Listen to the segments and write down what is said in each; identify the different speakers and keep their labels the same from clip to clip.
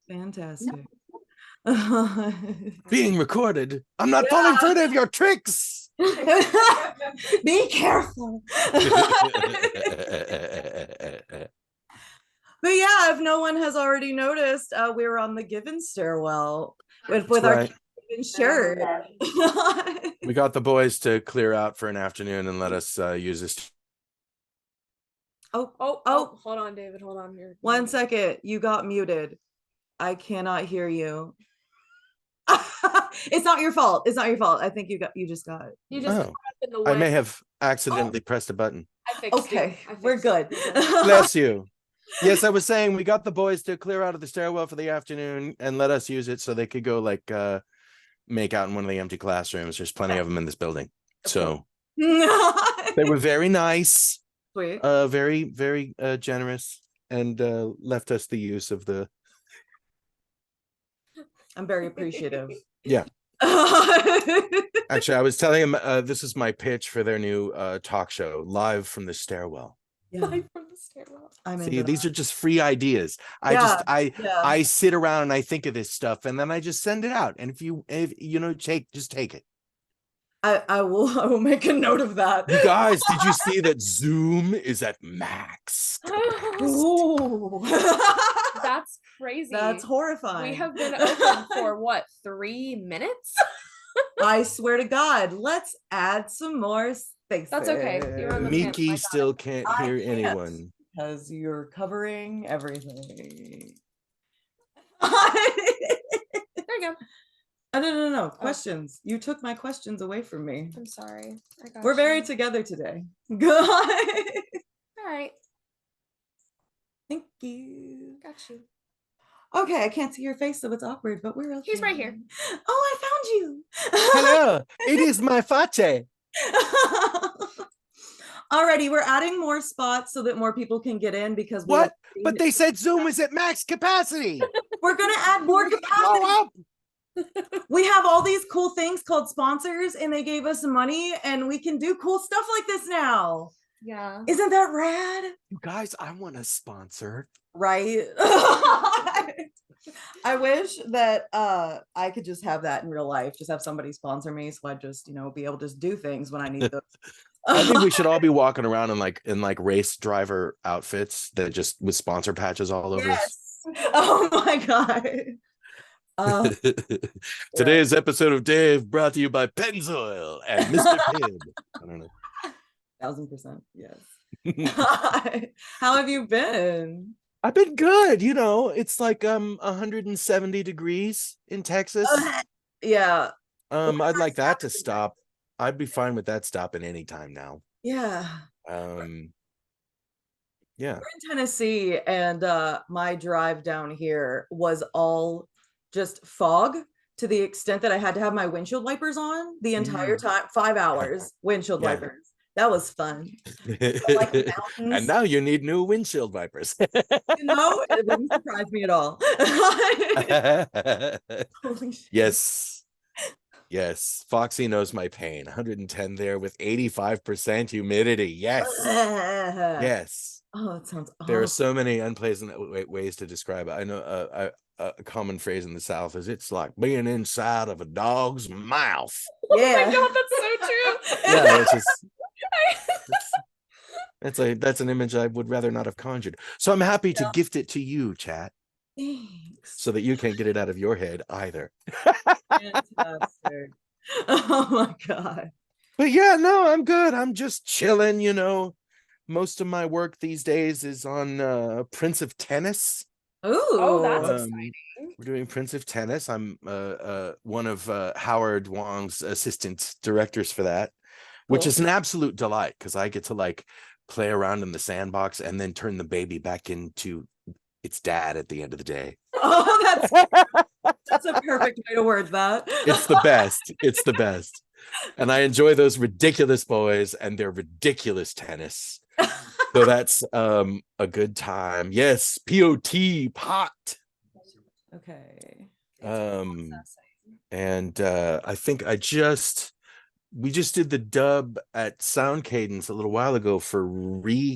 Speaker 1: Fantastic.
Speaker 2: Being recorded. I'm not falling for any of your tricks.
Speaker 1: Be careful. But yeah, if no one has already noticed, we were on the Given stairwell with our Given shirt.
Speaker 2: We got the boys to clear out for an afternoon and let us use this.
Speaker 3: Oh, hold on, David. Hold on here.
Speaker 1: 1 second. You got muted. I cannot hear you. It's not your fault. It's not your fault. I think you just got it.
Speaker 3: You just in the way.
Speaker 2: I may have accidentally pressed a button.
Speaker 1: Okay, we're good.
Speaker 2: Bless you. Yes, I was saying we got the boys to clear out of the stairwell for the afternoon and let us use it so they could go like make out in one of the empty classrooms. There's plenty of them in this building. So they were very nice.
Speaker 1: Sweet.
Speaker 2: Very, very generous and left us the use of the.
Speaker 1: I'm very appreciative.
Speaker 2: Yeah. Actually, I was telling him this is my pitch for their new talk show, Live from the Stairwell.
Speaker 1: Yeah.
Speaker 3: Live from the stairwell.
Speaker 2: See, these are just free ideas. I sit around and I think of this stuff and then I just send it out. And if you just take it.
Speaker 1: I will make a note of that.
Speaker 2: You guys, did you see that Zoom is at max?
Speaker 1: Ooh.
Speaker 3: That's crazy.
Speaker 1: That's horrifying.
Speaker 3: We have been open for what, 3 minutes?
Speaker 1: I swear to God, let's add some more space.
Speaker 3: That's okay.
Speaker 2: Miki still can't hear anyone.
Speaker 1: Because you're covering everything.
Speaker 3: There you go.
Speaker 1: No. Questions. You took my questions away from me.
Speaker 3: I'm sorry.
Speaker 1: We're very together today. Good.
Speaker 3: All right.
Speaker 1: Thank you.
Speaker 3: Got you.
Speaker 1: Okay, I can't see your face, so it's awkward, but we're okay.
Speaker 3: He's right here.
Speaker 1: Oh, I found you.
Speaker 2: Hello. It is my fate.
Speaker 1: Alrighty, we're adding more spots so that more people can get in because
Speaker 2: what? But they said Zoom is at max capacity.
Speaker 1: We're gonna add more capacity. We have all these cool things called sponsors, and they gave us money, and we can do cool stuff like this now.
Speaker 3: Yeah.
Speaker 1: Isn't that rad?
Speaker 2: You guys, I want a sponsor.
Speaker 1: Right? I wish that I could just have that in real life, just have somebody sponsor me so I just, be able to just do things when I need them.
Speaker 2: I think we should all be walking around in like race driver outfits that just with sponsor patches all over us.
Speaker 1: Oh my God.
Speaker 2: Today's episode of Dave brought to you by Pennzoil and Mr. Pibb. I don't know.
Speaker 1: 1000%. Yes. How have you been?
Speaker 2: I've been good. It's like 170 degrees in Texas.
Speaker 1: Yeah.
Speaker 2: I'd like that to stop. I'd be fine with that stopping anytime now.
Speaker 1: Yeah.
Speaker 2: Yeah.
Speaker 1: We're in Tennessee, and my drive down here was all just fog to the extent that I had to have my windshield wipers on the entire time. 5 hours windshield wipers. That was fun.
Speaker 2: And now you need new windshield wipers.
Speaker 1: It wouldn't surprise me at all. Holy shit.
Speaker 2: Yes. Foxy knows my pain. 110 there with 85% humidity. Yes. Yes.
Speaker 1: Oh, it sounds awful.
Speaker 2: There are so many unpleasant ways to describe it. I know a common phrase in the South is it's like being inside of a dog's mouth.
Speaker 1: Yeah.
Speaker 3: Oh my God, that's so true.
Speaker 2: Yeah, it's just that's an image I would rather not have conjured. So I'm happy to gift it to you, chat.
Speaker 1: Thanks.
Speaker 2: So that you can't get it out of your head either.
Speaker 1: Fantastic. Oh my God.
Speaker 2: But yeah, no, I'm good. I'm just chilling, Most of my work these days is on Prince of Tennis.
Speaker 1: Ooh.
Speaker 3: Oh, that's exciting.
Speaker 2: We're doing Prince of Tennis. I'm one of Howard Wong's assistant directors for that, which is an absolute delight because I get to like play around in the sandbox and then turn the baby back into its dad at the end of the day.
Speaker 1: Oh, that's a perfect way to word that.
Speaker 2: It's the best. It's the best. And I enjoy those ridiculous boys and their ridiculous tennis. So that's a good time. Yes, POT pot.
Speaker 1: Okay.
Speaker 2: And I think we just did the dub at Sound Cadence a little while ago for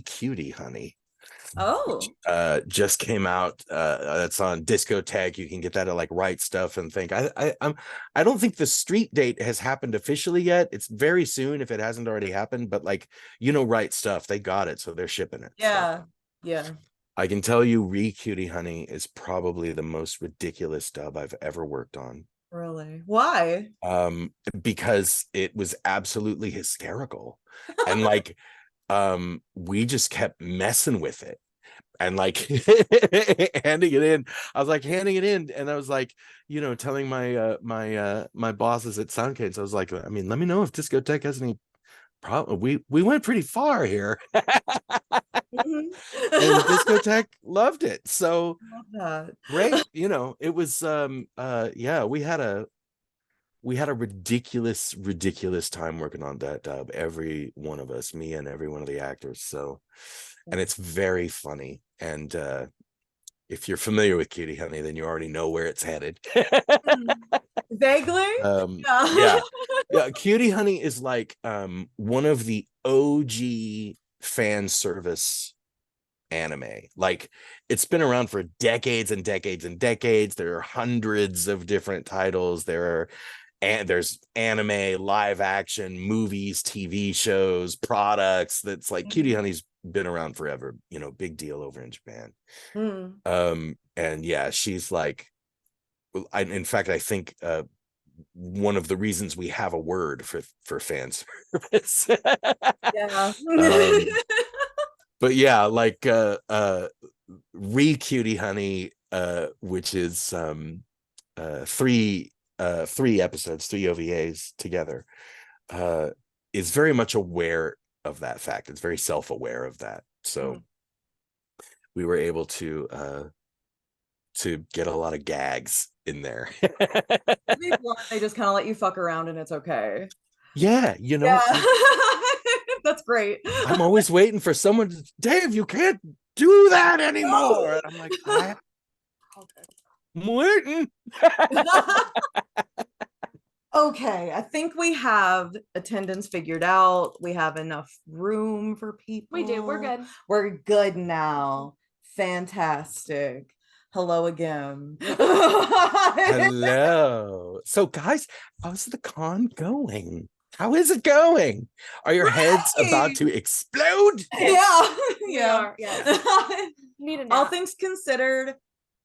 Speaker 2: Cutie Honey.
Speaker 1: Oh,
Speaker 2: just came out. That's on Discotheque. You can get that at like Right Stuff and think. I don't think the street date has happened officially yet. It's very soon if it hasn't already happened. But like, Right Stuff, they got it, so they're shipping it.
Speaker 1: yeah,
Speaker 2: So
Speaker 1: yeah.
Speaker 2: I can tell you, Cutie Honey is probably the most ridiculous dub I've ever worked on.
Speaker 1: Really? Why?
Speaker 2: Because it was absolutely hysterical, and like, we just kept messing with it. And like handing it in, I was like handing it in, and I was like, telling my my bosses at Soundcades, I was like, I mean, let me know if Discotheque has any problem. We went pretty far here.
Speaker 1: Mhm.
Speaker 2: And Discotheque loved it. So
Speaker 1: Love that.
Speaker 2: great. It was yeah, we had a ridiculous time working on that dub, every one of us, me and every one of the actors. So, and it's very funny. And if you're familiar with Cutie Honey, then you already know where it's headed.
Speaker 1: Vaguely.
Speaker 2: Yeah. Cutie Honey is like one of the OG fan service anime. Like, it's been around for decades and decades and decades. There are hundreds of different titles. There's anime, live action, movies, TV shows, products. That's like, Cutie Honey's been around forever, big deal over in Japan. And yeah, she's like, in fact, I think one of the reasons we have a word for fan service.
Speaker 1: Yeah.
Speaker 2: But yeah, like Cutie Honey, which is three episodes, 3 OVAs together, is very much aware of that fact. It's very self-aware of that. So we were able to get a lot of gags in there.
Speaker 1: They just kind of let you fuck around and it's okay.
Speaker 2: Yeah,
Speaker 1: That's great.
Speaker 2: I'm always waiting for someone to, Dave, you can't do that anymore. And I'm like, I'm waiting.
Speaker 1: Okay, I think we have attendance figured out. We have enough room for people.
Speaker 3: We do. We're good.
Speaker 1: We're good now. Fantastic. Hello again.
Speaker 2: Hello. So guys, how's the con going? How is it going? Are your heads about to explode?
Speaker 1: Yeah.
Speaker 3: We are, yes. Need a nap.
Speaker 1: All things considered,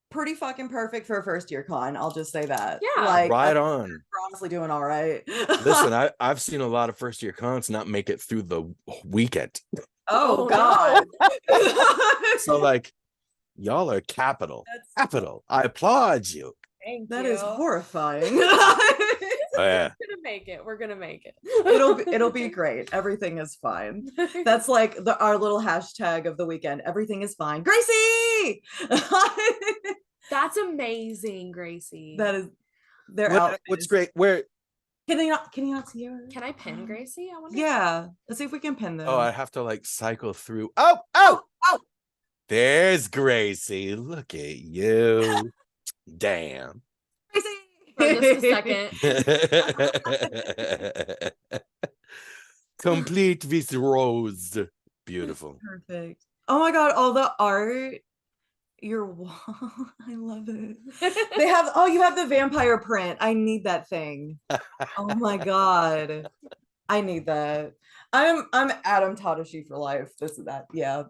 Speaker 1: pretty fucking perfect for a first year con. I'll just say that.
Speaker 3: Yeah.
Speaker 1: Like,
Speaker 2: Right on.
Speaker 1: We're honestly doing all right.
Speaker 2: Listen, I've seen a lot of first year cons not make it through the weekend.
Speaker 1: Oh God.
Speaker 2: So like, y'all are capital. I applaud you.
Speaker 3: Thank
Speaker 1: That
Speaker 3: you.
Speaker 1: is horrifying.
Speaker 2: Oh, yeah.
Speaker 3: We're gonna make it. We're gonna make it.
Speaker 1: It'll be great. Everything is fine. That's like our little hashtag of the weekend. Everything is fine. Gracie.
Speaker 3: That's amazing, Gracie.
Speaker 1: That is their outfit.
Speaker 2: What's great? Where
Speaker 1: Can you not see her?
Speaker 3: Can I pin Gracie? I wonder.
Speaker 1: Yeah. Let's see if we can pin them.
Speaker 2: Oh, I have to like cycle through. Oh. There's Gracie. Look at you. Damn.
Speaker 1: Gracie.
Speaker 3: For just a second.
Speaker 2: Complete with rose. Beautiful.
Speaker 1: Perfect. Oh my God, all the art. Your wall. I love it. They have you have the vampire print. I need that thing. Oh my God. I need that. I'm Adam Tadashi for life. This is that. Yeah.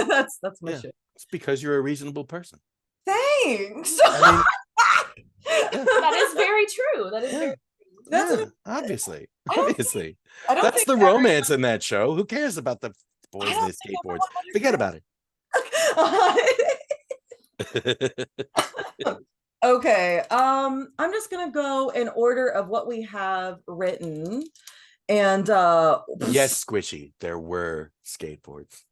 Speaker 1: That's my shit.
Speaker 2: It's because you're a reasonable person.
Speaker 1: Thanks.
Speaker 2: I
Speaker 3: That is very true. That is very
Speaker 2: mean, obviously.
Speaker 1: I don't
Speaker 2: That's
Speaker 1: think
Speaker 2: the romance in that show. Who cares about the boys and the skateboards? Forget about it.
Speaker 1: Okay. I'm just gonna go in order of what we have written. And
Speaker 2: yes, Squishy, there were skateboards.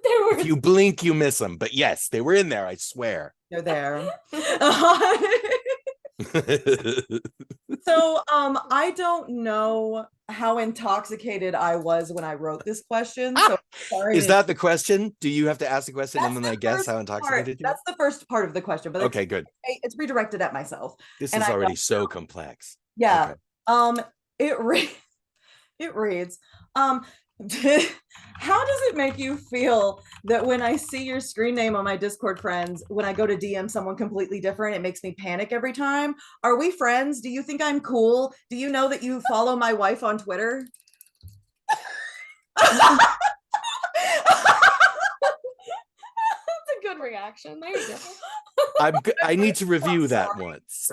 Speaker 3: There were.
Speaker 2: If you blink, you miss them. But yes, they were in there, I swear.
Speaker 1: they're there. So I don't know how intoxicated I was when I wrote this question. So sorry.
Speaker 2: Is that the question? Do you have to ask the question and then I guess how intoxicated you are?
Speaker 1: That's the first part of the question, but
Speaker 2: okay, good.
Speaker 1: It's redirected at myself.
Speaker 2: This is already so complex.
Speaker 1: Yeah.
Speaker 2: Okay.
Speaker 1: It reads, How does it make you feel that when I see your screen name on my Discord friends, when I go to DM someone completely different, it makes me panic every time? Are we friends? Do you think I'm cool? Do you know that you follow my wife on Twitter?
Speaker 3: That's a good reaction. There you go.
Speaker 2: I need to review that once.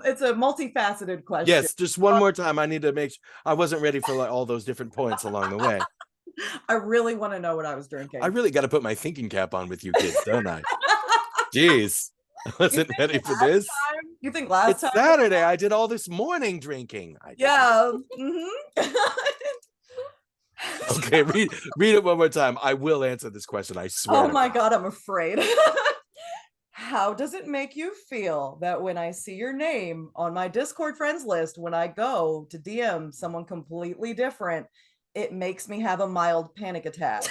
Speaker 1: It's a multifaceted question.
Speaker 2: Yes, just one more time. I need to make sure I wasn't ready for like all those different points along the way.
Speaker 1: I really want to know what I was drinking.
Speaker 2: I really got to put my thinking cap on with you kids, don't I? Jeez, I wasn't ready for this.
Speaker 1: You think last
Speaker 2: It's
Speaker 1: time?
Speaker 2: Saturday. I did all this morning drinking.
Speaker 1: Yeah.
Speaker 2: Okay, read it one more time. I will answer this question. I swear.
Speaker 1: Oh my God, I'm afraid. How does it make you feel that when I see your name on my Discord friends list, when I go to DM someone completely different, it makes me have a mild panic attack?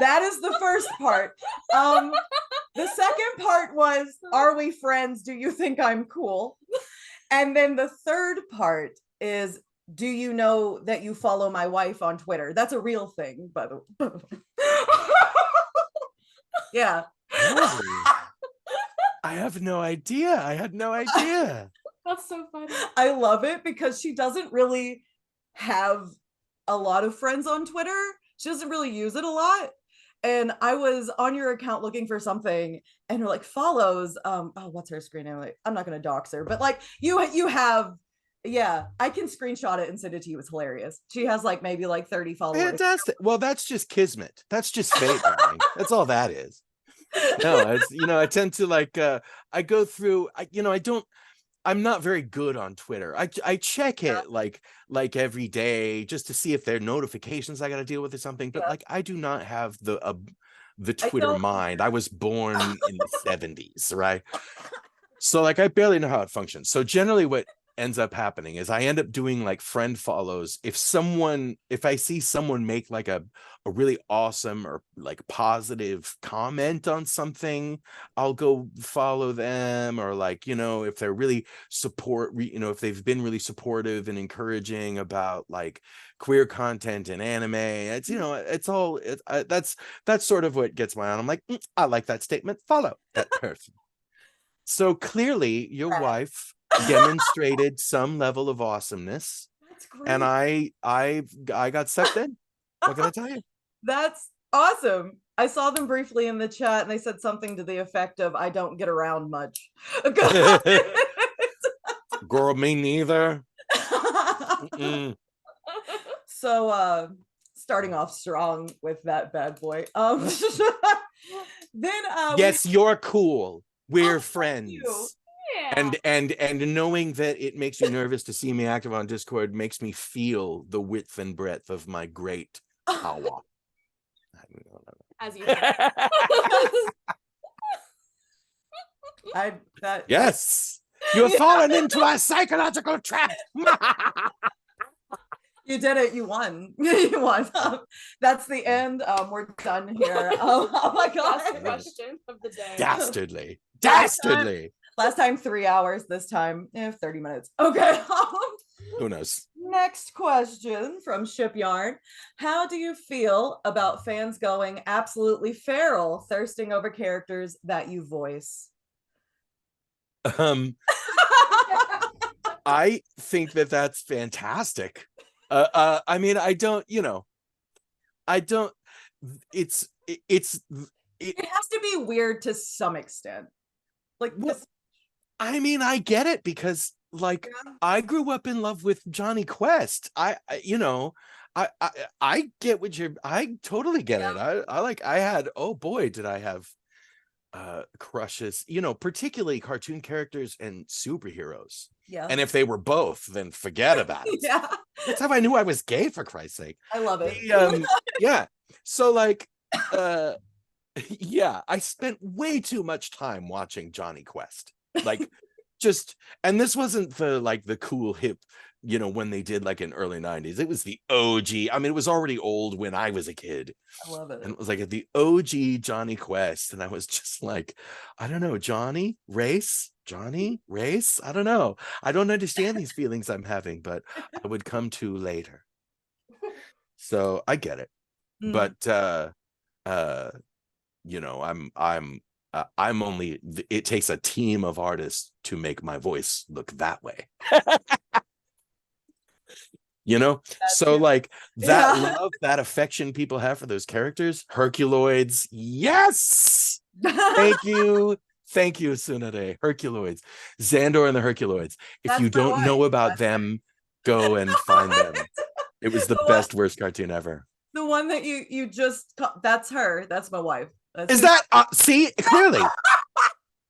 Speaker 1: That is the first part. The second part was, are we friends? Do you think I'm cool? And then the third part is, do you know that you follow my wife on Twitter? That's a real thing, by the way. Yeah.
Speaker 2: I have no idea. I had no idea.
Speaker 3: That's so funny.
Speaker 1: I love it because she doesn't really have a lot of friends on Twitter. She doesn't really use it a lot. And I was on your account looking for something, and her like follows. Oh, what's her screen name? Like, I'm not gonna dox her, but like you have. Yeah, I can screenshot it and send it to you. It's hilarious. She has like maybe like 30 followers.
Speaker 2: Fantastic. Well, that's just kismet. That's just fate. That's all that is. No, it's, I tend to like I go through, I'm not very good on Twitter. I check it like every day just to see if there are notifications I got to deal with or something, but like I do not have the Twitter mind. I was born in the 70s, right? So like I barely know how it functions. So generally what ends up happening is I end up doing like friend follows. If I see someone make like a really awesome or like positive comment on something, I'll go follow them. Or like, if they're really if they've been really supportive and encouraging about like queer content and anime, it's that's sort of what gets my own. I'm like, I like that statement, follow that person. So clearly your wife demonstrated some level of awesomeness.
Speaker 1: That's great.
Speaker 2: And I got sucked in. What can I tell you?
Speaker 1: That's awesome. I saw them briefly in the chat and they said something to the effect of, I don't get around much.
Speaker 2: Girl, me neither.
Speaker 1: So starting off strong with that bad boy. Then
Speaker 2: yes, you're cool. We're friends.
Speaker 3: Yeah.
Speaker 2: And knowing that it makes you nervous to see me active on Discord makes me feel the width and breadth of my great power.
Speaker 3: As you
Speaker 2: Yes, you've fallen into a psychological trap.
Speaker 1: You did it. You won. You won. That's the end. We're done here. Oh my God.
Speaker 3: Last question of the day.
Speaker 2: Dastardly.
Speaker 1: Last time 3 hours. This time 30 minutes. Okay.
Speaker 2: Who knows?
Speaker 1: Next question from Ship Yarn. How do you feel about fans going absolutely feral, thirsting over characters that you voice?
Speaker 2: I think that's fantastic. I mean, I don't, it has
Speaker 1: to be weird to some extent. Like,
Speaker 2: I mean, I get it because like I grew up in love with Johnny Quest. I get what I totally get it. I had, oh boy, did I have crushes, particularly cartoon characters and superheroes. Yeah. And if they were both, then forget about it.
Speaker 1: Yeah.
Speaker 2: That's how I knew I was gay, for Christ's sake.
Speaker 1: I love it.
Speaker 2: Yeah. So like yeah, I spent way too much time watching Johnny Quest. Like and this wasn't the cool hip, when they did like in early 90s. It was the OG. I mean, it was already old when I was a kid.
Speaker 1: I love it.
Speaker 2: And it was like the OG Johnny Quest. And I was just like, I don't know, Johnny, race, Johnny, race, I don't know. I don't understand these feelings I'm having, but I would come to later. So I get it. But you know, I'm only, it takes a team of artists to make my voice look that way. You know, so like that love, that affection people have for those characters, Herculoids, yes, thank you Tsunade. Herculoids, Xandor and the Herculoids. If you don't know about them, go and find them. It was the best worst cartoon ever.
Speaker 1: The one that you just, that's her, that's my wife.
Speaker 2: Is that see, clearly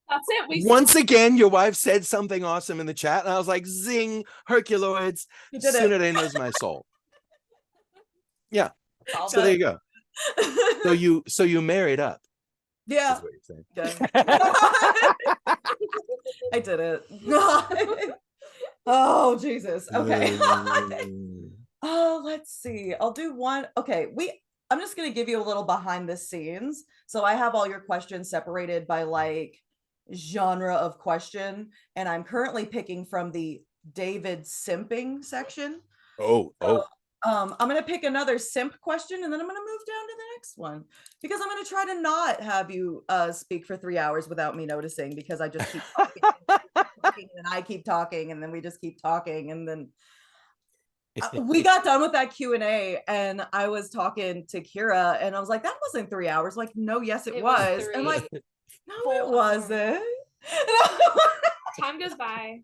Speaker 3: That's it.
Speaker 2: Once again, your wife said something awesome in the chat, and I was like, zing, Herculoids. Tsunade knows my soul. Yeah. So there you go. So you married up.
Speaker 1: Yeah. I did it. Oh, Jesus. Okay. Oh, let's see. I'll do one. Okay. I'm just going to give you a little behind the scenes. So I have all your questions separated by like genre of question, and I'm currently picking from the David simping section. I'm going to pick another simp question, and then I'm going to move down to the next one because I'm going to try to not have you speak for 3 hours without me noticing, because I just keep talking and I keep talking, and then we just keep talking, and then we got done with that Q&A, and I was talking to Kira, and I was like, that wasn't 3 hours. Like, no, yes, it was. And like, no, it wasn't.
Speaker 3: Time goes by.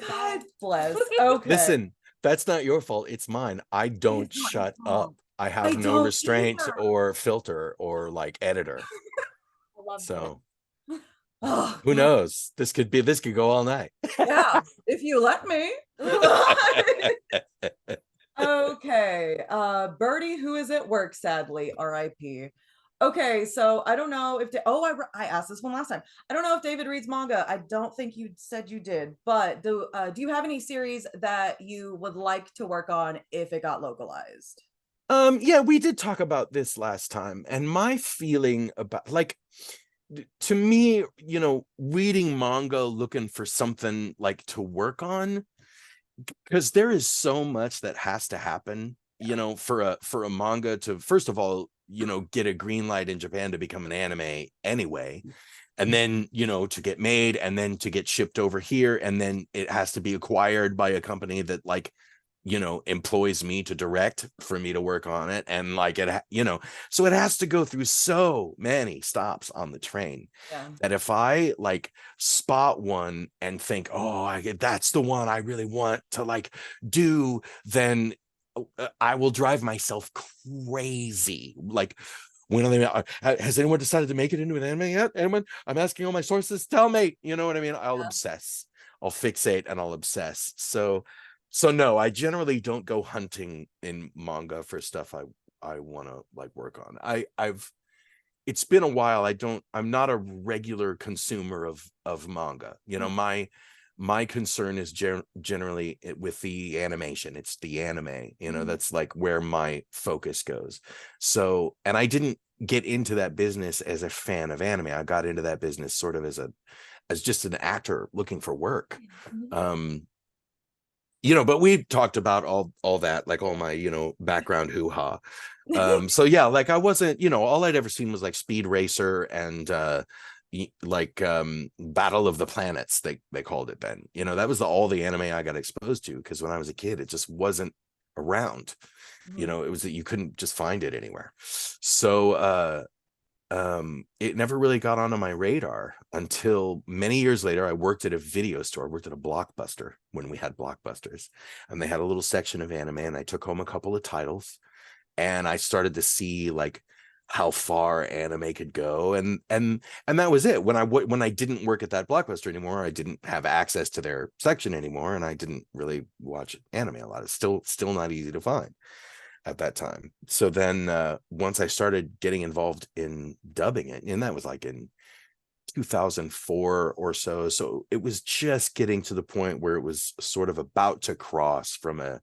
Speaker 1: God bless. Okay.
Speaker 2: Listen, that's not your fault. It's mine. I don't shut up. I have no restraint or filter or like editor.
Speaker 3: I love
Speaker 2: so who knows? This could go all night.
Speaker 1: Yeah, if you let me. Okay. Birdie, who is at work, sadly, RIP. Okay, so I don't know if I asked this one last time. I don't know if David reads manga. I don't think you said you did, but do you have any series that you would like to work on if it got localized?
Speaker 2: Yeah, we did talk about this last time, and my feeling about, like, to me, you know, reading manga looking for something like to work on, because there is so much that has to happen, you know, for a manga to, first of all, you know, get a green light in Japan to become an anime anyway, and then, you know, to get made, and then to get shipped over here, and then it has to be acquired by a company that, like, you know, employs me to direct for me to work on it, and like it, you know, so it has to go through so many stops on the train that if I like spot one and think, oh, that's the one I really want to like do, then I will drive myself crazy. Like, when are they? Has anyone decided to make it into an anime yet? Anyone? I'm asking all my sources. Tell me. You know what I mean? I'll obsess. I'll fixate and I'll obsess. So no, I generally don't go hunting in manga for stuff I want to like work on. It's been a while. I'm not a regular consumer of manga. You know, my concern is generally with the animation. It's the anime, you know, that's like where my focus goes. So, and I didn't get into that business as a fan of anime. I got into that business sort of as just an actor looking for work. You know, but we talked about all that, like all my, you know, background hoo-ha. So yeah, like I wasn't, you know, all I'd ever seen was like Speed Racer and like Battle of the Planets, they called it then. You know, that was all the anime I got exposed to, because when I was a kid, it just wasn't around. You know, it was that you couldn't just find it anywhere. So it never really got onto my radar until many years later. I worked at a video store, worked at a Blockbuster when we had Blockbusters, and they had a little section of anime, and I took home a couple of titles, and I started to see like how far anime could go, and that was it. When I didn't work at that Blockbuster anymore, I didn't have access to their section anymore, and I didn't really watch anime a lot. It's still not easy to find at that time. So then once I started getting involved in dubbing it, and that was like in 2004 or so it was just getting to the point where it was sort of about to cross from a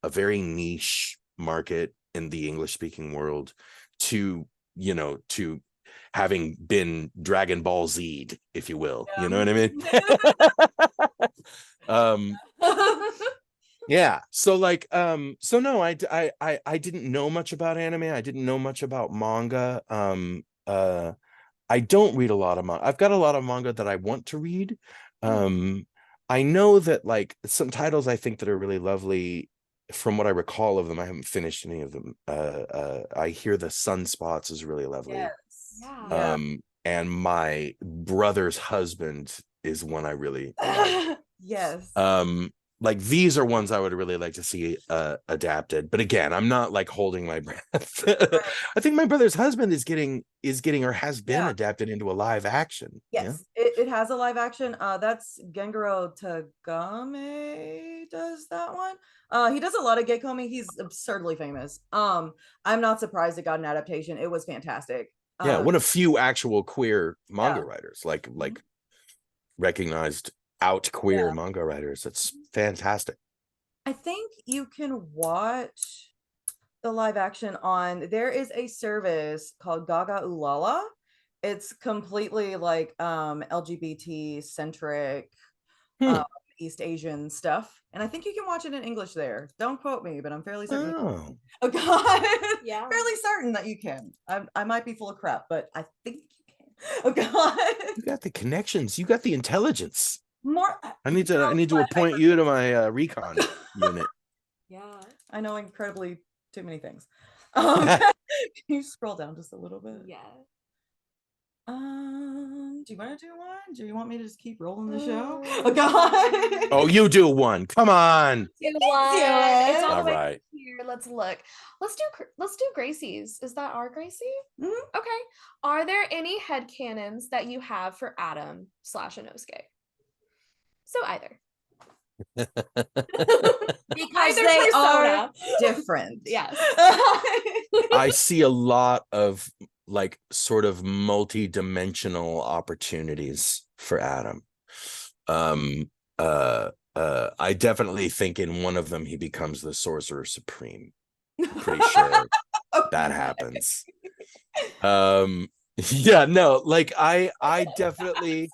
Speaker 2: very niche market in the English speaking world to, you know, to having been Dragon Ball Z'd, if you will.
Speaker 1: Yeah.
Speaker 2: You know what I mean? Yeah. So like, so no, I didn't know much about anime. I didn't know much about manga. I don't read a lot of manga. I've got a lot of manga that I want to read. I know that like some titles I think that are really lovely. From what I recall of them, I haven't finished any of them. I hear the Sunspots is really lovely.
Speaker 1: Yes.
Speaker 3: Yeah.
Speaker 2: And my brother's husband is one I really like.
Speaker 1: Yes.
Speaker 2: Like these are ones I would really like to see adapted, but again, I'm not like holding my breath. I think my brother's husband is getting or has been adapted into a live action.
Speaker 1: Yes, it has a live action. That's Gengaro Tagame does that one. He does a lot of Gekomi. He's absurdly famous. I'm not surprised it got an adaptation. It was fantastic.
Speaker 2: Yeah, one of few actual queer manga writers, like recognized out queer manga writers. That's fantastic.
Speaker 1: I think you can watch the live action on, there is a service called Gaga Ulala. It's completely like LGBT centric East Asian stuff, and I think you can watch it in English there. Don't quote me, but I'm fairly certain. Oh God.
Speaker 3: Yeah,
Speaker 1: fairly certain that you can. I might be full of crap, but I think you can. Oh God.
Speaker 2: You got the connections, you got the intelligence.
Speaker 1: More
Speaker 2: I need to appoint you to my recon unit.
Speaker 3: Yeah,
Speaker 1: I know incredibly too many things. Can you scroll down just a little bit?
Speaker 3: yeah.
Speaker 1: Do you want to do one? Do you want me to just keep rolling the show? Oh God.
Speaker 2: Oh, you do one. Come on.
Speaker 3: Do one. It's all
Speaker 2: All
Speaker 3: the way
Speaker 2: right.
Speaker 3: here. Let's look. Let's do Gracie's. Is that our Gracie?
Speaker 1: Mhm.
Speaker 3: Okay. Are there any headcanons that you have for Adam / Inosuke? So either.
Speaker 1: Because
Speaker 3: Either
Speaker 1: they
Speaker 3: persona.
Speaker 1: are different.
Speaker 3: Yes.
Speaker 2: I see a lot of like sort of multi-dimensional opportunities for Adam. I definitely think in one of them he becomes the Sorcerer Supreme. Pretty sure that happens. Yeah, no, like I definitely,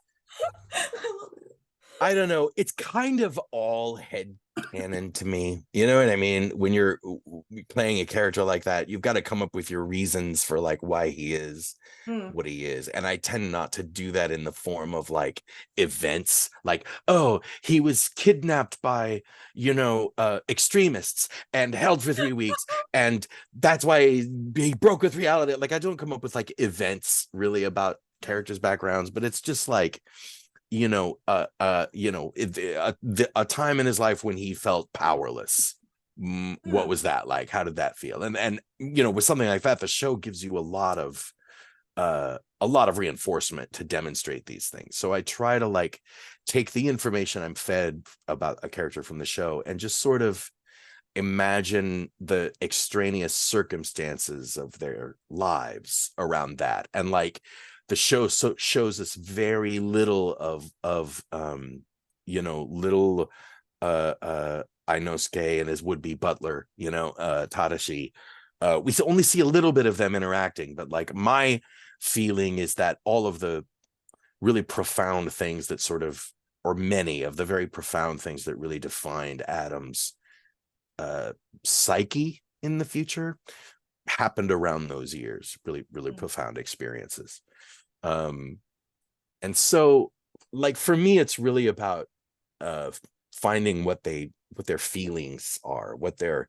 Speaker 2: I don't know, it's kind of all head canon to me. You know what I mean? When you're playing a character like that, you've got to come up with your reasons for like why he is what he is. And I tend not to do that in the form of like events like, oh, he was kidnapped by, extremists and held for 3 weeks. And that's why he broke with reality. Like I don't come up with like events really about characters' backgrounds, but it's just like, a time in his life when he felt powerless. What was that like? How did that feel? And with something like that, the show gives you a lot of reinforcement to demonstrate these things. So I try to like take the information I'm fed about a character from the show and just sort of imagine the extraneous circumstances of their lives around that. And like the show shows us very little of little Inosuke and his would-be butler, Tadashi. We only see a little bit of them interacting, but like my feeling is that all of the really profound things that sort of, or many of the very profound things that really defined Adam's psyche in the future happened around those years. Really, really profound experiences. And so like for me, it's really about finding what their feelings are, what their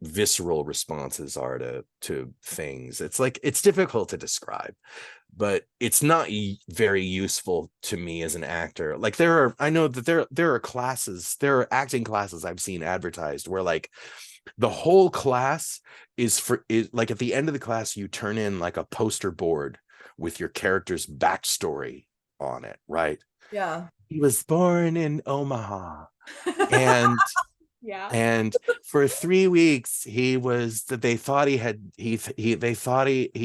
Speaker 2: visceral responses are to things. It's like, it's difficult to describe, but it's not very useful to me as an actor. Like I know that there are acting classes I've seen advertised where like the whole class is like at the end of the class, you turn in like a poster board with your character's backstory on it, right?
Speaker 1: Yeah.
Speaker 2: He was born in Omaha and
Speaker 3: Yeah.
Speaker 2: and for 3 weeks they thought he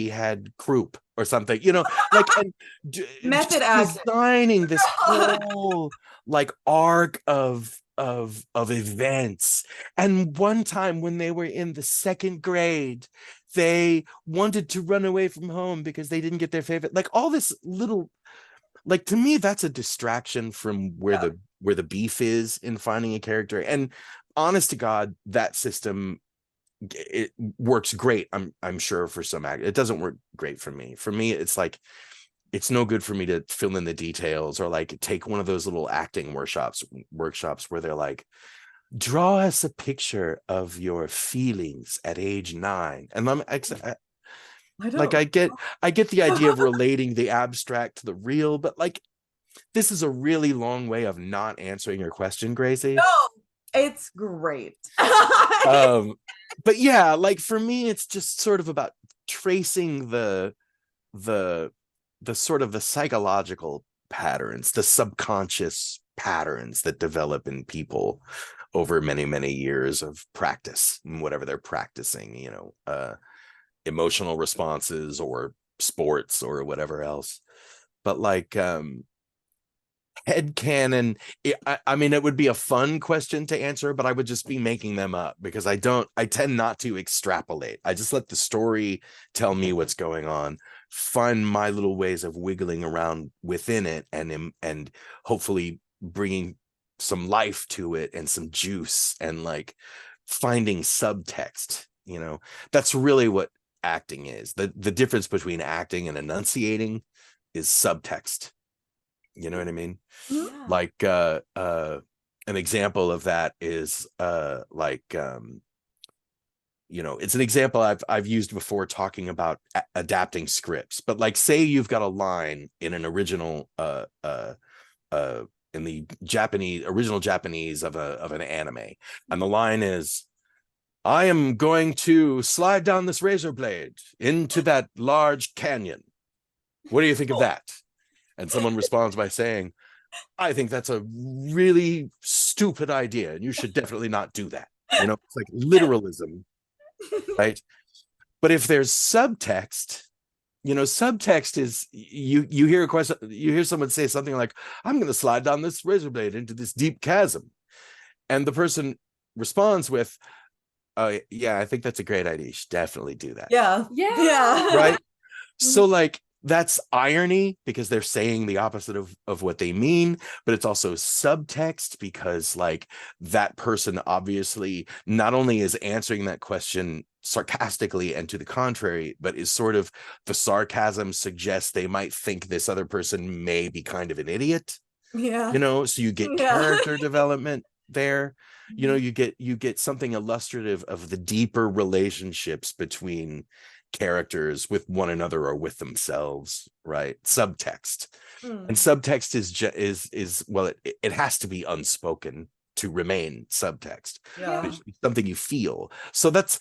Speaker 2: had croup or something, like, and
Speaker 1: Method acting.
Speaker 2: designing this whole like arc of events. And one time when they were in the 2nd grade, they wanted to run away from home because they didn't get their favorite, like all this little, like, to me, that's a distraction from where the beef is in finding a character. And honest to God, that system, it works great. I'm sure for some actors. It doesn't work great for me. For me, it's like, it's no good for me to fill in the details or like take one of those little acting workshops where they're like, draw us a picture of your feelings at age 9. And I get the idea of relating the abstract to the real, but like, this is a really long way of not answering your question, Gracie.
Speaker 1: No, it's great.
Speaker 2: But yeah, like for me, it's just sort of about tracing the sort of the psychological patterns, the subconscious patterns that develop in people over many, many years of practice, whatever they're practicing, you know, emotional responses or sports or whatever else. But like, headcanon, I mean, it would be a fun question to answer, but I would just be making them up because I tend not to extrapolate. I just let the story tell me what's going on, find my little ways of wiggling around within it, and hopefully bringing some life to it and some juice and like finding subtext. You know, that's really what acting is. The difference between acting and enunciating is subtext. You know what I mean?
Speaker 1: Yeah.
Speaker 2: Like an example of that is you know, it's an example I've used before talking about adapting scripts. But like, say you've got a line in an original in the original Japanese of an anime, and the line is, I am going to slide down this razor blade into that large canyon. What do you think of that? And someone responds by saying, I think that's a really stupid idea, and you should definitely not do that. You know, it's like literalism, right? But if there's subtext, you know, subtext is you hear a question, you hear someone say something like, I'm going to slide down this razor blade into this deep chasm. And the person responds with, yeah, I think that's a great idea. You should definitely do that.
Speaker 1: Yeah.
Speaker 2: Right? So like, that's irony because they're saying the opposite of what they mean, but it's also subtext because like that person obviously not only is answering that question sarcastically and to the contrary, but is sort of, the sarcasm suggests they might think this other person may be kind of an idiot.
Speaker 1: Yeah.
Speaker 2: You know, so you get character development there. You know, you get something illustrative of the deeper relationships between characters with one another or with themselves, right? Subtext. And subtext is well, it has to be unspoken to remain subtext.
Speaker 1: Yeah.
Speaker 2: It's something you feel. So that's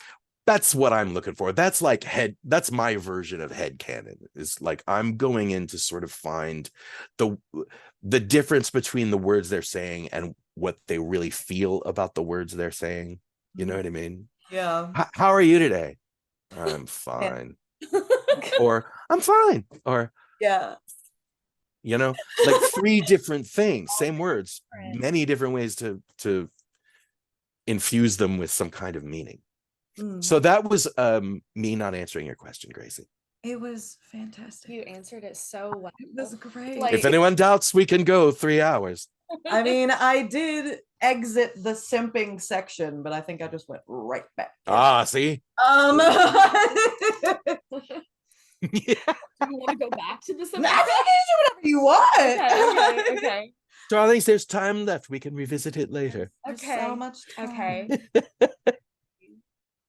Speaker 2: what I'm looking for. That's like that's my version of headcanon. Is like, I'm going in to sort of find the difference between the words they're saying and what they really feel about the words they're saying. You know what I mean?
Speaker 1: Yeah.
Speaker 2: How are you today? I'm fine. Or I'm fine. Or
Speaker 1: Yeah.
Speaker 2: you know, like 3 different things, same words, many different ways to infuse them with some kind of meaning. So that was me not answering your question, Gracie.
Speaker 1: It was fantastic.
Speaker 3: You answered it so well.
Speaker 1: It was great.
Speaker 3: Like,
Speaker 2: If anyone doubts, we can go 3 hours.
Speaker 1: I mean, I did exit the simping section, but I think I just went right back.
Speaker 2: See?
Speaker 3: Yeah. Do you want to go back to the
Speaker 1: I think you do whatever you want.
Speaker 3: Okay.
Speaker 2: Darlings, there's time left. We can revisit it later.
Speaker 3: Okay.
Speaker 1: So much time.
Speaker 3: Okay.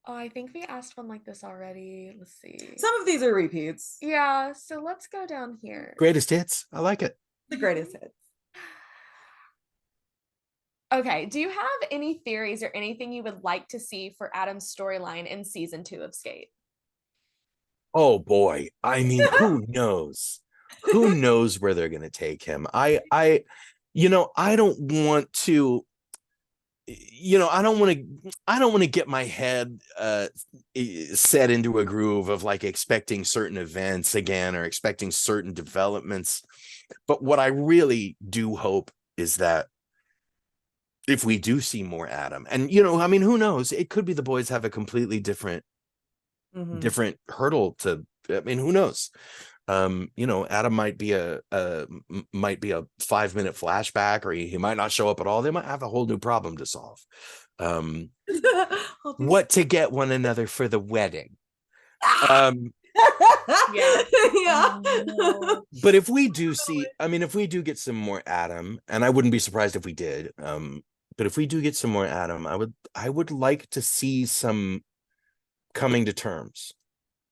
Speaker 3: Oh, I think we asked one like this already. Let's see.
Speaker 1: Some of these are repeats.
Speaker 3: Yeah, so let's go down here.
Speaker 2: Greatest hits. I like it.
Speaker 1: The greatest hits.
Speaker 3: Okay, do you have any theories or anything you would like to see for Adam's storyline in season 2 of Skate?
Speaker 2: Oh boy. I mean, who knows? Who knows where they're gonna take him? I don't want to, I don't want to get my head set into a groove of like expecting certain events again or expecting certain developments. But what I really do hope is that if we do see more Adam, and I mean, who knows? It could be the boys have a completely different different hurdle to, I mean, who knows? You know, Adam might be a 5-minute flashback, or he might not show up at all. They might have a whole new problem to solve. What to get one another for the wedding.
Speaker 3: Yeah.
Speaker 1: Yeah.
Speaker 2: But if we do see, I mean, if we do get some more Adam, and I wouldn't be surprised if we did, but if we do get some more Adam, I would like to see some coming to terms.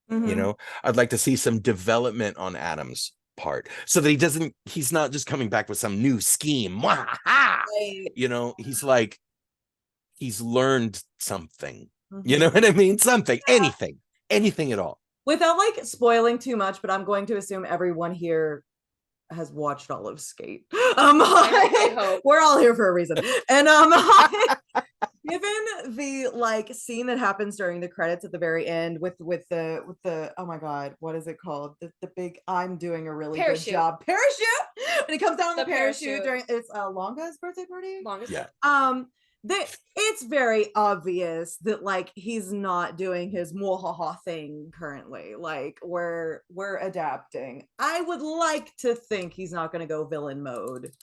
Speaker 2: You know, I'd like to see some development on Adam's part, so that he's not just coming back with some new scheme.
Speaker 1: Right.
Speaker 2: You know, he's like, he's learned something. You know what I mean? Something, anything at all.
Speaker 1: Without like spoiling too much, but I'm going to assume everyone here has watched all of SK8.
Speaker 3: I hope.
Speaker 1: We're all here for a reason. And given the like scene that happens during the credits at the very end with the oh my god, what is it called? The big, I'm doing a really good job. Parachute! When he comes down on the parachute during it's Longa's birthday party.
Speaker 3: Longest.
Speaker 2: Yeah.
Speaker 1: It's very obvious that like he's not doing his mwahaha thing currently. Like we're adapting. I would like to think he's not going to go villain mode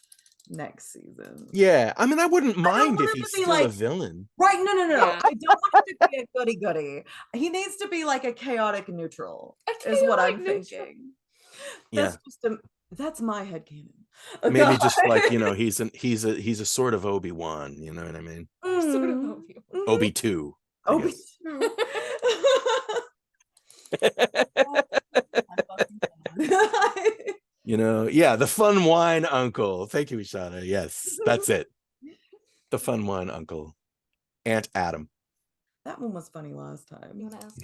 Speaker 1: next season.
Speaker 2: Yeah, I mean, I wouldn't mind if he's still like a villain.
Speaker 1: Right? No.
Speaker 3: Yeah.
Speaker 1: I don't want him to be a goody. He needs to be like a chaotic neutral. Is what I'm thinking.
Speaker 2: Yeah.
Speaker 1: That's my headcanon.
Speaker 2: Maybe just like, you know, he's a sort of Obi-Wan, you know what I mean?
Speaker 3: Sort of Obi-Wan.
Speaker 2: Obi-2. You know, yeah, the fun wine uncle. Thank you, Ishana. Yes, that's it. The fun wine uncle. Aunt Adam.
Speaker 1: That one was funny last time.
Speaker 3: You want to ask?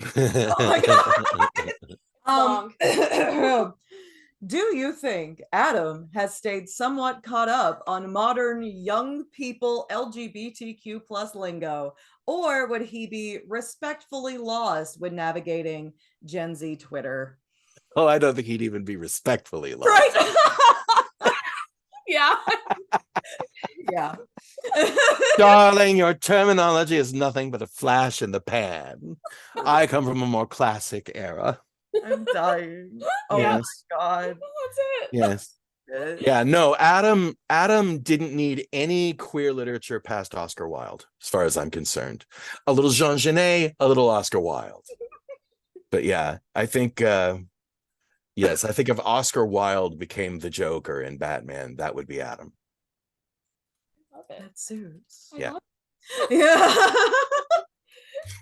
Speaker 1: Oh my god. Do you think Adam has stayed somewhat caught up on modern young people LGBTQ plus lingo, or would he be respectfully lost when navigating Gen Z Twitter?
Speaker 2: Oh, I don't think he'd even be respectfully lost.
Speaker 1: Right.
Speaker 3: Yeah.
Speaker 1: Yeah.
Speaker 2: Darling, your terminology is nothing but a flash in the pan. I come from a more classic era.
Speaker 1: I'm dying. Oh
Speaker 2: Yes.
Speaker 1: my god.
Speaker 3: That's it.
Speaker 2: Yes. Yeah, no, Adam didn't need any queer literature past Oscar Wilde, as far as I'm concerned. A little Jean Genet, a little Oscar Wilde. But yeah, I think yes, I think if Oscar Wilde became the Joker in Batman, that would be Adam.
Speaker 3: Love it.
Speaker 1: That suits.
Speaker 2: Yeah.
Speaker 1: Yeah.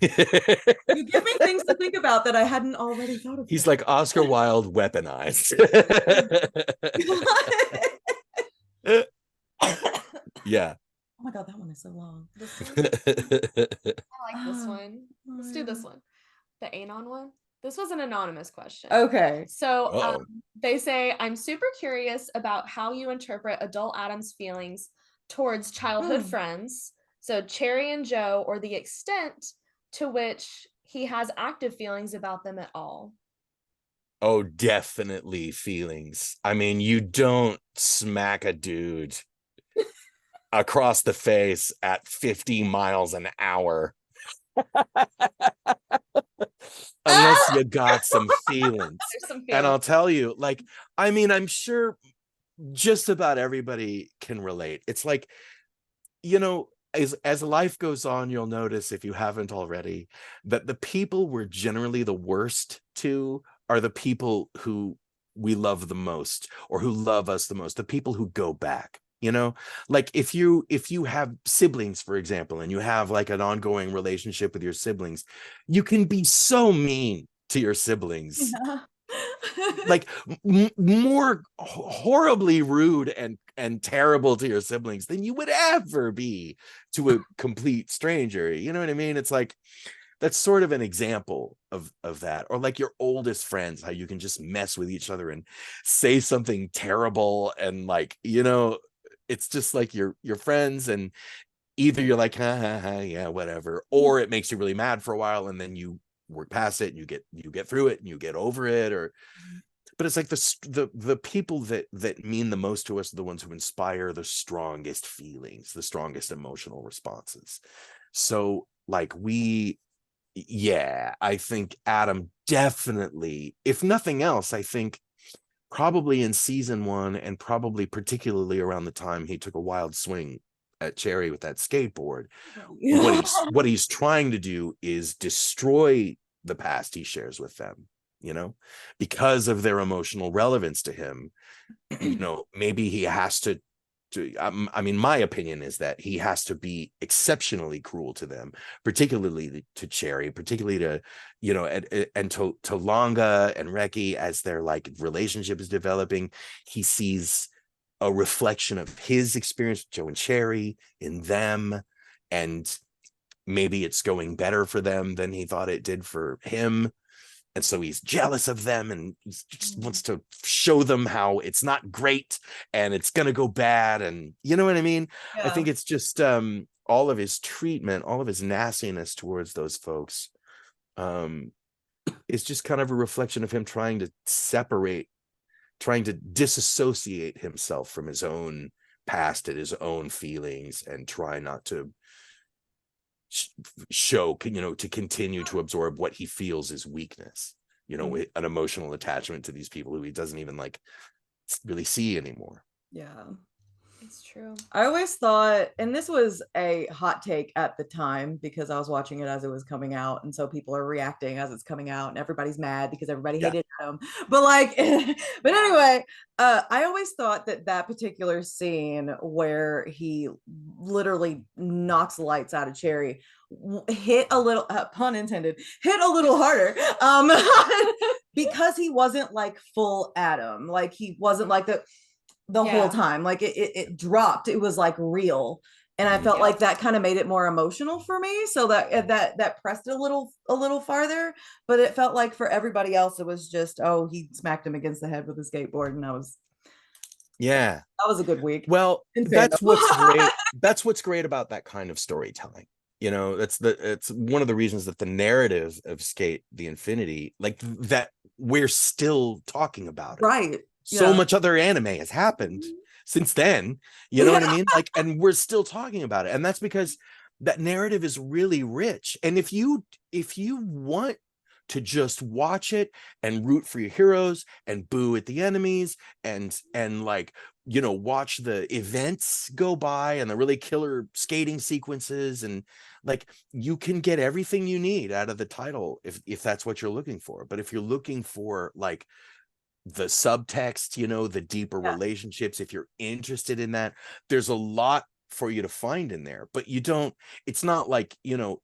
Speaker 1: You give me things to think about that I hadn't already thought of.
Speaker 2: He's like Oscar Wilde weaponized. Yeah.
Speaker 1: Oh my god, that one is so long.
Speaker 3: I like this one. Let's do this one. The Anon one. This was an anonymous question.
Speaker 1: Okay.
Speaker 3: So they say, I'm super curious about how you interpret adult Adam's feelings towards childhood friends, so Cherry and Joe, or the extent to which he has active feelings about them at all.
Speaker 2: Oh, definitely feelings. I mean, you don't smack a dude across the face at 50 miles an hour unless you got some feelings. And I'll tell you, like, I mean, I'm sure just about everybody can relate. It's like, you know, as life goes on, you'll notice, if you haven't already, that the people we're generally the worst to are the people who we love the most, or who love us the most, the people who go back. You know, like if you have siblings, for example, and you have like an ongoing relationship with your siblings, you can be so mean to your siblings. Yeah. Like more horribly rude and terrible to your siblings than you would ever be to a complete stranger. You know what I mean? It's like, that's sort of an example of that. Or like your oldest friends, how you can just mess with each other and say something terrible, and like, you know, it's just like your friends, and either you're like, ha ha ha, yeah, whatever, or it makes you really mad for a while, and then you work past it and you get through it and you get over it. Or but it's like the people that mean the most to us are the ones who inspire the strongest feelings, the strongest emotional responses. So like we Yeah, I think Adam definitely, if nothing else, I think probably in season 1 and probably particularly around the time he took a wild swing at Cherry with that skateboard, what he's trying to do is destroy the past he shares with them, because of their emotional relevance to him. Maybe he has to I mean, my opinion is that he has to be exceptionally cruel to them, particularly to Cherry, particularly to, and to Longa and Reki, as their like relationship is developing. He sees a reflection of his experience with Joe and Cherry in them, and maybe it's going better for them than he thought it did for him. And so he's jealous of them and just wants to show them how it's not great and it's going to go bad. And you know what I mean? Yeah. I think it's just all of his treatment, all of his nastiness towards those folks is just kind of a reflection of him trying to disassociate himself from his own past and his own feelings, and try not to show, to continue to absorb what he feels is weakness, an emotional attachment to these people who he doesn't even like really see anymore.
Speaker 1: Yeah,
Speaker 3: it's true.
Speaker 1: I always thought, and this was a hot take at the time because I was watching it as it was coming out, and so people are reacting as it's coming out, and everybody's mad because everybody hated him. But like, but anyway, I always thought that particular scene where he literally knocks the lights out of Cherry hit a little, pun intended, hit a little harder, because he wasn't like full Adam, like he wasn't like the whole time, like it dropped, it was like real, and I felt like that kind of made it more emotional for me, so that pressed it a little farther. But it felt like for everybody else it was just, oh, he smacked him against the head with a skateboard, and that was a good week.
Speaker 2: Well, that's what's great about that kind of storytelling. It's one of the reasons that the narrative of SK8 the Infinity, like that, we're still talking about it,
Speaker 1: right?
Speaker 2: So much other anime has happened since then, you know what I mean? Like, and we're still talking about it. And that's because that narrative is really rich. And if you want to just watch it and root for your heroes and boo at the enemies and like, watch the events go by and the really killer skating sequences, and like, you can get everything you need out of the title if that's what you're looking for. But if you're looking for like the subtext, the deeper relationships, if you're interested in that, there's a lot for you to find in there. But it's not like Tenet,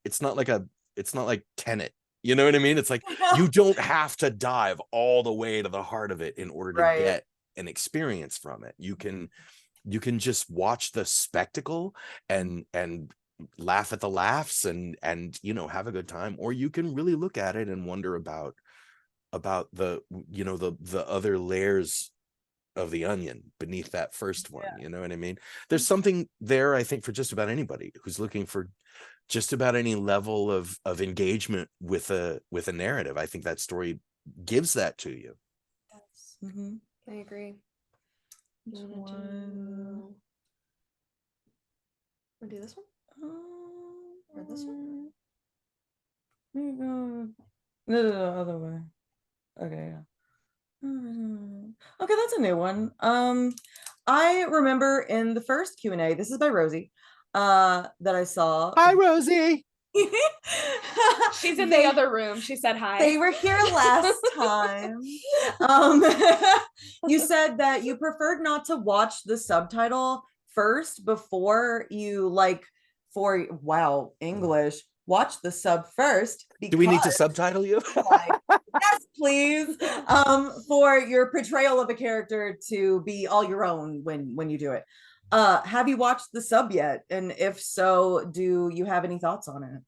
Speaker 2: you know what I mean? It's like, you don't have to dive all the way to the heart of it in order to get an experience from it. You can just watch the spectacle and laugh at the laughs and have a good time, or you can really look at it and wonder about the the other layers of the onion beneath that first one. You know what I mean? There's something there, I think, for just about anybody who's looking for just about any level of engagement with a narrative. I think that story gives that to you.
Speaker 3: Yes. I agree. Wanna do this one? Or this one?
Speaker 1: No, other way. Okay, okay, that's a new one. I remember in the first Q&A, this is by Rosie, that I saw.
Speaker 2: Hi, Rosie.
Speaker 3: She's in the other room. She said hi.
Speaker 1: They were here last time. You said that you preferred not to watch the subtitle first before you English. Watch the sub first.
Speaker 2: Do we need to subtitle you?
Speaker 1: Yes, please. For your portrayal of a character to be all your own when you do it. Have you watched the sub yet? And if so, do you have any thoughts on it?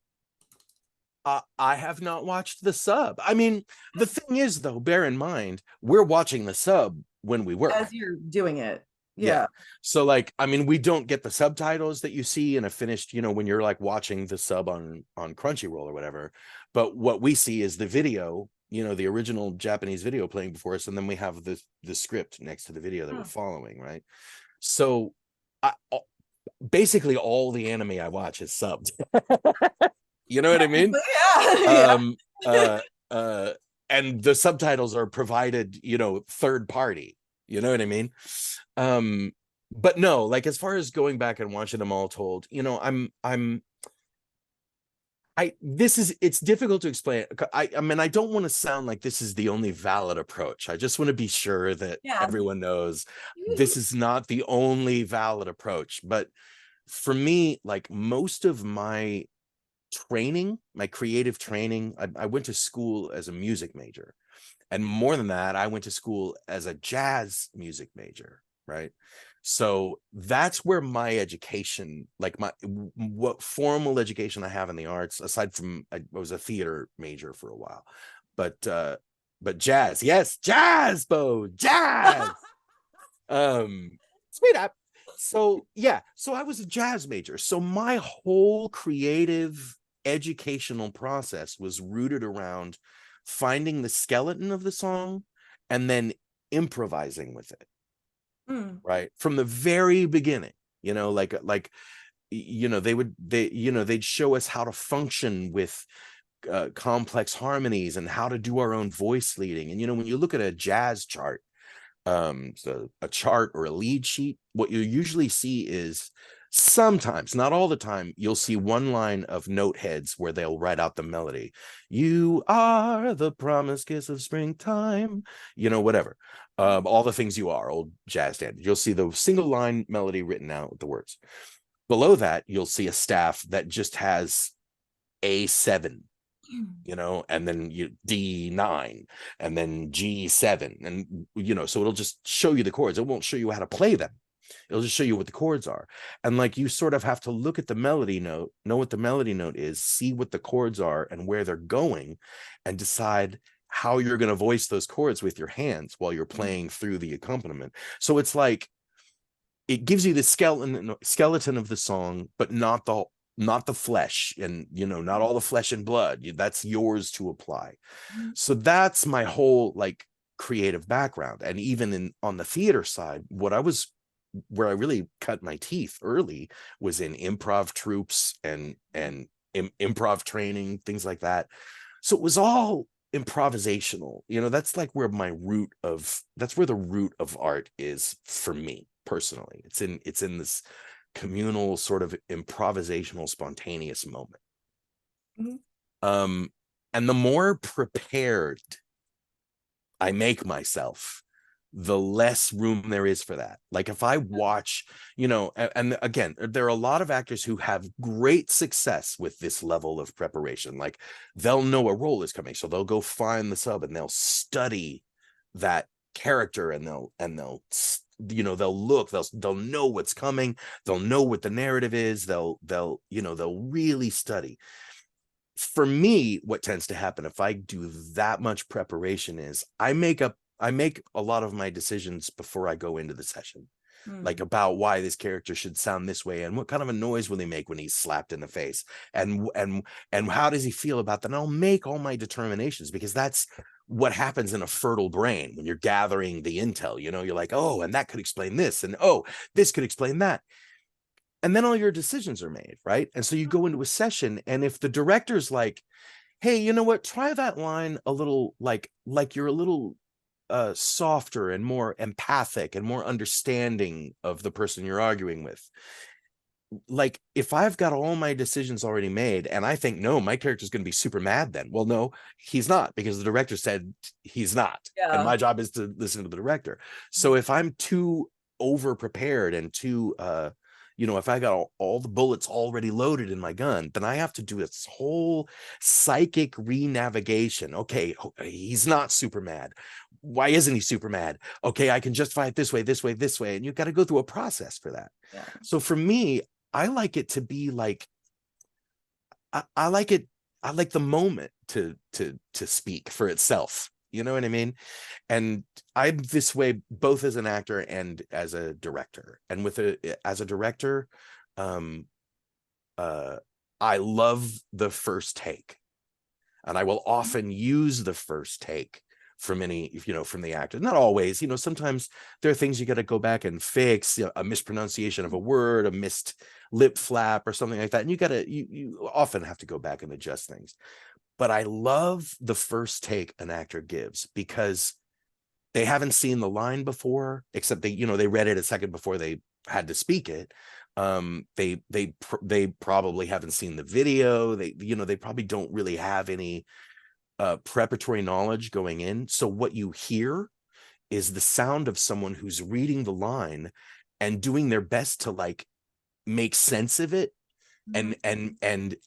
Speaker 2: I have not watched the sub. I mean, the thing is, though, bear in mind, we're watching the sub when we work.
Speaker 1: As you're doing it.
Speaker 2: Yeah. So like, I mean, we don't get the subtitles that you see in a finished, when you're like watching the sub on Crunchyroll or whatever. But what we see is the video, the original Japanese video playing before us, and then we have the script next to the video that we're following, right? So basically all the anime I watch is subbed. You know what I mean?
Speaker 1: Yeah.
Speaker 2: And the subtitles are provided, third party. You know what I mean? But no, like as far as going back and watching them all told, it's difficult to explain. I mean, I don't want to sound like this is the only valid approach. I just want to be sure that everyone knows this is not the only valid approach. But for me, like most of my training, my creative training, I went to school as a music major. And more than that, I went to school as a jazz music major, right? So that's where my education, like what formal education I have in the arts, aside from I was a theater major for a while, but jazz, yes, jazz, Bo, jazz. Speed up. So yeah, so I was a jazz major. So my whole creative educational process was rooted around finding the skeleton of the song and then improvising with it. Right from the very beginning, they'd show us how to function with complex harmonies and how to do our own voice leading. And when you look at a jazz chart, so a chart or a lead sheet, what you usually see is sometimes, not all the time, you'll see one line of note heads where they'll write out the melody. You are the promised kiss of springtime, whatever. All the things you are, old jazz standard. You'll see the single line melody written out with the words. Below that, you'll see a staff that just has A7, and then D9 and then G7. And, so it'll just show you the chords. It won't show you how to play them. It'll just show you what the chords are. And like, you sort of have to look at the melody note, know what the melody note is, see what the chords are and where they're going, and decide how you're going to voice those chords with your hands while you're playing through the accompaniment. So it's like, it gives you the skeleton of the song, but not the flesh, and not all the flesh and blood. That's yours to apply. So that's my whole like creative background. And even on the theater side, where I really cut my teeth early was in improv troupes and improv training, things like that. So it was all improvisational. That's like where that's where the root of art is for me personally. It's in this communal sort of improvisational, spontaneous moment. And the more prepared I make myself, the less room there is for that. Like if I watch, and again, there are a lot of actors who have great success with this level of preparation. Like they'll know a role is coming, so they'll go find the sub and they'll study that character, and they'll look, they'll know what's coming, they'll know what the narrative is, they'll really study. For me, what tends to happen if I do that much preparation is I make a lot of my decisions before I go into the session, like about why this character should sound this way and what kind of a noise will he make when he's slapped in the face, and how does he feel about that. And I'll make all my determinations, because that's what happens in a fertile brain when you're gathering the intel. You're like, oh, and that could explain this, and oh, this could explain that. And then all your decisions are made, right? And so you go into a session, and if the director's like, hey, you know what, try that line a little, like you're a little softer and more empathic and more understanding of the person you're arguing with. Like if I've got all my decisions already made and I think, no, my character's going to be super mad then. Well, no, he's not, because the director said he's not. And my job is to listen to the director. So if I'm too over prepared and too if I got all the bullets already loaded in my gun, then I have to do this whole psychic re-navigation. Okay, he's not super mad. Why isn't he super mad? Okay, I can justify it this way, this way, this way. And you've got to go through a process for that. Yeah. So for me, I like it to be like, I like the moment to speak for itself. You know what I mean? And I'm this way both as an actor and as a director. And as a director, I love the first take, and I will often use the first take from any, from the actor. Not always, sometimes there are things you got to go back and fix, a mispronunciation of a word, a missed lip flap or something like that. And you often have to go back and adjust things. But I love the first take an actor gives, because they haven't seen the line before, except they read it a second before they had to speak it. They probably haven't seen the video. They probably don't really have any preparatory knowledge going in. So what you hear is the sound of someone who's reading the line and doing their best to like make sense of it and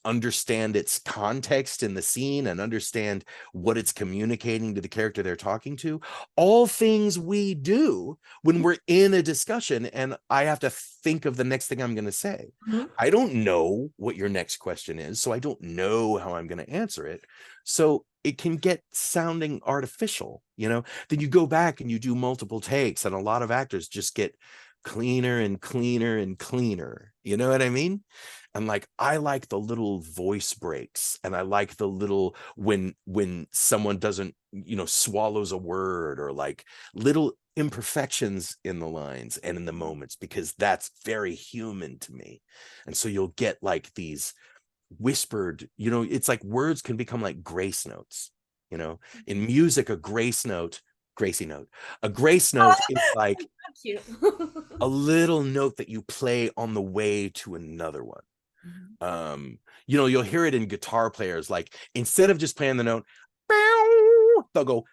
Speaker 2: understand its context in the scene and understand what it's communicating to the character they're talking to. All things we do when we're in a discussion and I have to think of the next thing I'm going to say. I don't know what your next question is, so I don't know how I'm going to answer it. So it can get sounding artificial, then you go back and you do multiple takes, and a lot of actors just get cleaner and cleaner and cleaner. You know what I mean? And like, I like the little voice breaks, and I like the little, when someone doesn't, swallows a word, or like little imperfections in the lines and in the moments, because that's very human to me. And so you'll get like these whispered, it's like words can become like grace notes, in music. A grace note is like
Speaker 3: Cute.
Speaker 2: a little note that you play on the way to another one. You'll hear it in guitar players, like instead of just playing the note, they'll go,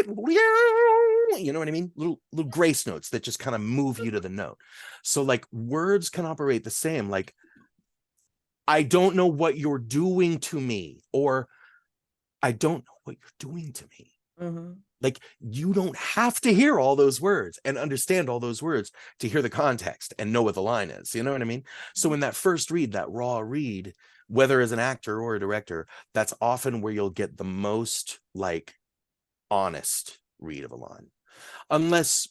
Speaker 2: you know what I mean? Little grace notes that just kind of move you to the note. So like words can operate the same. Like, I don't know what you're doing to me, or I don't know what you're doing to me. Like, you don't have to hear all those words and understand all those words to hear the context and know what the line is. You know what I mean? So in that first read, that raw read, whether as an actor or a director, that's often where you'll get the most like honest read of a line. Unless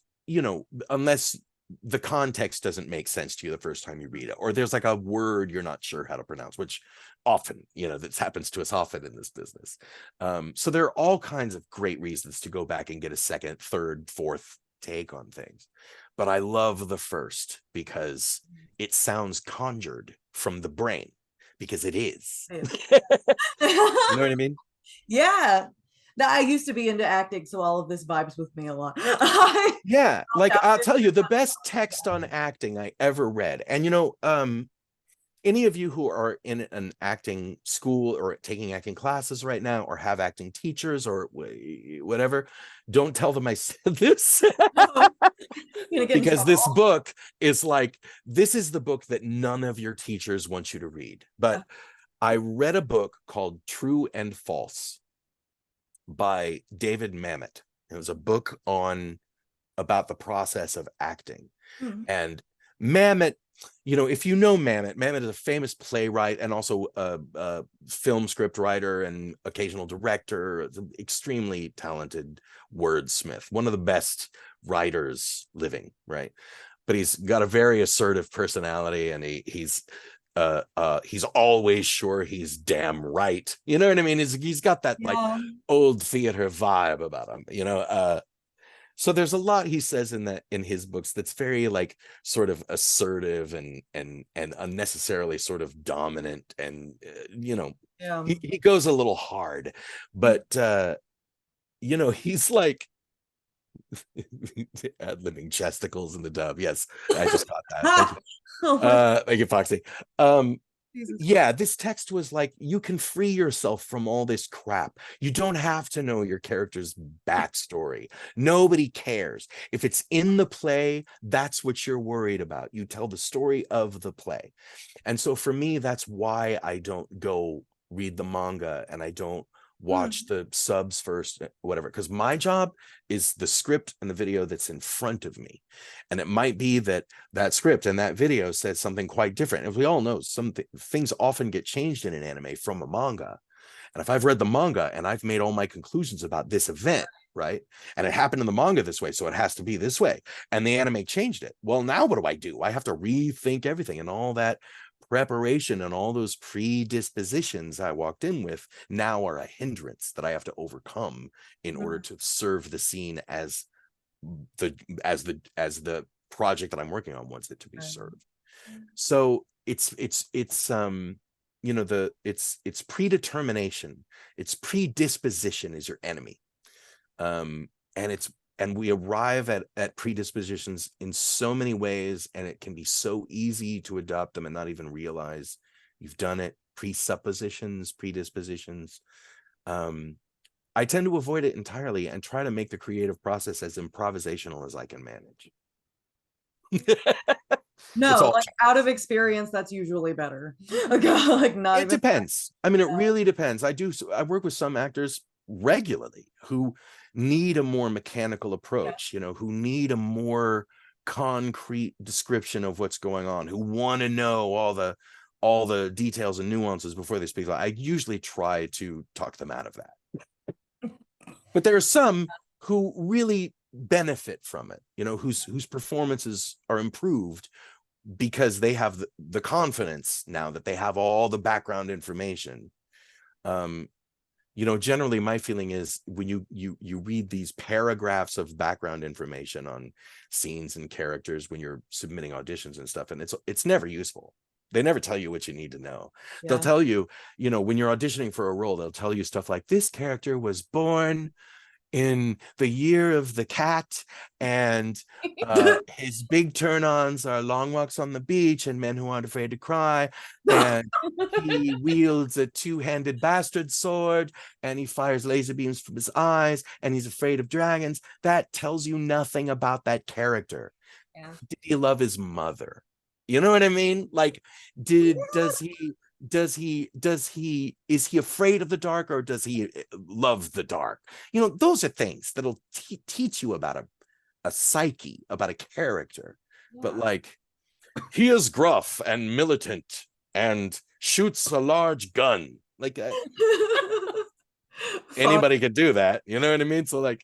Speaker 2: the context doesn't make sense to you the first time you read it, or there's like a word you're not sure how to pronounce, which often, that happens to us often in this business. So there are all kinds of great reasons to go back and get a second, third, fourth take on things. But I love the first because it sounds conjured from the brain, because it is. You know what I mean?
Speaker 1: Yeah. Now, I used to be into acting, so all of this vibes with me a lot.
Speaker 2: Yeah, like I'll tell you, the best text on acting I ever read, and any of you who are in an acting school or taking acting classes right now, or have acting teachers or whatever, don't tell them I said this. Because this book is like, this is the book that none of your teachers want you to read. But I read a book called True and False by David Mamet. It was a book about the process of acting. And Mamet, if you know Mamet is a famous playwright and also a film script writer and occasional director, extremely talented wordsmith, one of the best writers living, right? But he's got a very assertive personality, and he's always sure he's damn right. You know what I mean? He's got that like old theater vibe about him, so there's a lot he says in his books that's very like sort of assertive and unnecessarily sort of dominant, and he goes a little hard, but he's like ad-libbing chesticles in the dub. Yes, I just got that. Thank you, Foxy. Yeah, this text was like, you can free yourself from all this crap. You don't have to know your character's backstory. Nobody cares. If it's in the play, that's what you're worried about. You tell the story of the play. And so for me, that's why I don't go read the manga and I don't watch the subs first, whatever, because my job is the script and the video that's in front of me. And it might be that script and that video says something quite different. As we all know, some things often get changed in an anime from a manga. And if I've read the manga and I've made all my conclusions about this event, right, and it happened in the manga this way, so it has to be this way, and the anime changed it, well, now what do? I have to rethink everything, and all that preparation and all those predispositions I walked in with now are a hindrance that I have to overcome in order to serve the scene as the project that I'm working on wants it to be served. So it's you know, it's predetermination, it's predisposition is your enemy. And we arrive at predispositions in so many ways, and it can be so easy to adopt them and not even realize you've done it. Presuppositions, predispositions. I tend to avoid it entirely and try to make the creative process as improvisational as I can manage.
Speaker 1: No, like out of experience, that's usually better. Like not.
Speaker 2: It depends. I mean, it really depends. I work with some actors regularly who need a more mechanical approach, you know, who need a more concrete description of what's going on, who want to know all the details and nuances before they speak. I usually try to talk them out of that. But there are some who really benefit from it, you know, whose performances are improved because they have the confidence now that they have all the background information. You know, generally my feeling is when you read these paragraphs of background information on scenes and characters when you're submitting auditions and stuff, and it's never useful. They never tell you what you need to know. Yeah. They'll tell you, you know, when you're auditioning for a role, they'll tell you stuff like, this character was born in the year of the cat, and his big turn-ons are long walks on the beach and men who aren't afraid to cry, and he wields a two-handed bastard sword, and he fires laser beams from his eyes, and he's afraid of dragons. That tells you nothing about that character. Yeah. Did he love his mother? You know what I mean? Like, is he afraid of the dark, or does he love the dark? You know, those are things that'll teach you about a psyche, about a character. Yeah. But like, he is gruff and militant and shoots a large gun. Like, anybody could do that. You know what I mean? So like,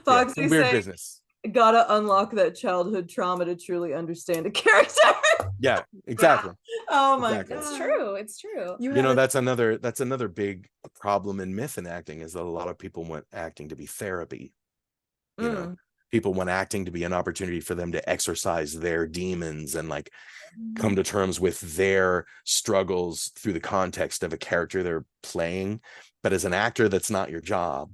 Speaker 1: Foxy,
Speaker 2: weird business.
Speaker 1: Gotta unlock that childhood trauma to truly understand a character.
Speaker 2: Yeah, exactly.
Speaker 1: Oh my
Speaker 2: God,
Speaker 3: it's true. It's true.
Speaker 2: You know, that's another big problem in myth and acting, is that a lot of people want acting to be therapy. You know, people want acting to be an opportunity for them to exercise their demons and like come to terms with their struggles through the context of a character they're playing. But as an actor, that's not your job.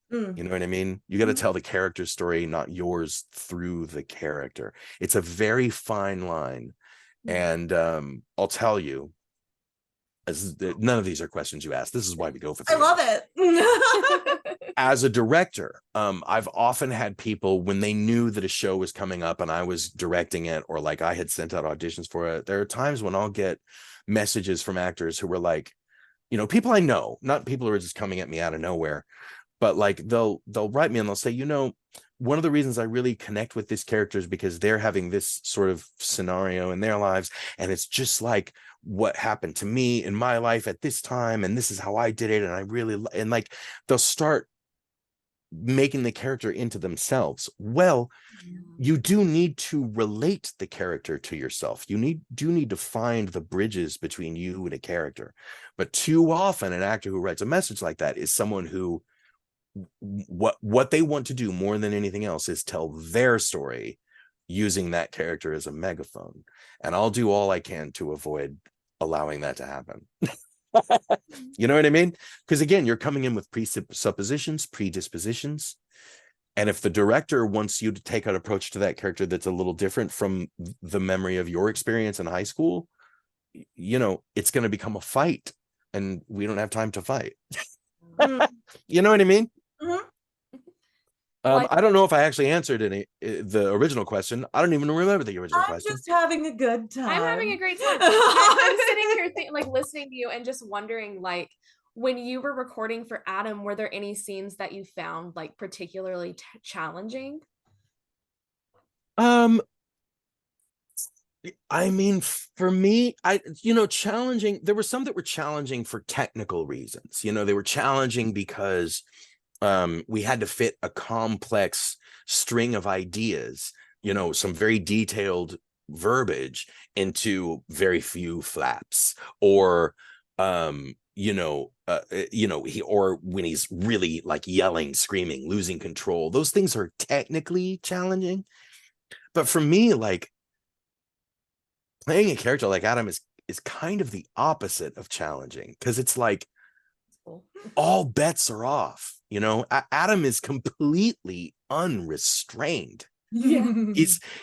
Speaker 2: You know what I mean? You got to tell the character story, not yours, through the character. It's a very fine line. And I'll tell you, none of these are questions you asked. This is why we go for theater.
Speaker 1: I love it.
Speaker 2: As a director, I've often had people, when they knew that a show was coming up and I was directing it, or like I had sent out auditions for it, there are times when I'll get messages from actors who were like, you know, people I know, not people who are just coming at me out of nowhere, but like they'll write me and they'll say, you know, one of the reasons I really connect with this character is because they're having this sort of scenario in their lives, and it's just like what happened to me in my life at this time, and this is how I did it, and I really, and like they'll start making the character into themselves. Well, you do need to relate the character to yourself. You do need to find the bridges between you and a character. But too often an actor who writes a message like that is someone who what they want to do more than anything else is tell their story using that character as a megaphone. And I'll do all I can to avoid allowing that to happen. You know what I mean? Because again, you're coming in with presuppositions, predispositions. And if the director wants you to take an approach to that character that's a little different from the memory of your experience in high school, you know, it's going to become a fight, and we don't have time to fight. You know what I mean? I don't know if I actually answered the original question. I don't even remember the original question.
Speaker 1: I'm just having a good time.
Speaker 3: I'm having a great time. I'm sitting here listening to you and just wondering, like, when you were recording for Adam, were there any scenes that you found like particularly challenging?
Speaker 2: I mean, for me, challenging. There were some that were challenging for technical reasons. You know, they were challenging because we had to fit a complex string of ideas, you know, some very detailed verbiage into very few flaps, or or when he's really like yelling, screaming, losing control. Those things are technically challenging. But for me, like, playing a character like Adam is kind of the opposite of challenging, because it's like all bets are off. Adam is completely unrestrained.
Speaker 3: Yeah.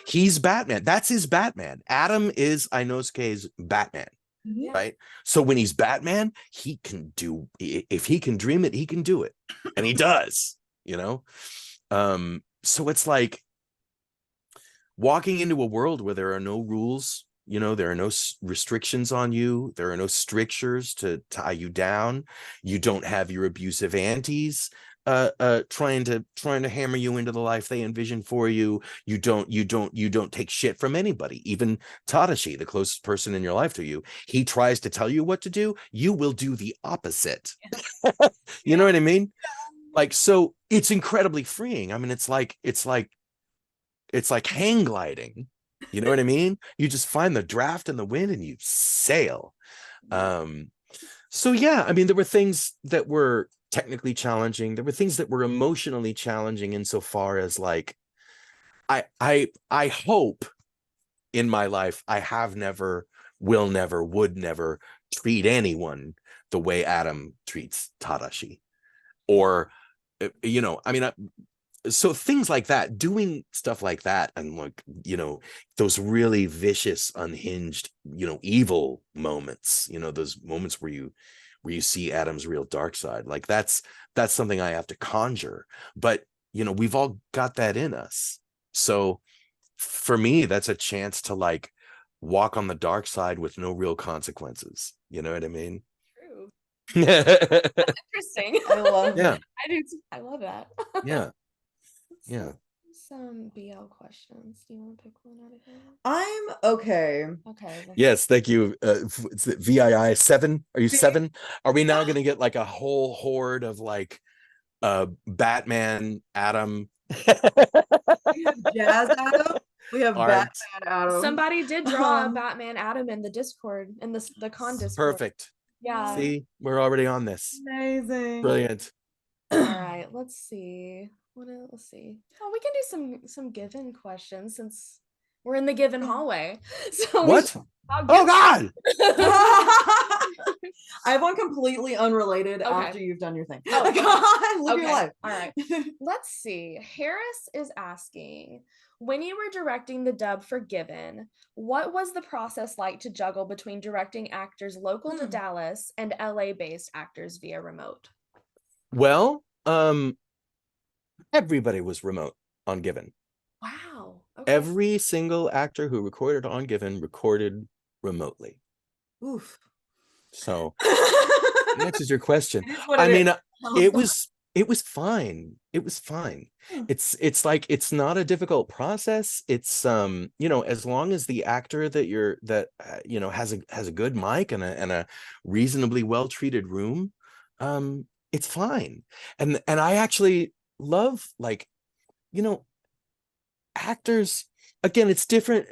Speaker 2: He's Batman. That's his Batman. Adam is Inosuke's Batman.
Speaker 3: Yeah.
Speaker 2: Right. So when he's Batman, he can do, if he can dream it, he can do it. And he does, so it's like walking into a world where there are no rules, there are no restrictions on you, there are no strictures to tie you down. You don't have your abusive aunties trying to hammer you into the life they envision for you. You don't take shit from anybody. Even Tadashi, the closest person in your life to you, he tries to tell you what to do, you will do the opposite. You know what I mean? Like, so it's incredibly freeing. I mean, it's like hang gliding. You know what I mean? You just find the draft and the wind and you sail. So yeah, I mean, there were things that were technically challenging. There were things that were emotionally challenging, insofar as like, I hope in my life I have never, will never, would never treat anyone the way Adam treats Tadashi. Or, I mean, so things like that, doing stuff like that, and like, those really vicious, unhinged, evil moments, those moments where you see Adam's real dark side, like that's something I have to conjure. But we've all got that in us. So for me, that's a chance to like walk on the dark side with no real consequences. You know what I mean?
Speaker 3: True.
Speaker 2: Yeah.
Speaker 3: Interesting.
Speaker 1: I love
Speaker 2: Yeah.
Speaker 3: I do too. I love that.
Speaker 2: Yeah. Yeah.
Speaker 3: Some BL questions. Do you want to pick one out of here?
Speaker 1: I'm okay.
Speaker 3: Okay.
Speaker 2: Yes, thank you. It's VII 7. Are you 7? Are we now going to get like a whole horde of like Batman Adam?
Speaker 1: We have Jazz Adam. We have
Speaker 2: Art.
Speaker 1: Batman Adam.
Speaker 3: Somebody did draw a Batman Adam in the Discord, in the con Discord.
Speaker 2: Perfect.
Speaker 3: Yeah.
Speaker 2: See, we're already on this.
Speaker 1: Amazing.
Speaker 2: Brilliant.
Speaker 3: All right. Let's see. Let's see. Oh, we can do some given questions since we're in the given hallway. So
Speaker 2: What? Oh God!
Speaker 1: I have one completely unrelated
Speaker 3: Okay.
Speaker 1: after you've done your thing.
Speaker 3: Oh,
Speaker 1: God, live your
Speaker 3: okay.
Speaker 1: life.
Speaker 3: All right. Let's see. Harris is asking, when you were directing the dub for Given, what was the process like to juggle between directing actors local to Dallas and LA-based actors via remote?
Speaker 2: Well, everybody was remote on Given.
Speaker 3: Wow. Okay.
Speaker 2: Every single actor who recorded on Given recorded remotely.
Speaker 1: Oof.
Speaker 2: So that answers your question. I mean, it was fine. It was fine. It's like, it's not a difficult process. It's as long as the actor that has a good mic and a reasonably well treated room, it's fine. And I actually love, like, actors. Again, it's different.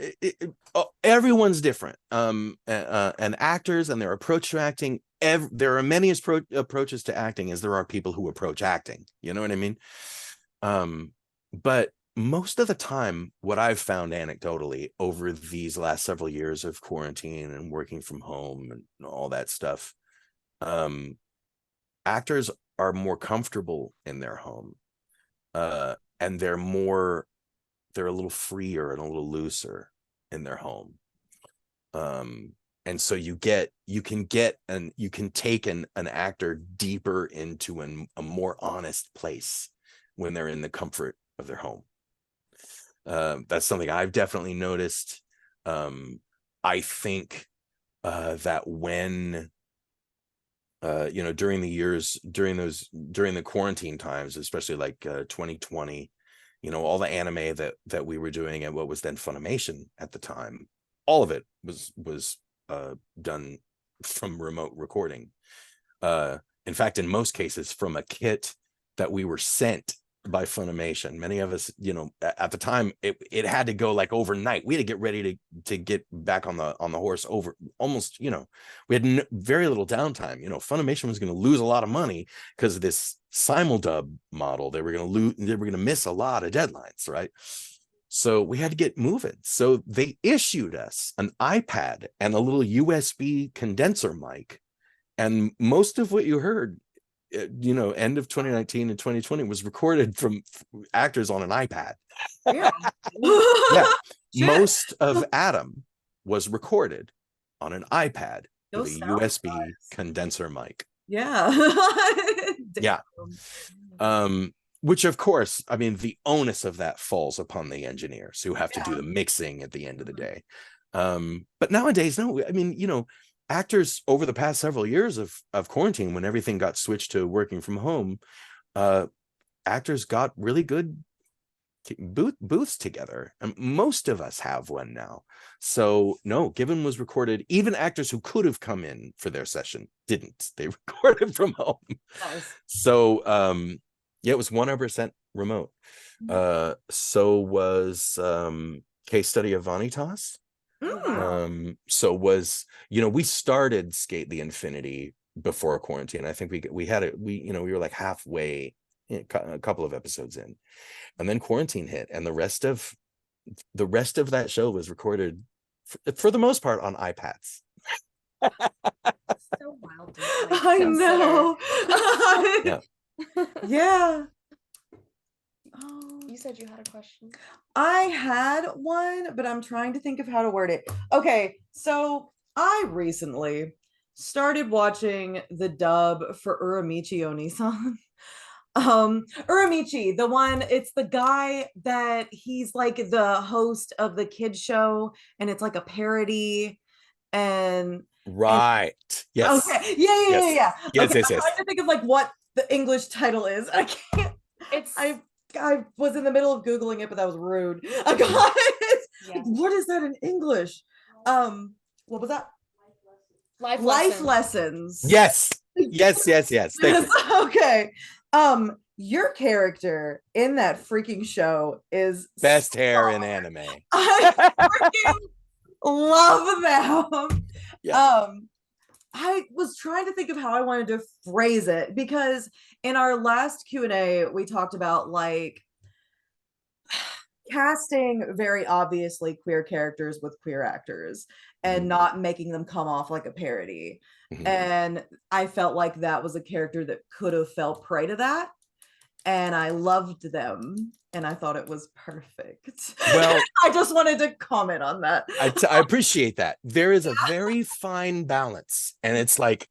Speaker 2: Everyone's different. And actors and their approach to acting. There are many approaches to acting as there are people who approach acting. You know what I mean? But most of the time, what I've found anecdotally over these last several years of quarantine and working from home and all that stuff, actors are more comfortable in their home, and they're a little freer and a little looser in their home. And so you can take an actor deeper into a more honest place when they're in the comfort of their home. That's something I've definitely noticed. I think that when during the quarantine times, especially like 2020, all the anime that we were doing at what was then Funimation at the time, all of it was done from remote recording. In fact, in most cases, from a kit that we were sent by Funimation. Many of us, you know, at the time it had to go like overnight. We had to get ready to get back on the horse over almost, you know, we had very little downtime. You know, Funimation was going to lose a lot of money because of this simuldub model. They were going to miss a lot of deadlines, right? So we had to get moving. So they issued us an iPad and a little USB condenser mic. And most of what you heard, you know, end of 2019 and 2020 was recorded from actors on an iPad.
Speaker 1: Yeah.
Speaker 2: Yeah.
Speaker 1: Shit.
Speaker 2: Most of Adam was recorded on an iPad with
Speaker 1: Those
Speaker 2: a
Speaker 1: sound
Speaker 2: USB
Speaker 1: guys.
Speaker 2: condenser mic.
Speaker 1: Yeah.
Speaker 2: Yeah. Which of course, I mean, the onus of that falls upon the engineers who have to do the mixing at the end of the day. But nowadays, no, I mean, you know, actors over the past several years of quarantine, when everything got switched to working from home, actors got really good booths together, and most of us have one now. So no, Given was recorded. Even actors who could have come in for their session didn't. They recorded from home.
Speaker 1: Nice.
Speaker 2: So yeah, it was 100% remote. So was Case Study of Vanitas. So was, you know, we started SK8 the Infinity before quarantine. I think we had it, you know, we were like halfway, a couple of episodes in, and then quarantine hit, and the rest of that show was recorded for the most part on iPads.
Speaker 3: So wild.
Speaker 1: I know.
Speaker 2: Yeah.
Speaker 1: Yeah.
Speaker 3: You said you had a question.
Speaker 1: I had one, but I'm trying to think of how to word it. Okay, so I recently started watching the dub for Uramichi Oni-san. Uramichi, the one, it's the guy that he's like the host of the kids show, and it's like a parody. And
Speaker 2: Right. Yes.
Speaker 1: Okay. Yeah.
Speaker 2: Yes,
Speaker 1: Okay,
Speaker 2: yes.
Speaker 1: I'm trying to think of like what the English title is. I can't. I was in the middle of Googling it, but that was rude. What is that in English? What was that? Life lessons.
Speaker 2: Yes. Thank you.
Speaker 1: Okay. Your character in that freaking show is
Speaker 2: best hair in anime.
Speaker 1: I freaking love them.
Speaker 2: Yeah.
Speaker 1: I was trying to think of how I wanted to phrase it, because in our last Q&A, we talked about like casting very obviously queer characters with queer actors and not making them come off like a parody. And I felt like that was a character that could have fell prey to that. And I loved them, and I thought it was perfect.
Speaker 2: Well,
Speaker 1: I just wanted to comment on that.
Speaker 2: I appreciate that. There is a very fine balance, and it's like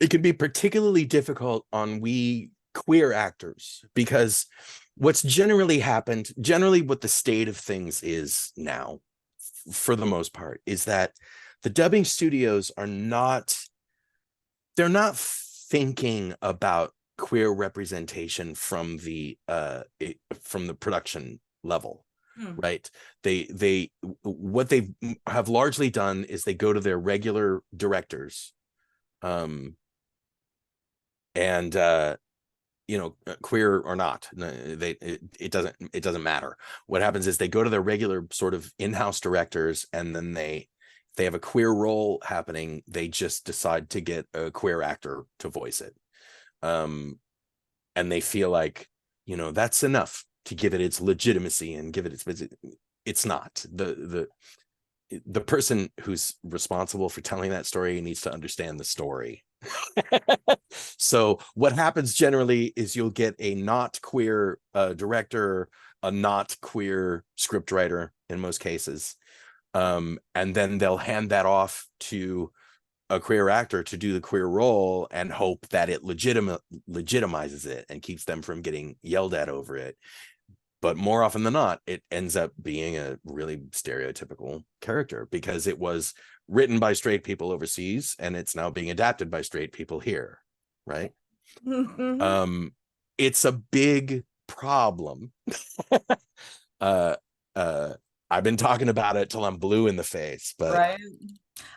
Speaker 2: it can be particularly difficult on we queer actors, because what's generally what the state of things is now, for the most part, is that the dubbing studios are not thinking about queer representation from the production level, right? They what they have largely done is they go to their regular directors, and you know, queer or not, it doesn't matter. What happens is they go to their regular sort of in-house directors, and then if they have a queer role happening, they just decide to get a queer actor to voice it. And they feel like, you know, that's enough to give it its legitimacy and give it it's not. The person who's responsible for telling that story needs to understand the story. So what happens generally is you'll get a not queer director, a not queer scriptwriter in most cases, and then they'll hand that off to a queer actor to do the queer role and hope that it legitimizes it and keeps them from getting yelled at over it. But more often than not, it ends up being a really stereotypical character because it was written by straight people overseas and it's now being adapted by straight people here, right? It's a big problem. I've been talking about it till I'm blue in the face, but
Speaker 1: right.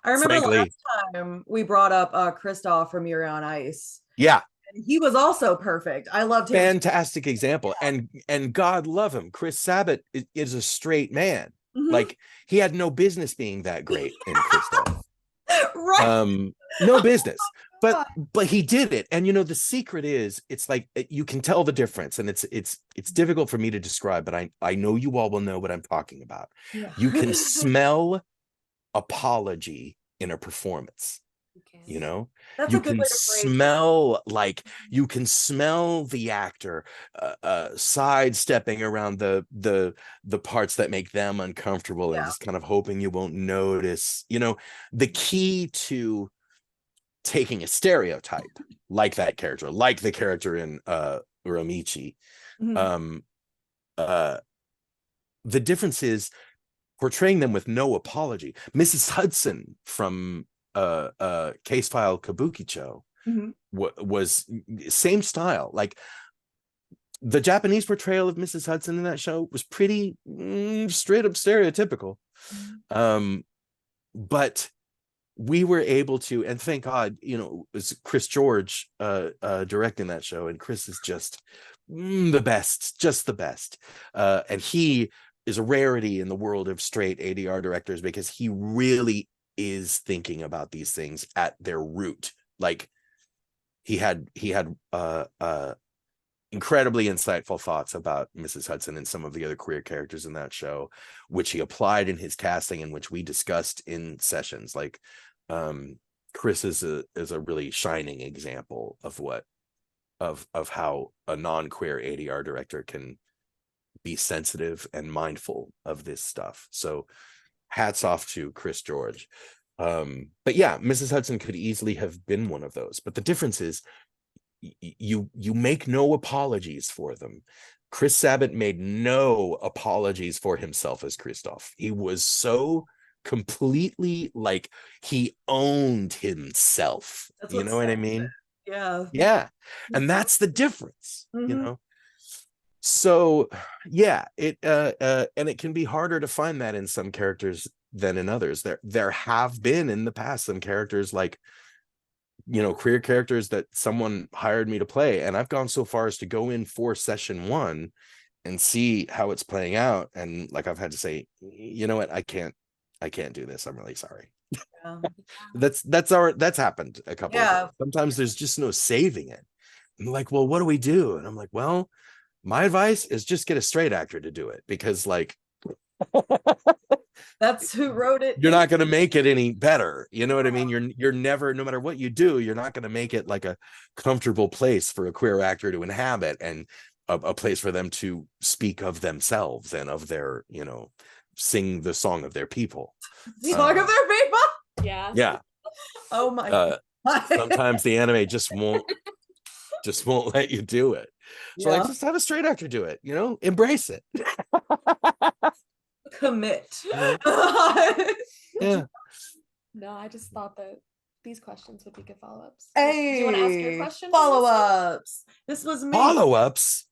Speaker 1: I remember last time we brought up Kristoff from Yuri on Ice.
Speaker 2: Yeah.
Speaker 1: And he was also perfect. I loved him.
Speaker 2: Fantastic example. And God love him, Chris Sabat is a straight man. Like, he had no business being that great in Kristoff.
Speaker 1: Right.
Speaker 2: No business. But he did it. And the secret is, it's like, you can tell the difference, and it's difficult for me to describe, but I know you all will know what I'm talking about.
Speaker 1: Yeah.
Speaker 2: You can smell apology in a performance.
Speaker 1: That's
Speaker 2: You
Speaker 1: a good
Speaker 2: can
Speaker 1: way to phrase it.
Speaker 2: smell, like, you can smell the actor sidestepping around the parts that make them uncomfortable, and just kind of hoping you won't notice. The key to taking a stereotype like that character, like the character in Uromichi, the difference is portraying them with no apology. Mrs. Hudson from Case File Kabukicho was same style. Like, the Japanese portrayal of Mrs. Hudson in that show was pretty straight up stereotypical. But we were able to, and thank God, it was Chris George directing that show, and Chris is just the best, just the best. And he is a rarity in the world of straight ADR directors, because he really is thinking about these things at their root. Like, he had incredibly insightful thoughts about Mrs. Hudson and some of the other queer characters in that show, which he applied in his casting, and which we discussed in sessions. Like, Chris is a really shining example of how a non-queer ADR director can be sensitive and mindful of this stuff. So hats off to Chris George. But yeah, Mrs. Hudson could easily have been one of those, but the difference is you make no apologies for them. Chris Sabat made no apologies for himself as Kristoff. He was so completely, like, he owned himself. You know what I mean? Yeah. And that's the difference. So yeah, and it can be harder to find that in some characters than in others. There have been in the past some characters, like, queer characters that someone hired me to play, and I've gone so far as to go in for session 1 and see how it's playing out, and like, I've had to say, you know what, I can't do this, I'm really sorry. That's happened a couple of times. Sometimes there's just no saving it. I'm like, well, what do we do? And I'm like, well, my advice is just get a straight actor to do it, because, like,
Speaker 1: that's who wrote it.
Speaker 2: You're not going to make it any better. You know what I mean? You're never, no matter what you do, you're not going to make it like a comfortable place for a queer actor to inhabit, and a place for them to speak of themselves and of their, sing the song of their people.
Speaker 1: Song of their people.
Speaker 2: Yeah.
Speaker 1: Oh my God.
Speaker 2: Sometimes the anime just won't let you do it. So like, just have a straight actor do it, embrace it.
Speaker 1: Commit.
Speaker 2: Yeah.
Speaker 3: No, I just thought that these questions would be good follow-ups.
Speaker 1: Hey,
Speaker 3: do you want to ask your question?
Speaker 1: Follow-ups. This was me.
Speaker 2: Follow-ups.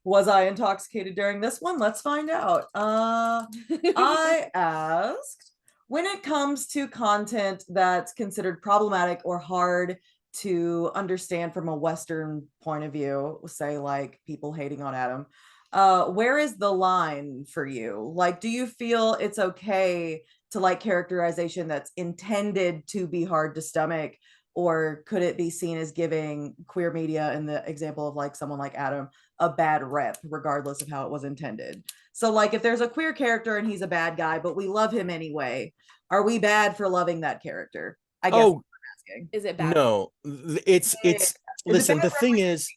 Speaker 1: Was I intoxicated during this one? Let's find out. I asked, when it comes to content that's considered problematic or hard to understand from a Western point of view, say like people hating on Adam, where is the line for you? Like, do you feel it's okay to like characterization that's intended to be hard to stomach, or could it be seen as giving queer media, in the example of like someone like Adam, a bad rep regardless of how it was intended? So like, if there's a queer character and he's a bad guy but we love him anyway, are we bad for loving that character? I guess.
Speaker 2: Oh,
Speaker 1: asking.
Speaker 3: Is it bad?
Speaker 2: No, it's listen, the thing is,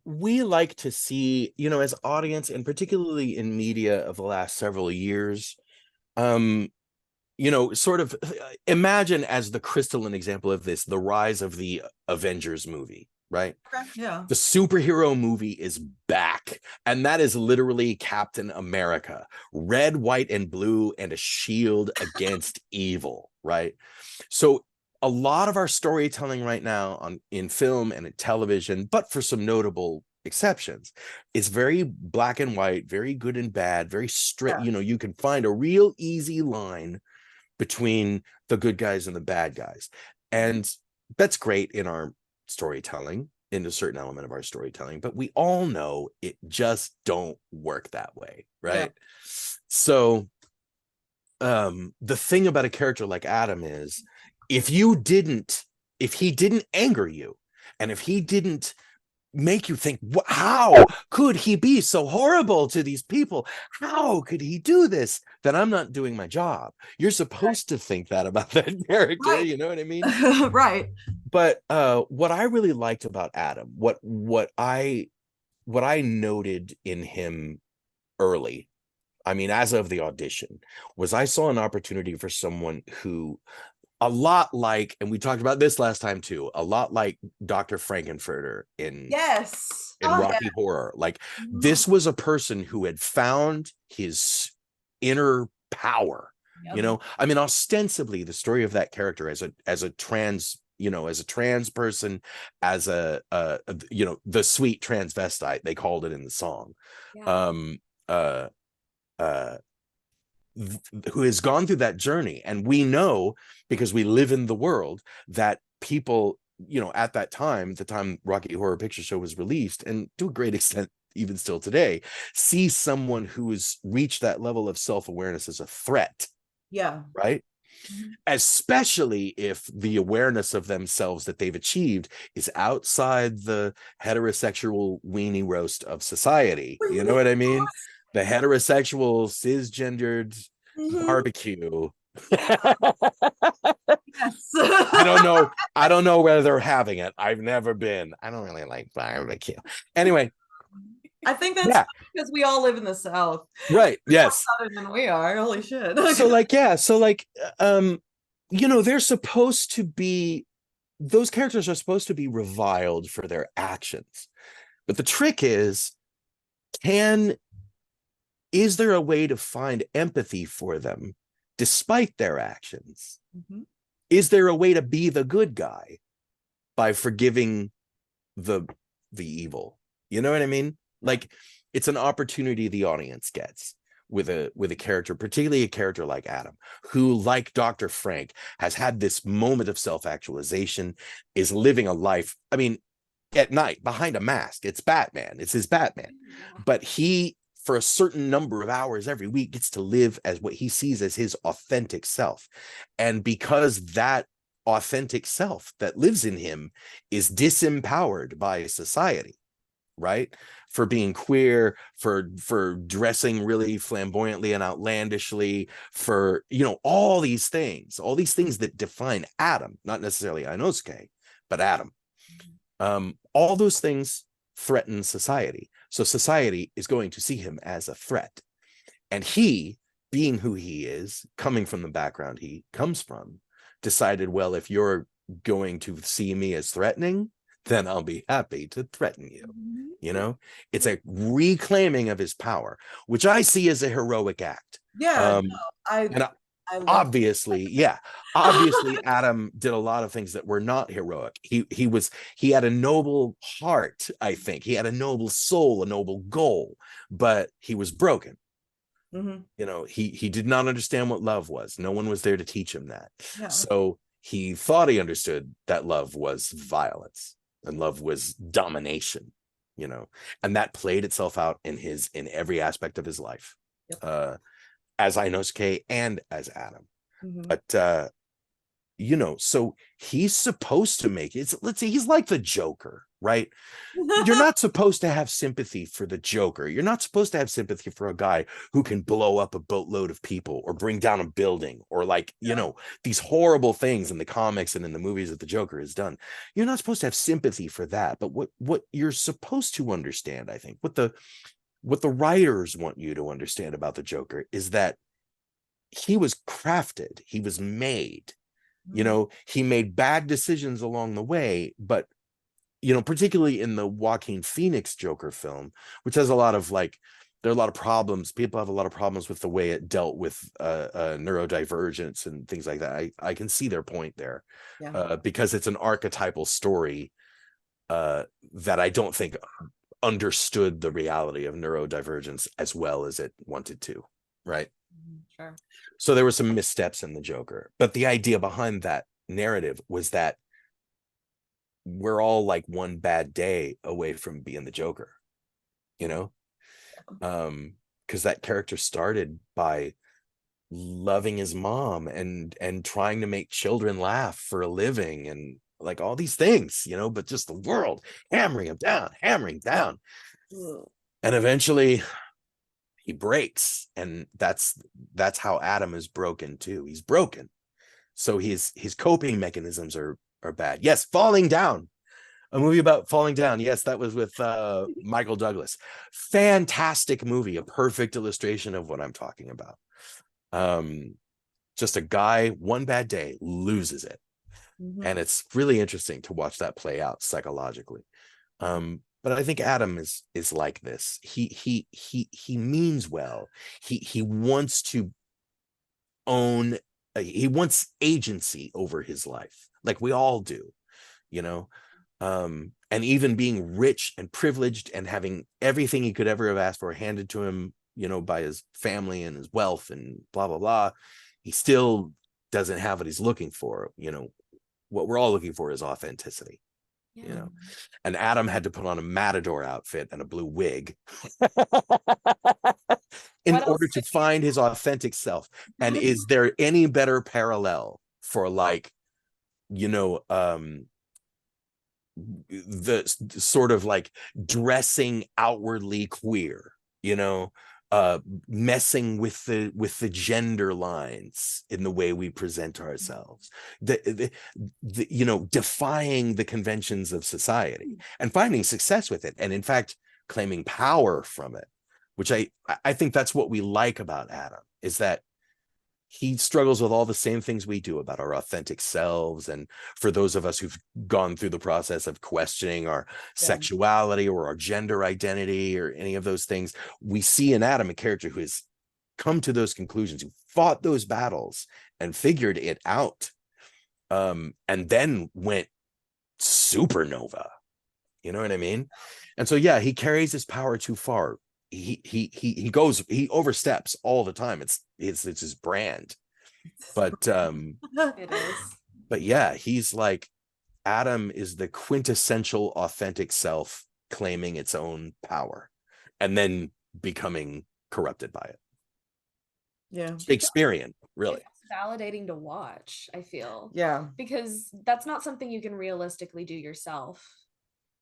Speaker 2: we like to see, as audience, and particularly in media of the last several years, sort of imagine as the crystalline example of this, the rise of the Avengers movie, right?
Speaker 1: Yeah.
Speaker 2: The superhero movie is back, and that is literally Captain America, red, white, and blue, and a shield against evil, right? So a lot of our storytelling right now in film and in television, but for some notable exceptions, is very black and white, very good and bad, very straight. You can find a real easy line between the good guys and the bad guys, and that's great in our storytelling, in a certain element of our storytelling, but we all know it just don't work that way, right? So the thing about a character like Adam is, if he didn't anger you, and if he didn't make you think, how could he be so horrible to these people? How could he do this? Then I'm not doing my job. You're supposed to think that about that character,
Speaker 1: Right.
Speaker 2: you know what I mean?
Speaker 1: Right.
Speaker 2: But what I really liked about Adam, what I noted in him early, I mean, as of the audition, was I saw an opportunity for someone who, a lot like, and we talked about this last time too, a lot like Dr. Frankenfurter in Rocky Horror. Like, this was a person who had found his inner power. You know, I mean, ostensibly the story of that character as a trans, you know, as a trans person, as a you know, the sweet transvestite, they called it in the song. Who has gone through that journey. And we know, because we live in the world, that people, you know, at that time, the time Rocky Horror Picture Show was released, and to a great extent even still today, see someone who has reached that level of self-awareness as a threat. Right. Especially if the awareness of themselves that they've achieved is outside the heterosexual weenie roast of society. You know what I mean? The heterosexual cisgendered barbecue. I don't know whether they're having it. I've never been. I don't really like barbecue. Anyway,
Speaker 1: I think that's because we all live in the South.
Speaker 2: Right. Yes.
Speaker 1: Other than we are. Holy shit.
Speaker 2: You know, they're supposed to be, those characters are supposed to be reviled for their actions. But the trick is there a way to find empathy for them despite their actions? Is there a way to be the good guy by forgiving the evil? You know what I mean? Like, it's an opportunity the audience gets with a character, particularly a character like Adam, who, like Dr. Frank, has had this moment of self-actualization, is living a life, I mean, at night behind a mask. It's Batman. It's his Batman. But he, for a certain number of hours every week, gets to live as what he sees as his authentic self. And because that authentic self that lives in him is disempowered by society, right? For being queer, for dressing really flamboyantly and outlandishly, for, you know, all these things that define Adam, not necessarily Inosuke, but Adam. All those things threaten society. So society is going to see him as a threat. And he, being who he is, coming from the background he comes from, decided, well, if you're going to see me as threatening, then I'll be happy to threaten you. You know, it's a reclaiming of his power, which I see as a heroic act. Obviously Adam did a lot of things that were not heroic. He had a noble heart. I think he had a noble soul, a noble goal, but he was broken. You know, he did not understand what love was. No one was there to teach him that. So he thought he understood that love was violence and love was domination, you know, and that played itself out in every aspect of his life, as Inosuke and as Adam. But you know, so he's supposed to make it. Let's say he's like the Joker, right? You're not supposed to have sympathy for the Joker. You're not supposed to have sympathy for a guy who can blow up a boatload of people or bring down a building, or, like, you know, these horrible things in the comics and in the movies that the Joker has done. You're not supposed to have sympathy for that. But what you're supposed to understand, I think, what the writers want you to understand about the Joker is that he was crafted, he was made. You know, he made bad decisions along the way, but, you know, particularly in the Joaquin Phoenix Joker film, which has a lot of, like, there are a lot of problems. People have a lot of problems with the way it dealt with neurodivergence and things like that. I can see their point there, because it's an archetypal story that I don't think understood the reality of neurodivergence as well as it wanted to, right?
Speaker 1: Sure.
Speaker 2: So there were some missteps in the Joker, but the idea behind that narrative was that we're all like one bad day away from being the Joker, you know? Because that character started by loving his mom and trying to make children laugh for a living and like all these things, you know, but just the world hammering him down. And eventually he breaks, and that's how Adam is broken too. He's broken. So his coping mechanisms are bad. Yes, falling down. A movie about falling down. Yes, that was with Michael Douglas. Fantastic movie, a perfect illustration of what I'm talking about. Just a guy, one bad day, loses it. And it's really interesting to watch that play out psychologically. But I think Adam is like this. He means well. He wants to own, he wants agency over his life, like we all do, you know. And even being rich and privileged and having everything he could ever have asked for handed to him, you know, by his family and his wealth and blah blah blah, he still doesn't have what he's looking for. You know, what we're all looking for is authenticity. You know, and Adam had to put on a matador outfit and a blue wig in order to find his authentic self. And is there any better parallel for, like, you know, the sort of like dressing outwardly queer, you know, messing with the gender lines in the way we present ourselves, the you know, defying the conventions of society and finding success with it, and in fact claiming power from it, which I think that's what we like about Adam, is that he struggles with all the same things we do about our authentic selves. And for those of us who've gone through the process of questioning our sexuality or our gender identity or any of those things, we see in Adam a character who has come to those conclusions, who fought those battles and figured it out, and then went supernova. You know what I mean? And so, yeah, he carries his power too far. He oversteps all the time. It's his brand. But
Speaker 3: It is.
Speaker 2: but yeah, he's like, Adam is the quintessential authentic self claiming its own power and then becoming corrupted by it.
Speaker 1: Yeah.
Speaker 2: Shakespearean, really.
Speaker 3: It's validating to watch, I feel.
Speaker 1: Yeah.
Speaker 3: Because that's not something you can realistically do yourself.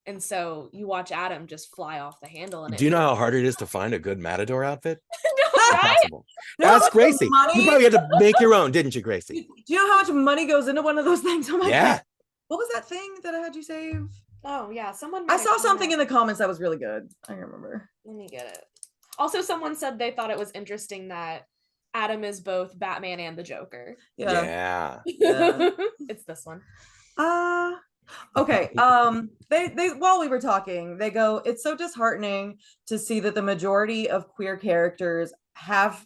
Speaker 3: And so you watch Adam just fly off the handle. And
Speaker 2: do you know how hard it is to find a good matador outfit?
Speaker 3: No, right?
Speaker 2: Impossible. That's Gracie. You probably had to make your own, didn't you, Gracie?
Speaker 1: Do you know how much money goes into one of those things? Oh my
Speaker 2: Yeah.
Speaker 1: God. What was that thing that I had you save?
Speaker 3: Oh yeah, someone.
Speaker 1: I saw something in the comments that was really good. I don't remember.
Speaker 3: Let me get it. Also, someone said they thought it was interesting that Adam is both Batman and the Joker.
Speaker 2: Yeah.
Speaker 3: It's this one.
Speaker 1: Okay. They while we were talking, they go, it's so disheartening to see that the majority of queer characters have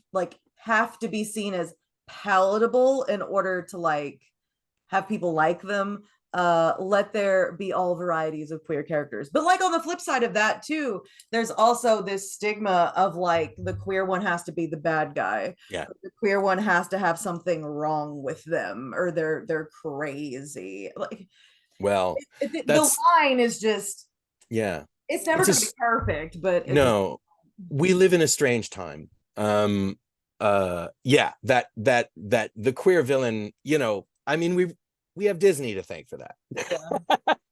Speaker 1: to be seen as palatable in order to like have people like them. Let there be all varieties of queer characters. But like on the flip side of that too, there's also this stigma of like the queer one has to be the bad guy.
Speaker 2: Yeah.
Speaker 1: The queer one has to have something wrong with them, or they're crazy. Like,
Speaker 2: well,
Speaker 1: the line is just,
Speaker 2: yeah,
Speaker 1: it's never going to be perfect, but
Speaker 2: no, we live in a strange time. Yeah, that the queer villain, you know, I mean, we have Disney to thank for that.
Speaker 1: Yeah.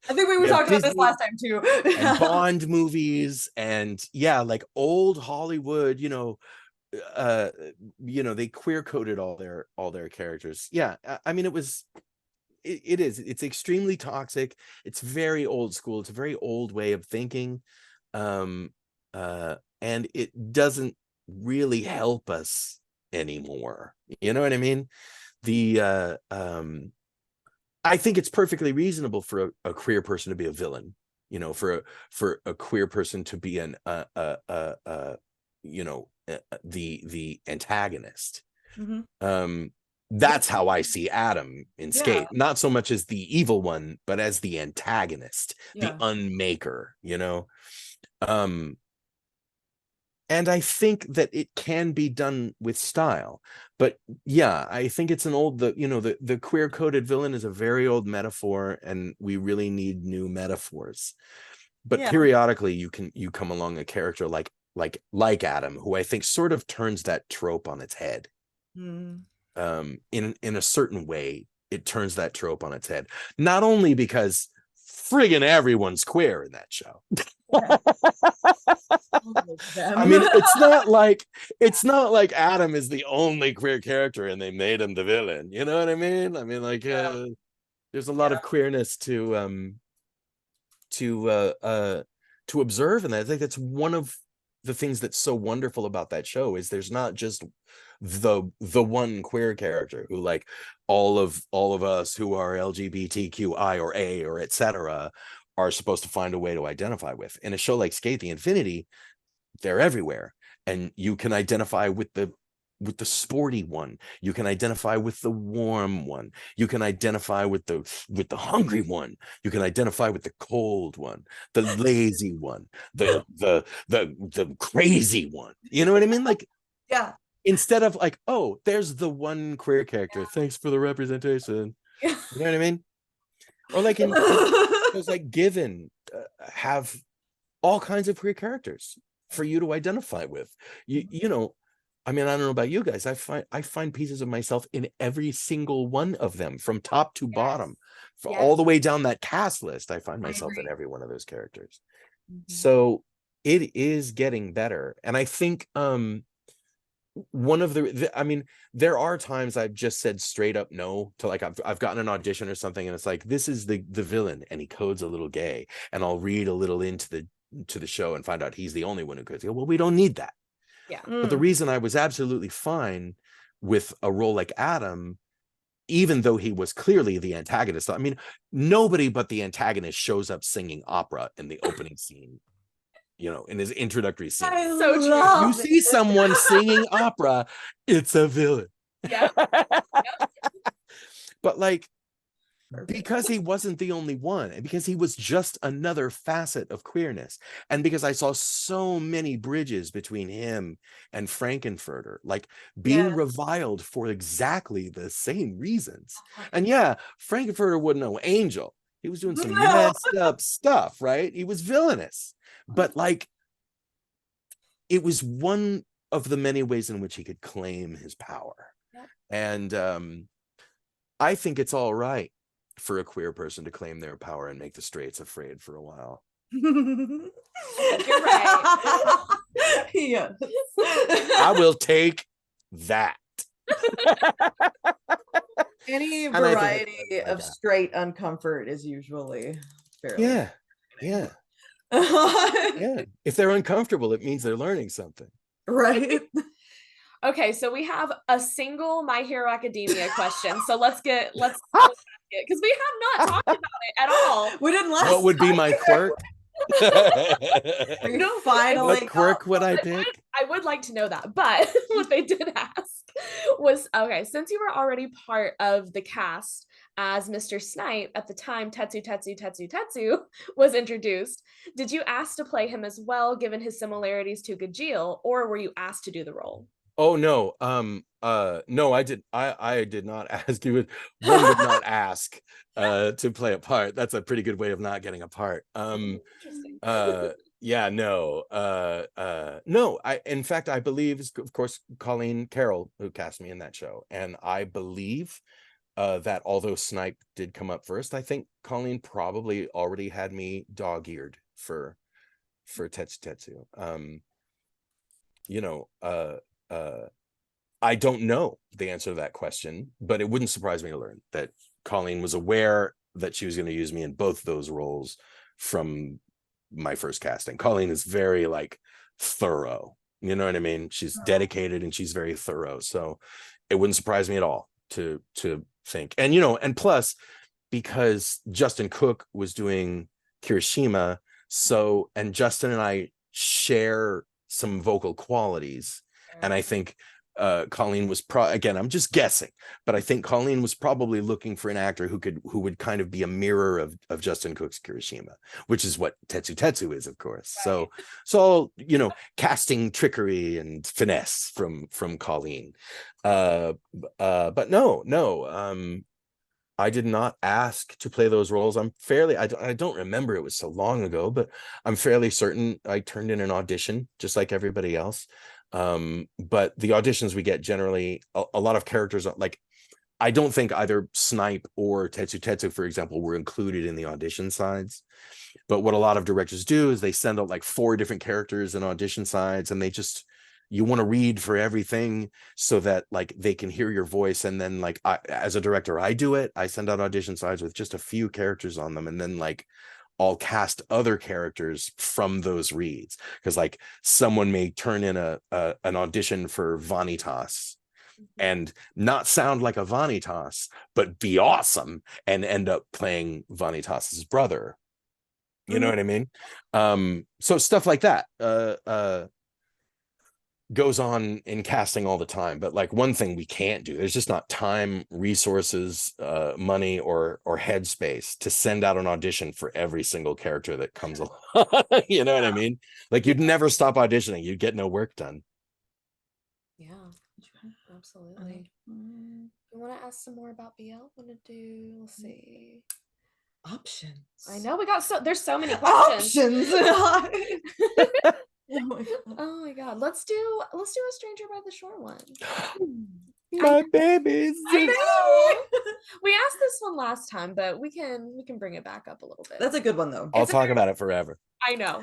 Speaker 1: I think we were talking about this last time too.
Speaker 2: And Bond movies, and yeah, like old Hollywood, you know, they queer coded all their characters. Yeah, I mean, it's extremely toxic. It's very old school. It's a very old way of thinking, and it doesn't really help us anymore. You know what I mean? I think it's perfectly reasonable for a queer person to be a villain, you know, for a queer person to be the antagonist. Mm-hmm. That's how I see Adam in Skate, not so much as the evil one, but as the antagonist, the unmaker, you know. And I think that it can be done with style. But yeah, I think it's an old, the queer coded villain is a very old metaphor, and we really need new metaphors. But periodically you come along a character like Adam, who I think sort of turns that trope on its head. In a certain way, it turns that trope on its head. Not only because friggin' everyone's queer in that show. I mean, it's not like Adam is the only queer character and they made him the villain. You know what I mean? I mean, like, there's a lot of queerness to observe, and I think that's one of the things that's so wonderful about that show is there's not just the one queer character who, like, all of us who are LGBTQI or A or etc. are supposed to find a way to identify with. In a show like SK8 the Infinity, they're everywhere, and you can identify with the sporty one, you can identify with the warm one, you can identify with the hungry one, you can identify with the cold one, the lazy one, the crazy one. You know what I mean? Like, instead of like, oh, there's the one queer character, thanks for the representation. You know what I mean? Or like in shows like Given, have all kinds of queer characters for you to identify with. You know, I mean, I don't know about you guys. I find pieces of myself in every single one of them, from top to bottom, all the way down that cast list. I find myself in every one of those characters. So it is getting better, and I think one of I mean, there are times I've just said straight up no to, like, I've gotten an audition or something, and it's like, this is the villain, and he codes a little gay, and I'll read a little into the show and find out he's the only one who codes. Well, we don't need that. But the reason I was absolutely fine with a role like Adam, even though he was clearly the antagonist, I mean, nobody but the antagonist shows up singing opera in the opening scene, you know, in his introductory scene.
Speaker 3: So true.
Speaker 2: You see someone singing opera, it's a villain. But like, because he wasn't the only one, and because he was just another facet of queerness, and because I saw so many bridges between him and Frankenfurter, like, being reviled for exactly the same reasons. And Frankenfurter wasn't no angel. He was doing some messed up stuff, right? He was villainous. But like, it was one of the many ways in which he could claim his power. And I think it's all right for a queer person to claim their power and make the straights afraid for a while.
Speaker 3: You're right.
Speaker 1: Yes.
Speaker 2: I will take that.
Speaker 1: Any variety of straight uncomfort is usually fairly.
Speaker 2: Yeah. If they're uncomfortable, it means they're learning something.
Speaker 1: Right.
Speaker 3: Okay, so we have a single My Hero Academia question. So let's get it, because we have not talked about it at all.
Speaker 1: We didn't last.
Speaker 2: What would be my quirk?
Speaker 1: Finally,
Speaker 2: what quirk would I pick?
Speaker 3: I would like to know that, but what they did ask was, okay, since you were already part of the cast as Mr. Snipe at the time Tetsutetsu was introduced, did you ask to play him as well, given his similarities to Gajeel, or were you asked to do the role?
Speaker 2: Oh no, no, I did not ask. One would not ask to play a part. That's a pretty good way of not getting a part.
Speaker 3: Interesting.
Speaker 2: No, in fact, I believe, of course, Colleen Carroll, who cast me in that show, and I believe that although Snipe did come up first, I think Colleen probably already had me dog-eared for Tetsutetsu. I don't know the answer to that question, but it wouldn't surprise me to learn that Colleen was aware that she was going to use me in both those roles from my first casting. Colleen is very, like, thorough. You know what I mean? She's dedicated and she's very thorough. So it wouldn't surprise me at all to think. And, and plus, because Justin Cook was doing Kirishima, and Justin and I share some vocal qualities. And I think Colleen was again, I'm just guessing, but I think Colleen was probably looking for an actor who would kind of be a mirror of Justin Cook's Kirishima, which is what Tetsutetsu is, of course.
Speaker 3: Right.
Speaker 2: So casting trickery and finesse from Colleen. But no, I did not ask to play those roles. I don't remember, it was so long ago, but I'm fairly certain I turned in an audition just like everybody else. But the auditions we get generally, a lot of characters are like, I don't think either Snipe or Tetsutetsu, for example, were included in the audition sides. But what a lot of directors do is they send out like 4 different characters in audition sides, and you want to read for everything so that like they can hear your voice. And then like as a director, I send out audition sides with just a few characters on them, and then like I'll cast other characters from those reads, because like someone may turn in an audition for Vanitas and not sound like a Vanitas, but be awesome and end up playing Vanitas's brother. You know what I mean? So stuff like that goes on in casting all the time. But like one thing we can't do, there's just not time, resources, money, or headspace to send out an audition for every single character that comes along. You know what I mean? Like you'd never stop auditioning, you'd get no work done.
Speaker 3: Yeah, absolutely. You want to ask some more about BL? Let's see.
Speaker 1: Options.
Speaker 3: I know there's so many questions.
Speaker 1: Options.
Speaker 3: Oh my god. Let's do a Stranger by the Shore one.
Speaker 2: My babies.
Speaker 3: I know. We asked this one last time, but we can bring it back up a little bit.
Speaker 1: That's a good one though.
Speaker 2: I'll talk about it forever.
Speaker 3: I know.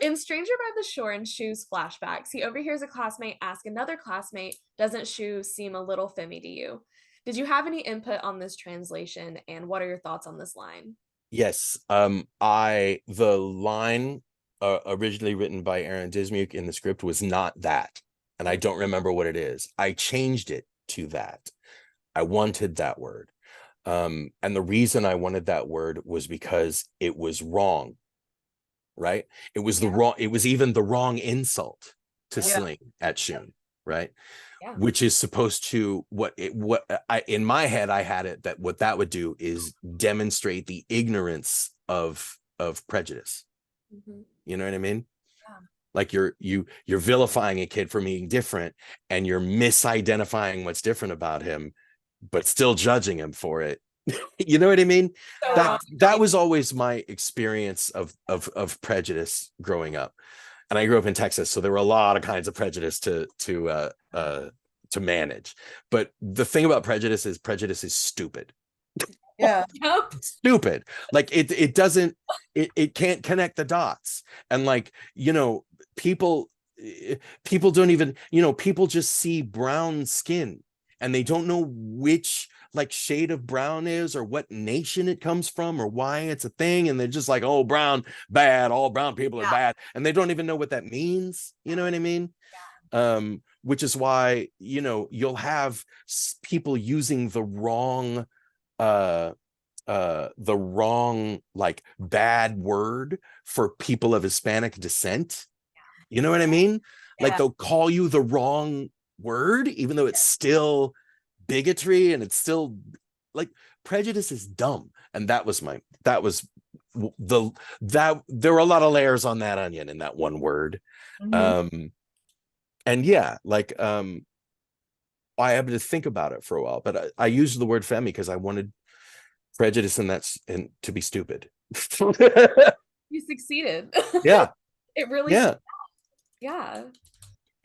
Speaker 3: In Stranger by the Shore and Shu's flashbacks, he overhears a classmate ask another classmate, "Doesn't Shu seem a little femmy to you?" Did you have any input on this translation, and what are your thoughts on this line?
Speaker 2: Yes. The line originally written by Aaron Dismuke in the script was not that, and I don't remember what it is. I changed it to that. I wanted that word, and the reason I wanted that word was because it was wrong. Right? It was it was even the wrong insult to sling at Shun, right?
Speaker 3: Yeah.
Speaker 2: Which is supposed to in my head I had it that what that would do is demonstrate the ignorance of prejudice. You know what I mean? Yeah. Like you're vilifying a kid for being different, and you're misidentifying what's different about him, but still judging him for it. You know what I mean? That was always my experience of prejudice growing up. And I grew up in Texas, so there were a lot of kinds of prejudice to manage. But the thing about prejudice is stupid.
Speaker 1: Yeah.
Speaker 2: Stupid. Like it can't connect the dots. And like, people don't even, people just see brown skin and they don't know which like shade of brown is, or what nation it comes from, or why it's a thing, and they're just like, oh, brown bad, all brown people are bad, and they don't even know what that means. You know what I mean? Which is why you'll have people using the wrong like bad word for people of Hispanic descent. You know what I mean? Like they'll call you the wrong word even though it's still bigotry, and it's still like prejudice is dumb. And there were a lot of layers on that onion in that one word. And yeah, like I had to think about it for a while, but I used the word femi because I wanted prejudice and to be stupid.
Speaker 3: You succeeded.
Speaker 2: Yeah.
Speaker 3: It really
Speaker 2: yeah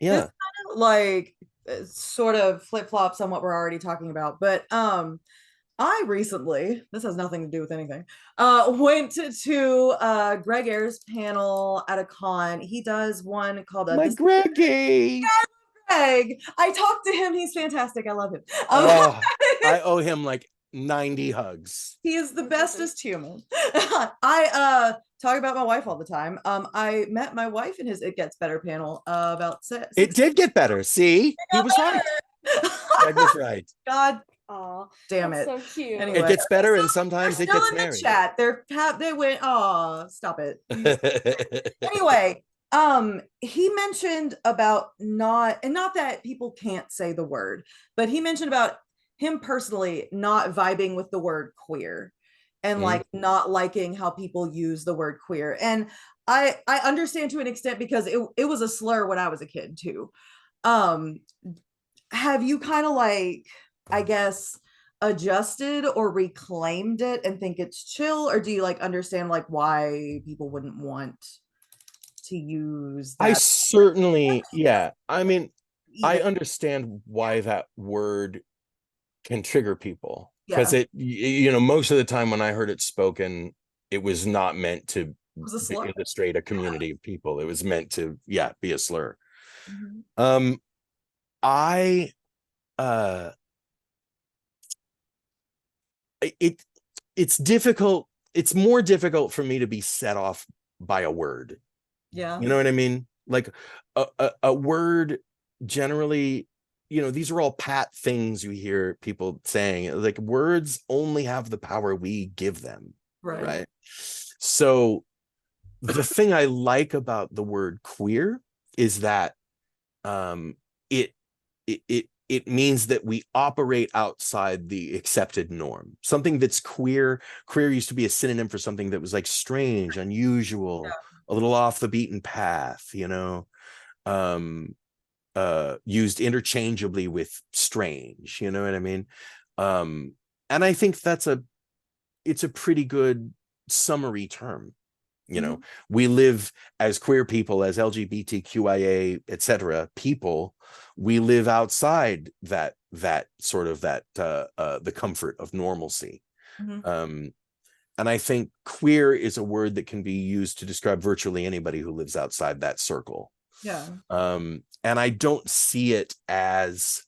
Speaker 1: This kind of like sort of flip-flops on what we're already talking about, but I recently, this has nothing to do with anything, went to Greg Ayers' panel at a con. He does one called
Speaker 2: Greggy.
Speaker 1: Greg. I talked to him. He's fantastic. I love him.
Speaker 2: I owe him like 90 hugs.
Speaker 1: He is the bestest human. I talk about my wife all the time. I met my wife in his It Gets Better panel about 6.
Speaker 2: It did get better. See, he was right. Greg was right.
Speaker 1: God,
Speaker 3: oh,
Speaker 1: damn it!
Speaker 3: So cute.
Speaker 1: Anyway,
Speaker 2: it gets better, and sometimes it gets
Speaker 1: in
Speaker 2: married.
Speaker 1: the chat. They went. Oh, stop it. Anyway, He mentioned about not, and not that people can't say the word, but he mentioned about him personally not vibing with the word queer and like not liking how people use the word queer. And I understand to an extent because it was a slur when I was a kid too. Have you kind of like, I guess, adjusted or reclaimed it and think it's chill, or do you like understand like why people wouldn't want to use
Speaker 2: I
Speaker 1: that?
Speaker 2: certainly, yeah. I mean, I
Speaker 1: Even,
Speaker 2: understand why that word can trigger people, because
Speaker 1: yeah,
Speaker 2: most of the time when I heard it spoken, it was not meant to
Speaker 1: it was a slur.
Speaker 2: illustrate a community of people. It was meant to, yeah, be a slur.
Speaker 1: Mhm.
Speaker 2: I uh it it's difficult. It's more difficult for me to be set off by a word.
Speaker 1: Yeah.
Speaker 2: You know what I mean? Like a word generally, these are all pat things you hear people saying. Like words only have the power we give them,
Speaker 1: Right.
Speaker 2: right? So the thing I like about the word queer is that it it means that we operate outside the accepted norm. Something that's queer used to be a synonym for something that was like strange, unusual, a little off the beaten path, used interchangeably with strange, you know what I mean? And I think it's a pretty good summary term. We live as queer people, as LGBTQIA, etc. people, we live outside that sort of the comfort of normalcy.
Speaker 1: Mhm.
Speaker 2: And I think queer is a word that can be used to describe virtually anybody who lives outside that circle.
Speaker 1: Yeah.
Speaker 2: And I don't see it as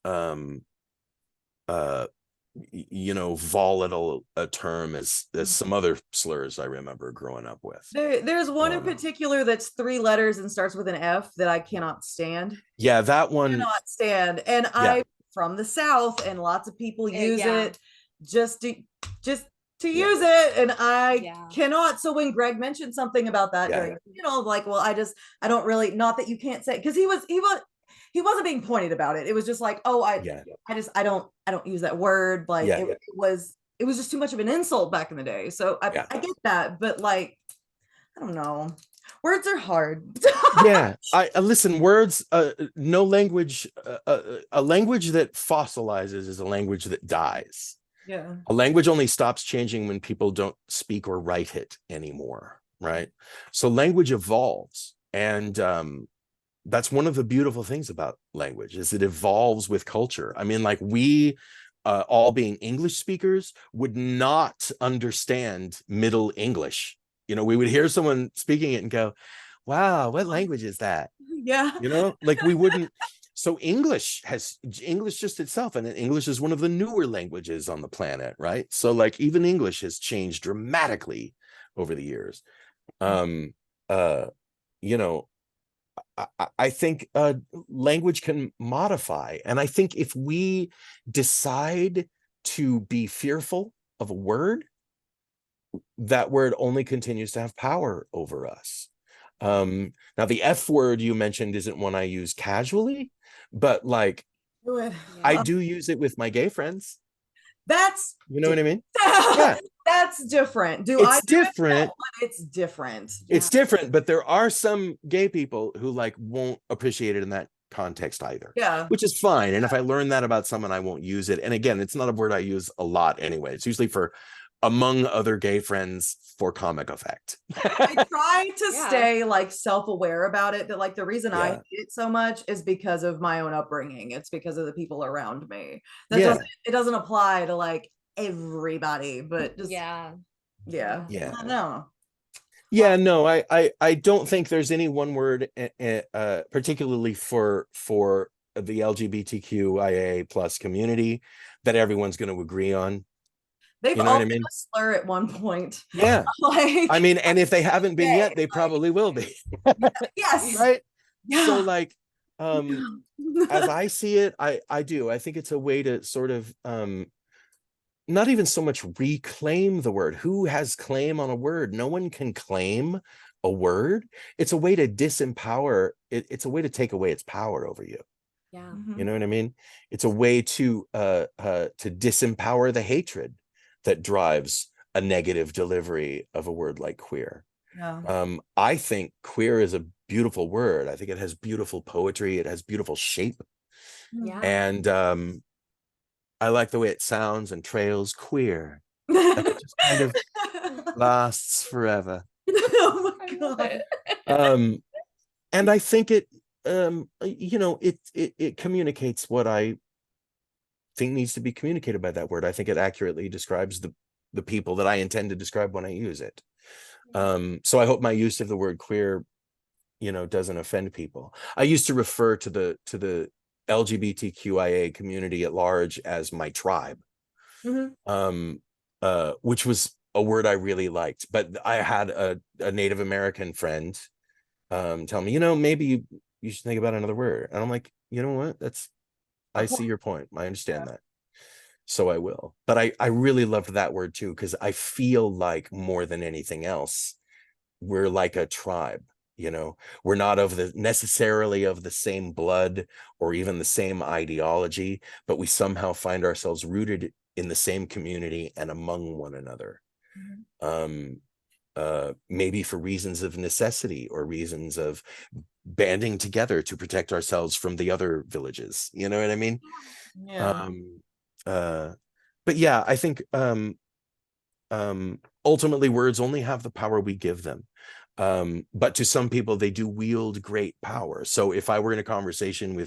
Speaker 2: um volatile a term as some other slurs I remember growing up with.
Speaker 1: There's one in particular that's 3 letters and starts with an F that I cannot stand.
Speaker 2: Yeah, that one.
Speaker 1: Cannot stand. And
Speaker 2: Yeah.
Speaker 1: I'm from the South, and lots of people use
Speaker 3: yeah.
Speaker 1: it just to use it, and I
Speaker 3: Yeah.
Speaker 1: cannot. So when Greg mentioned something about that during, like, well, I don't really, not that you can't say, because he wasn't being pointed about it. It was just like, oh, I don't use that word. Like it was just too much of an insult back in the day. So I get that, but like, I don't know. Words are hard.
Speaker 2: Yeah, I listen. Words, no language. A language that fossilizes is a language that dies.
Speaker 1: Yeah.
Speaker 2: A language only stops changing when people don't speak or write it anymore, right? So language evolves, and that's one of the beautiful things about language, is it evolves with culture. I mean, like we, all being English speakers, would not understand Middle English. We would hear someone speaking it and go, wow, what language is that?
Speaker 1: Yeah.
Speaker 2: Like we wouldn't. So English just itself, and English is one of the newer languages on the planet, right? So like even English has changed dramatically over the years. I think language can modify. And I think if we decide to be fearful of a word, that word only continues to have power over us. Now the F word you mentioned isn't one I use casually, but like I do use it with my gay friends.
Speaker 1: That's,
Speaker 2: you know what I mean? Yeah,
Speaker 1: that's different.
Speaker 2: It's different.
Speaker 1: It's different.
Speaker 2: It's different, but there are some gay people who like won't appreciate it in that context either.
Speaker 1: Yeah.
Speaker 2: Which is fine. And if I learn that about someone, I won't use it. And again, it's not a word I use a lot anyway. It's usually for among other gay friends for comic effect.
Speaker 1: I try to stay like self-aware about it, that like the reason I hate it so much is because of my own upbringing. It's because of the people around me. It doesn't apply to like everybody, but just I don't know.
Speaker 2: Yeah, no, I don't think there's any one word, particularly for the LGBTQIA plus community, that everyone's going to agree on.
Speaker 1: They've all been a slur at one point.
Speaker 2: Yeah. I mean, and if they haven't been yet, they probably will be.
Speaker 1: Yes.
Speaker 2: Right? Yeah. So like, as I see it, I do. I think it's a way to sort of not even so much reclaim the word. Who has claim on a word? No one can claim a word, it's a way to disempower it. It's a way to take away its power over you.
Speaker 3: Yeah.
Speaker 2: You know what I mean? It's a way to disempower the hatred that drives a negative delivery of a word like queer.
Speaker 1: Yeah.
Speaker 2: I think queer is a beautiful word. I think it has beautiful poetry. It has beautiful shape.
Speaker 3: Yeah.
Speaker 2: And I like the way it sounds and trails queer. Like it just kind of lasts forever.
Speaker 1: Oh my
Speaker 3: I love
Speaker 1: god.
Speaker 3: it.
Speaker 2: And I think it you know, it communicates what I think needs to be communicated by that word. I think it accurately describes the people that I intend to describe when I use it. So I hope my use of the word queer, you know, doesn't offend people. I used to refer to the LGBTQIA community at large as my tribe, which was a word I really liked. But I had a Native American friend tell me, you know, maybe you should think about another word. And I'm like, you know what? I see your point. I understand that. So I will. But I really loved that word too, because I feel like more than anything else, we're like a tribe. You know, we're not necessarily of the same blood or even the same ideology, but we somehow find ourselves rooted in the same community and among one another. Maybe for reasons of necessity or reasons of banding together to protect ourselves from the other villages. You know what I mean?
Speaker 1: Yeah.
Speaker 2: But yeah, I think ultimately words only have the power we give them. But to some people, they do wield great power. So if I were in a conversation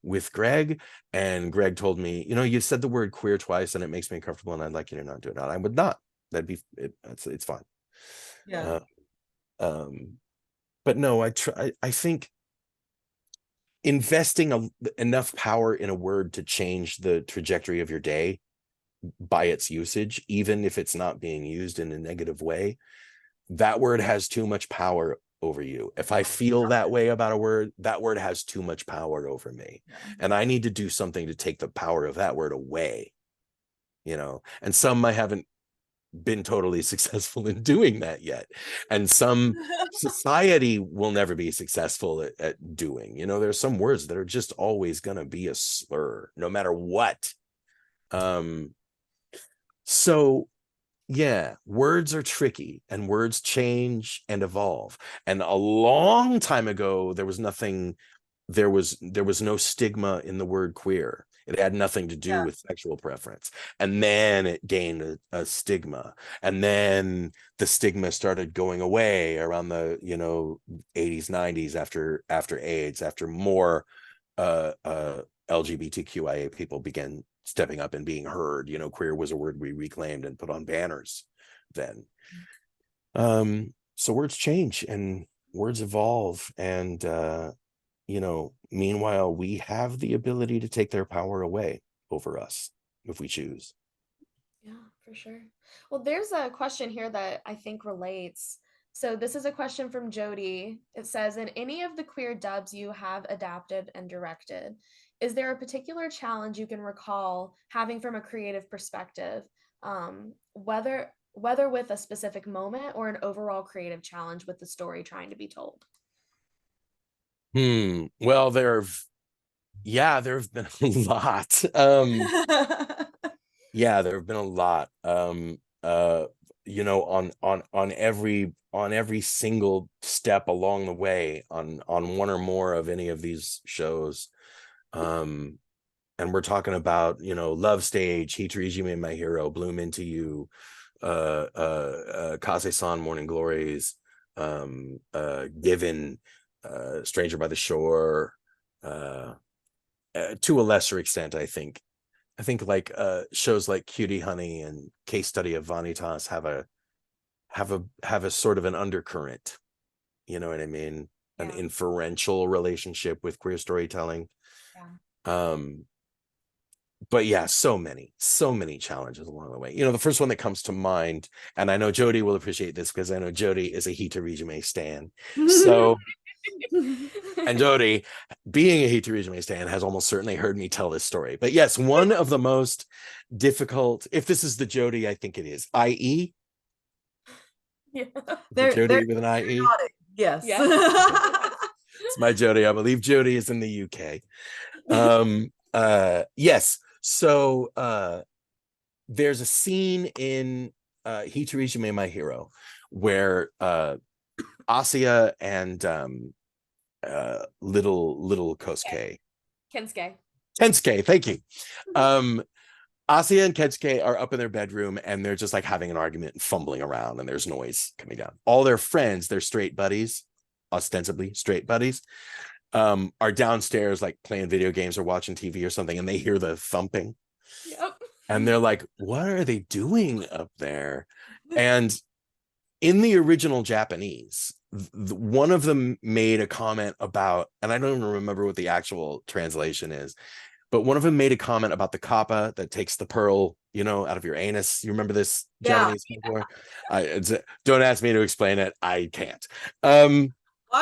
Speaker 2: with Greg, and Greg told me, you know, you said the word queer twice and it makes me uncomfortable and I'd like you to not do it, I would not. That'd be it's fine.
Speaker 1: Yeah.
Speaker 2: But no, I think investing enough power in a word to change the trajectory of your day by its usage, even if it's not being used in a negative way, that word has too much power over you. If I feel that way about a word, that word has too much power over me. And I need to do something to take the power of that word away, you know. And some I haven't been totally successful in doing that yet. And some society will never be successful at doing. You know, there's some words that are just always going to be a slur, no matter what. So yeah, words are tricky and words change and evolve. And a long time ago, there was no stigma in the word queer. It had nothing to do with sexual preference. And then it gained a stigma. And then the stigma started going away around the, you know, 80s, 90s after AIDS, after more LGBTQIA people began stepping up and being heard. You know, queer was a word we reclaimed and put on banners then. So words change and words evolve, and you know, meanwhile we have the ability to take their power away over us if we choose.
Speaker 3: Yeah, for sure. Well, there's a question here that I think relates. So this is a question from Jody. It says, in any of the queer dubs you have adapted and directed, is there a particular challenge you can recall having from a creative perspective, whether with a specific moment or an overall creative challenge with the story trying to be told?
Speaker 2: Well, there have been a lot. Yeah, there have been a lot. You know, on every single step along the way, on one or more of any of these shows. And we're talking about, you know, Love Stage, Hitorijime My Hero, Bloom Into You, Kase-san Morning Glories, Given, Stranger by the Shore, to a lesser extent, I think like shows like Cutie Honey and Case Study of Vanitas have a sort of an undercurrent, you know what I mean? An inferential relationship with queer storytelling. But yeah, so many challenges along the way. You know, the first one that comes to mind, and I know Jody will appreciate this because I know Jody is a Hitorijime stan. So, and Jody, being a Hitorijime stan, has almost certainly heard me tell this story. But yes, one of the most difficult, if this is the Jody I think it is, i.e.
Speaker 1: Yeah.
Speaker 2: Jody with an IE.
Speaker 1: Yes.
Speaker 3: Yeah.
Speaker 2: It's my Jody. I believe Jody is in the UK. Yes. So there's a scene in Hitorijime My Hero where Asuya and little Kosuke. Kensuke, thank you. Asuya and Kensuke are up in their bedroom and they're just like having an argument and fumbling around, and there's noise coming down. All their friends, their straight buddies, ostensibly straight buddies, are downstairs like playing video games or watching TV or something, and they hear the thumping.
Speaker 3: Yep.
Speaker 2: And they're like, what are they doing up there? And in the original Japanese, one of them made a comment about, and I don't even remember what the actual translation is, but one of them made a comment about the kappa that takes the pearl, out of your anus. You remember this Japanese before? Don't ask me to explain it. I can't.
Speaker 1: Watch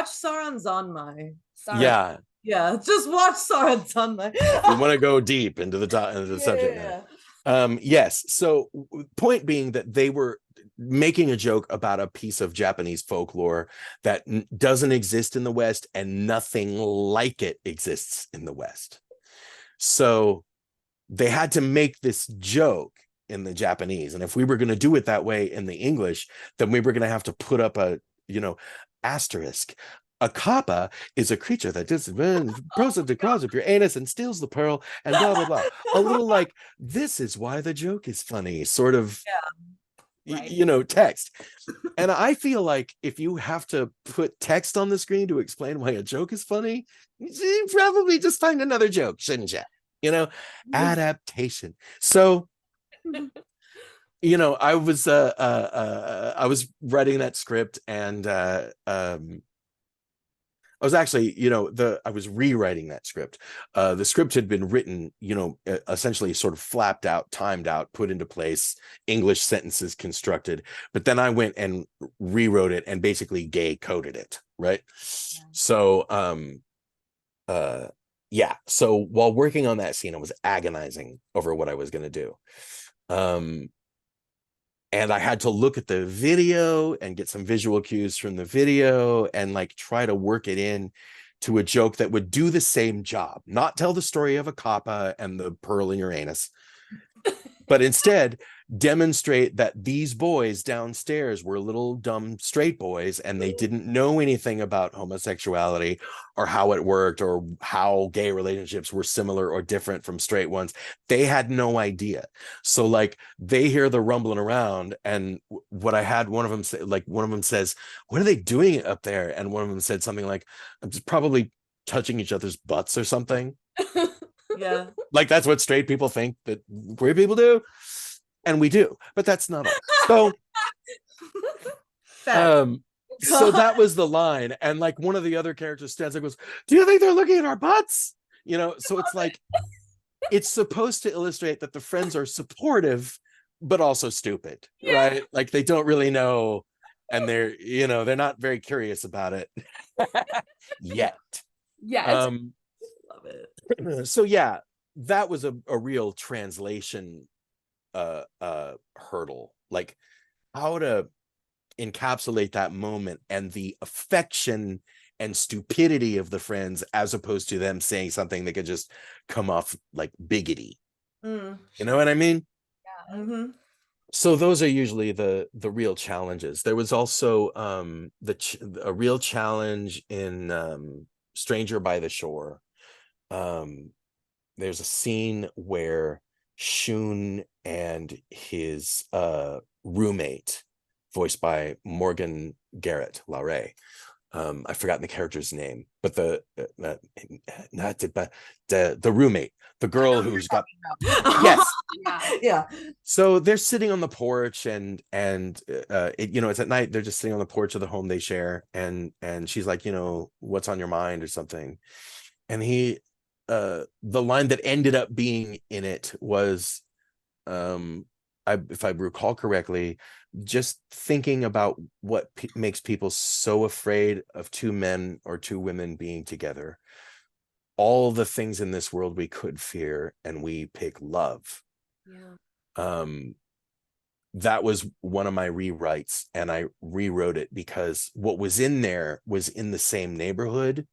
Speaker 1: Saran Zanmai.
Speaker 2: Yeah.
Speaker 1: Yeah, just watch Saran Zanmai.
Speaker 2: You want to go deep into the subject matter. Yes. So point being that they were making a joke about a piece of Japanese folklore that doesn't exist in the West, and nothing like it exists in the West. So they had to make this joke in the Japanese. And if we were going to do it that way in the English, then we were going to have to put up a, asterisk. A kappa is a creature that process to cause up your anus and steals the pearl and blah, blah, blah. A little like, this is why the joke is funny, sort of, text. And I feel like if you have to put text on the screen to explain why a joke is funny, you probably just find another joke, shouldn't you? Adaptation. So, I was writing that script, and I was actually, I was rewriting that script. The script had been written, essentially sort of flapped out, timed out, put into place, English sentences constructed. But then I went and rewrote it and basically gay coded it, right? Yeah. So, So while working on that scene, I was agonizing over what I was going to do. And I had to look at the video and get some visual cues from the video and like try to work it in to a joke that would do the same job, not tell the story of a kappa and the pearl in your anus, but instead demonstrate that these boys downstairs were little dumb straight boys, and they didn't know anything about homosexuality or how it worked or how gay relationships were similar or different from straight ones. They had no idea. So like they hear the rumbling around, and what I had one of them say, like one of them says, what are they doing up there? And one of them said something like, I'm just probably touching each other's butts or something.
Speaker 1: Yeah.
Speaker 2: Like that's what straight people think that queer people do. And we do, but that's not all. So that was the line. And like one of the other characters stands up and goes, do you think they're looking at our butts? So it's like, it's supposed to illustrate that the friends are supportive, but also stupid, right? Like they don't really know. And they're, they're not very curious about it yet.
Speaker 3: Yeah.
Speaker 1: Love it.
Speaker 2: So yeah, that was a real translation hurdle, like how to encapsulate that moment and the affection and stupidity of the friends, as opposed to them saying something that could just come off like biggity. You know what I mean?
Speaker 3: Yeah.
Speaker 1: Mm-hmm.
Speaker 2: So those are usually the real challenges. There was also a real challenge in Stranger by the Shore. There's a scene where Shun and his roommate, voiced by Morgan Garrett Larray, I've forgotten the character's name, but the roommate, the girl who's got yes,
Speaker 1: yeah.
Speaker 2: So they're sitting on the porch, and it's at night. They're just sitting on the porch of the home they share, and she's like, what's on your mind or something, and he. The line that ended up being in it was, if I recall correctly, just thinking about what makes people so afraid of two men or two women being together. All the things in this world we could fear, and we pick love.
Speaker 3: Yeah.
Speaker 2: that was one of my rewrites, and I rewrote it because what was in there was in the same neighborhood,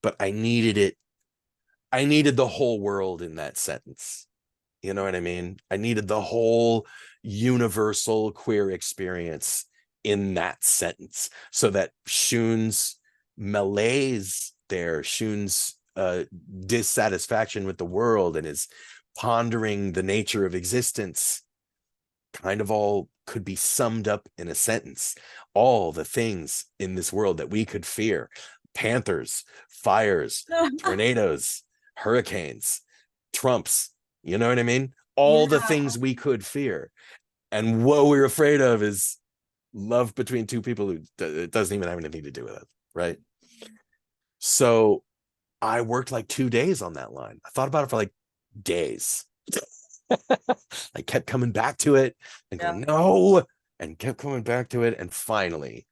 Speaker 2: but I needed the whole world in that sentence. You know what I mean? I needed the whole universal queer experience in that sentence, so that Shun's malaise there, Shun's dissatisfaction with the world and his pondering the nature of existence, kind of all could be summed up in a sentence. All the things in this world that we could fear: panthers, fires, tornadoes, hurricanes, Trumps, you know what I mean? All the things we could fear. And what we're afraid of is love between two people who it doesn't even have anything to do with it, right? So I worked like 2 days on that line. I thought about it for like days. I kept coming back to it and going, no, and kept coming back to it. And finally,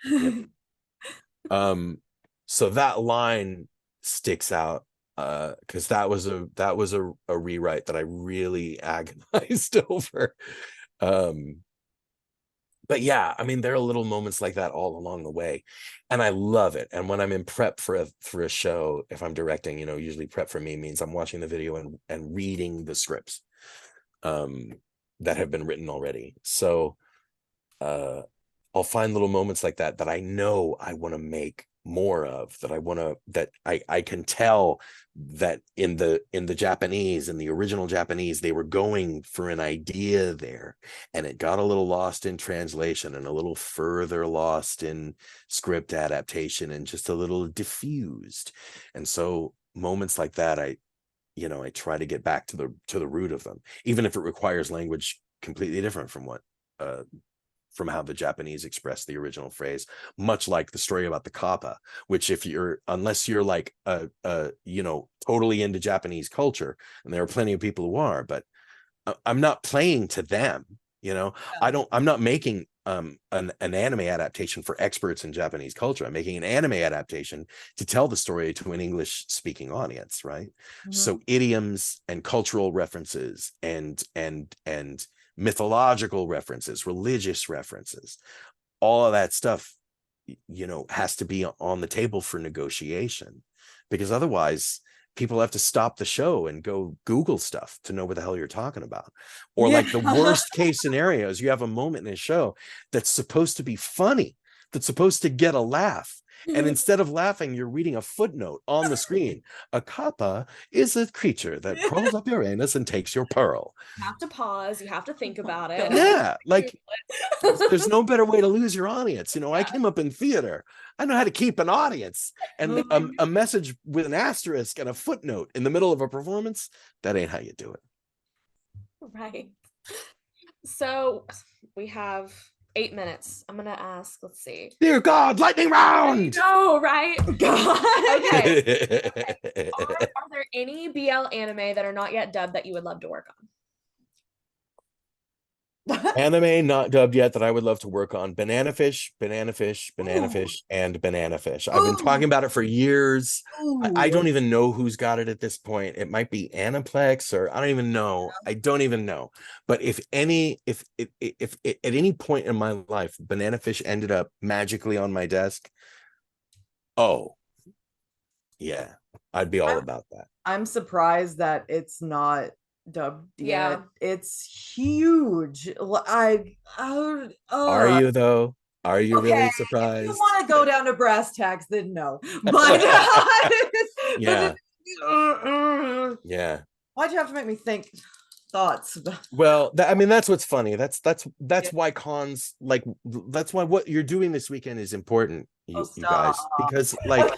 Speaker 2: so that line sticks out because that was a rewrite that I really agonized over. But yeah, I mean, there are little moments like that all along the way, and I love it. And when I'm in prep for a show, if I'm directing, usually prep for me means I'm watching the video and reading the scripts that have been written already. So I'll find little moments like that I know I want to make more of, that I can tell that in the Japanese, in the original Japanese, they were going for an idea there, and it got a little lost in translation and a little further lost in script adaptation and just a little diffused. And so moments like that, I try to get back to the root of them, even if it requires language completely different from from how the Japanese expressed the original phrase, much like the story about the kappa, which unless you're like totally into Japanese culture, and there are plenty of people who are, but I'm not playing to them, I'm not making an anime adaptation for experts in Japanese culture. I'm making an anime adaptation to tell the story to an English speaking audience, right? Mm-hmm. So idioms and cultural references and mythological references, religious references, all of that stuff, has to be on the table for negotiation, because otherwise people have to stop the show and go Google stuff to know what the hell you're talking about. Or like the worst case scenarios, you have a moment in a show that's supposed to be funny, that's supposed to get a laugh. And instead of laughing, you're reading a footnote on the screen. A kappa is a creature that crawls up your anus and takes your pearl.
Speaker 3: You have to pause. You have to think about it.
Speaker 2: Yeah, like there's no better way to lose your audience. I came up in theater. I know how to keep an audience. And a message with an asterisk and a footnote in the middle of a performance, that ain't how you do it.
Speaker 3: Right. So we have 8 minutes. I'm gonna ask, let's see.
Speaker 2: Dear God, lightning round!
Speaker 3: No, right? God. Okay. Are there any BL anime that are not yet dubbed that you would love to work on?
Speaker 2: Anime not dubbed yet that I would love to work on: Banana Fish, Banana Fish, Banana Fish, and Banana Fish. I've been talking about it for years. I don't even know who's got it at this point. It might be Aniplex, or I don't even know. I don't even know. But if at any point in my life Banana Fish ended up magically on my desk, oh yeah, I'd be all about that.
Speaker 1: I'm surprised that it's not dubbed yet. It's huge. Are
Speaker 2: you though? Are you really surprised?
Speaker 1: If you want to go down to brass tacks, then no. But
Speaker 2: yeah. Yeah.
Speaker 1: Why'd you have to make me think thoughts?
Speaker 2: Well, that's what's funny. That's why cons, like, that's why what you're doing this weekend is important, you guys, because like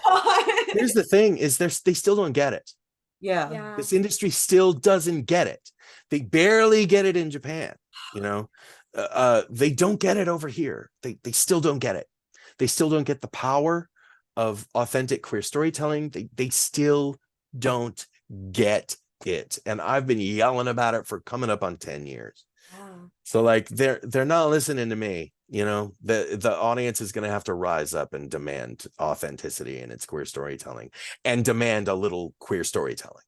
Speaker 2: here's the thing is they still don't get it.
Speaker 1: Yeah.
Speaker 2: This industry still doesn't get it. They barely get it in Japan, they don't get it over here. They still don't get it. They still don't get the power of authentic queer storytelling. They still don't get it. And I've been yelling about it for coming up on 10 years. Wow. So like they're not listening to me. The audience is going to have to rise up and demand authenticity in its queer storytelling, and demand a little queer storytelling.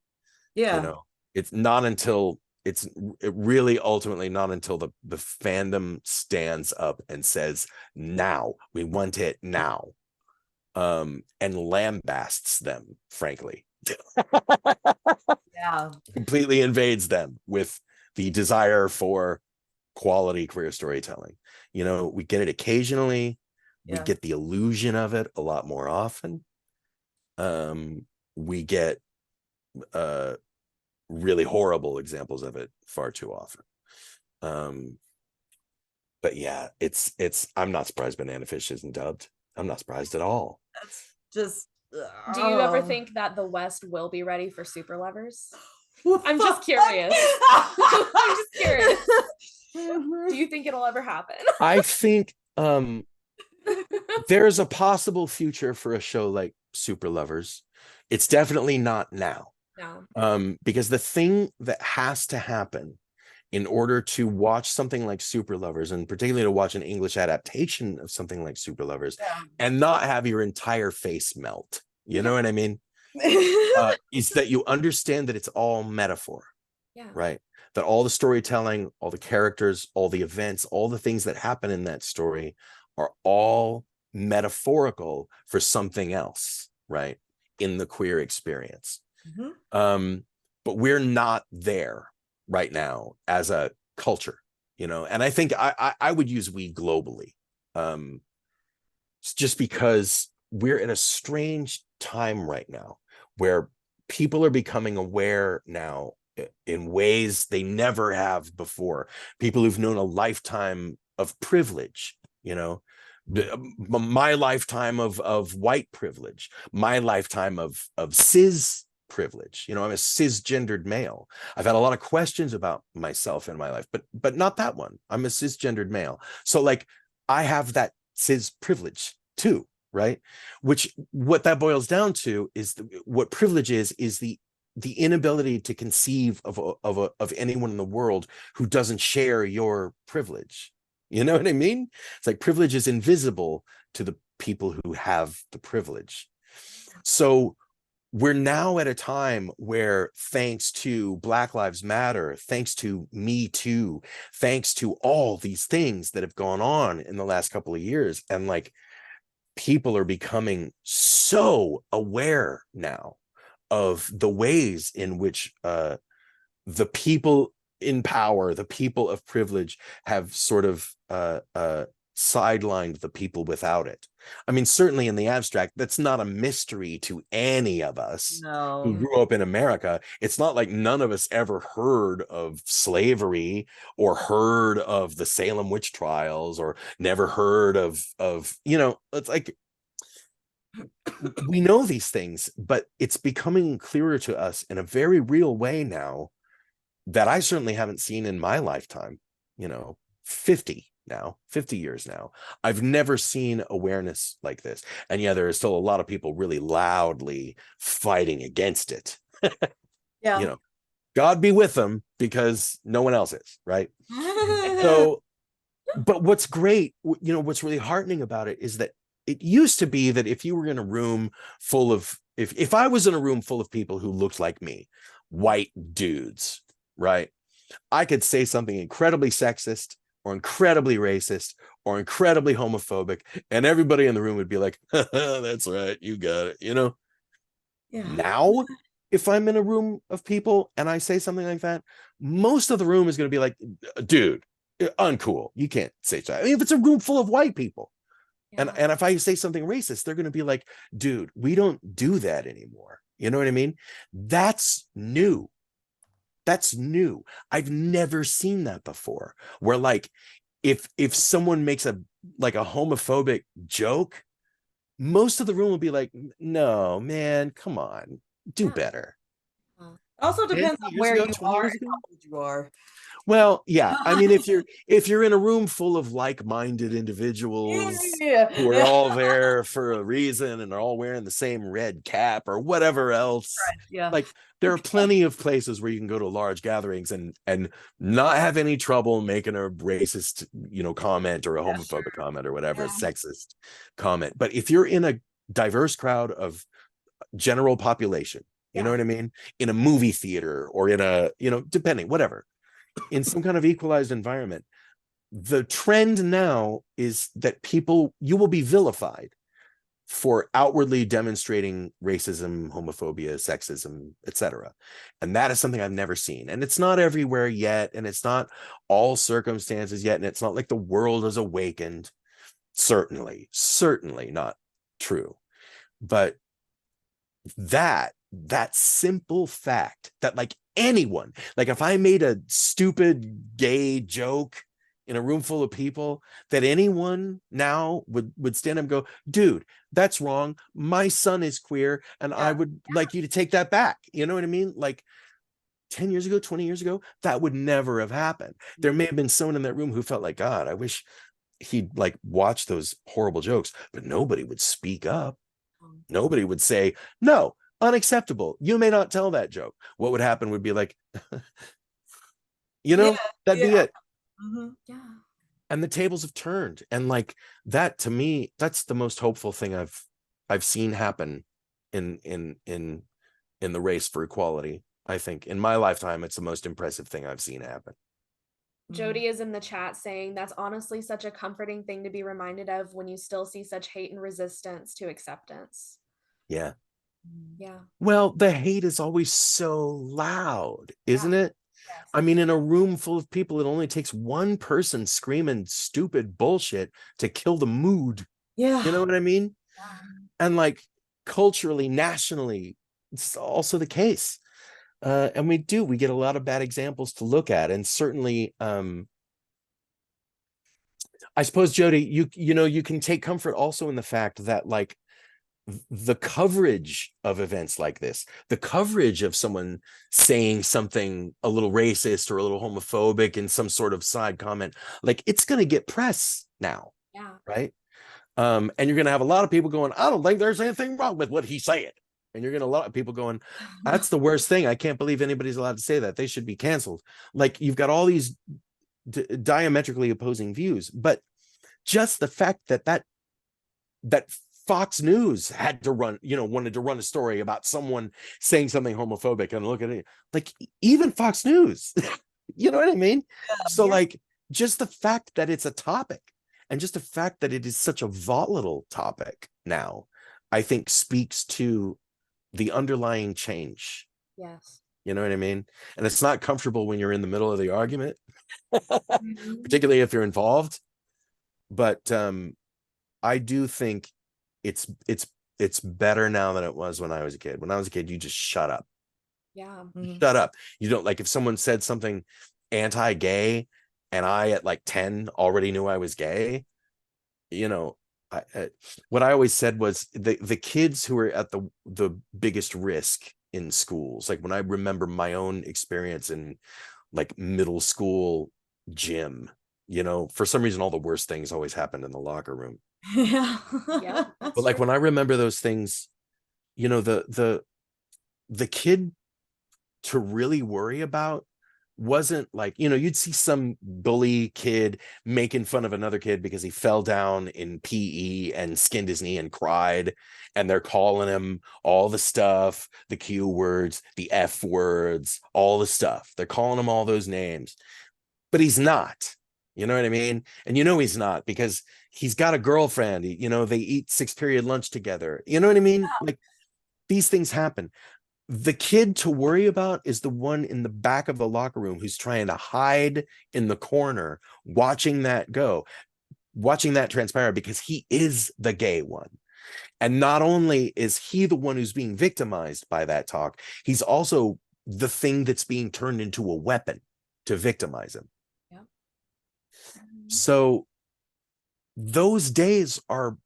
Speaker 1: Yeah.
Speaker 2: It's not until it's really ultimately not until the fandom stands up and says, now we want it now, and lambasts them, frankly.
Speaker 1: Yeah.
Speaker 2: Completely invades them with the desire for quality queer storytelling. You know, we get it occasionally. We
Speaker 1: Yeah.
Speaker 2: get the illusion of it a lot more often. We get really horrible examples of it far too often. But yeah, it's I'm not surprised Banana Fish isn't dubbed. I'm not surprised at all.
Speaker 1: That's just.
Speaker 3: Do you ever think that the West will be ready for Super Lovers? I'm just curious. I'm just curious. Do you think it'll ever happen?
Speaker 2: I think there's a possible future for a show like Super Lovers. It's definitely not now.
Speaker 3: No.
Speaker 2: Because the thing that has to happen in order to watch something like Super Lovers, and particularly to watch an English adaptation of something like Super Lovers, and not have your entire face melt, you know what I mean? Is that you understand that it's all metaphor, right? That all the storytelling, all the characters, all the events, all the things that happen in that story are all metaphorical for something else, right? In the queer experience. But we're not there right now as a culture, you know, and I think I would use we globally, just because we're in a strange time right now where people are becoming aware now in ways they never have before. People who've known a lifetime of privilege, you know, my lifetime of white privilege, my lifetime of cis privilege. You know, I'm a cisgendered male. I've had a lot of questions about myself in my life, but not that one. I'm a cisgendered male. So like I have that cis privilege too, right? Which what that boils down to is what privilege is the inability to conceive of anyone in the world who doesn't share your privilege. You know what I mean? It's like privilege is invisible to the people who have the privilege. So we're now at a time where, thanks to Black Lives Matter, thanks to Me Too, thanks to all these things that have gone on in the last couple of years, and like people are becoming so aware now of the ways in which the people in power, the people of privilege, have sort of sidelined the people without it. I mean, certainly in the abstract, that's not a mystery to any of us who grew up in America. It's not like none of us ever heard of slavery or heard of the Salem witch trials or never heard of you know, it's like we know these things, but it's becoming clearer to us in a very real way now that I certainly haven't seen in my lifetime, you know, 50 years now. I've never seen awareness like this. And yeah, there are still a lot of people really loudly fighting against it.
Speaker 1: Yeah.
Speaker 2: You know, God be with them, because no one else is, right? So, but what's great, you know, what's really heartening about it is that it used to be that if you were in a room full of, if I was in a room full of people who looked like me, white dudes, right? I could say something incredibly sexist or incredibly racist or incredibly homophobic, and everybody in the room would be like, that's right, you got it, you know?
Speaker 1: Yeah.
Speaker 2: Now, if I'm in a room of people and I say something like that, most of the room is going to be like, dude, uncool. You can't say that. I mean, if it's a room full of white people, and if I say something racist, they're going to be like, dude, we don't do that anymore. You know what I mean? That's new. That's new. I've never seen that before, where like if someone makes a homophobic joke, most of the room will be like, no, man, come on, do better.
Speaker 1: Also depends on where you are and how old you are.
Speaker 2: Well, yeah. I mean, if you're in a room full of like-minded individuals who are all there for a reason and are all wearing the same red cap or whatever else, like there are plenty of places where you can go to large gatherings and not have any trouble making a racist, you know, comment or a homophobic comment or whatever, a sexist comment. But if you're in a diverse crowd of general population, you know what I mean, in a movie theater or in a, you know, depending, whatever, in some kind of equalized environment, the trend now is that you will be vilified for outwardly demonstrating racism, homophobia, sexism, etc. And that is something I've never seen. And it's not everywhere yet, and it's not all circumstances yet, and it's not like the world has awakened. Certainly not true. But that simple fact that like anyone, like if I made a stupid gay joke in a room full of people, that anyone now would stand up and go, dude, that's wrong. My son is queer, and I would like you to take that back. You know what I mean? Like 10 years ago, 20 years ago, that would never have happened. There may have been someone in that room who felt like, God, I wish he'd like watch those horrible jokes, but nobody would speak up. Nobody would say, no, unacceptable. You may not tell that joke. What would happen would be like, that'd be it.
Speaker 1: Mm-hmm.
Speaker 3: Yeah.
Speaker 2: And the tables have turned. And like that, to me, that's the most hopeful thing I've seen happen in the race for equality. I think in my lifetime, it's the most impressive thing I've seen happen.
Speaker 3: Jody is in the chat saying that's honestly such a comforting thing to be reminded of when you still see such hate and resistance to acceptance.
Speaker 2: Yeah.
Speaker 3: Yeah.
Speaker 2: Well, the hate is always so loud, isn't it? Yes. I mean, in a room full of people, it only takes one person screaming stupid bullshit to kill the mood.
Speaker 1: Yeah.
Speaker 2: You know what I mean?
Speaker 3: Yeah.
Speaker 2: And like culturally, nationally, it's also the case. And we get a lot of bad examples to look at. And certainly, I suppose, Jody, you can take comfort also in the fact that like the coverage of events like this, the coverage of someone saying something a little racist or a little homophobic in some sort of side comment, like it's going to get press now.
Speaker 3: Yeah.
Speaker 2: Right. And you're going to have a lot of people going, I don't think there's anything wrong with what he's saying. And you're going to a lot of people going, that's the worst thing. I can't believe anybody's allowed to say that. They should be canceled. Like you've got all these diametrically opposing views, but just the fact that Fox News had to wanted to run a story about someone saying something homophobic, and look at it, like even Fox News, you know what I mean? Yeah, so like just the fact that it's a topic, and just the fact that it is such a volatile topic now, I think speaks to the underlying change.
Speaker 3: Yes.
Speaker 2: You know what I mean? And it's not comfortable when you're in the middle of the argument, particularly if you're involved. But I do think it's better now than it was when I was a kid. When I was a kid, you just shut up.
Speaker 3: Yeah.
Speaker 2: Shut up. You don't, like, if someone said something anti-gay and I at like 10 already knew I was gay, what I always said was the kids who are at the biggest risk in schools, like when I remember my own experience in like middle school gym, for some reason all the worst things always happened in the locker room.
Speaker 1: Yeah.
Speaker 2: But like when I remember those things, the kid to really worry about wasn't like, you'd see some bully kid making fun of another kid because he fell down in PE and skinned his knee and cried, and they're calling him all the stuff, the Q words, the F words, all the stuff. They're calling him all those names, but he's not. You know what I mean? And he's not, because he's got a girlfriend. They eat 6 period lunch together. You know what I mean? Like these things happen. The kid to worry about is the one in the back of the locker room who's trying to hide in the corner, watching that transpire, because he is the gay one. And not only is he the one who's being victimized by that talk, he's also the thing that's being turned into a weapon to victimize him.
Speaker 3: Yeah.
Speaker 2: So those days are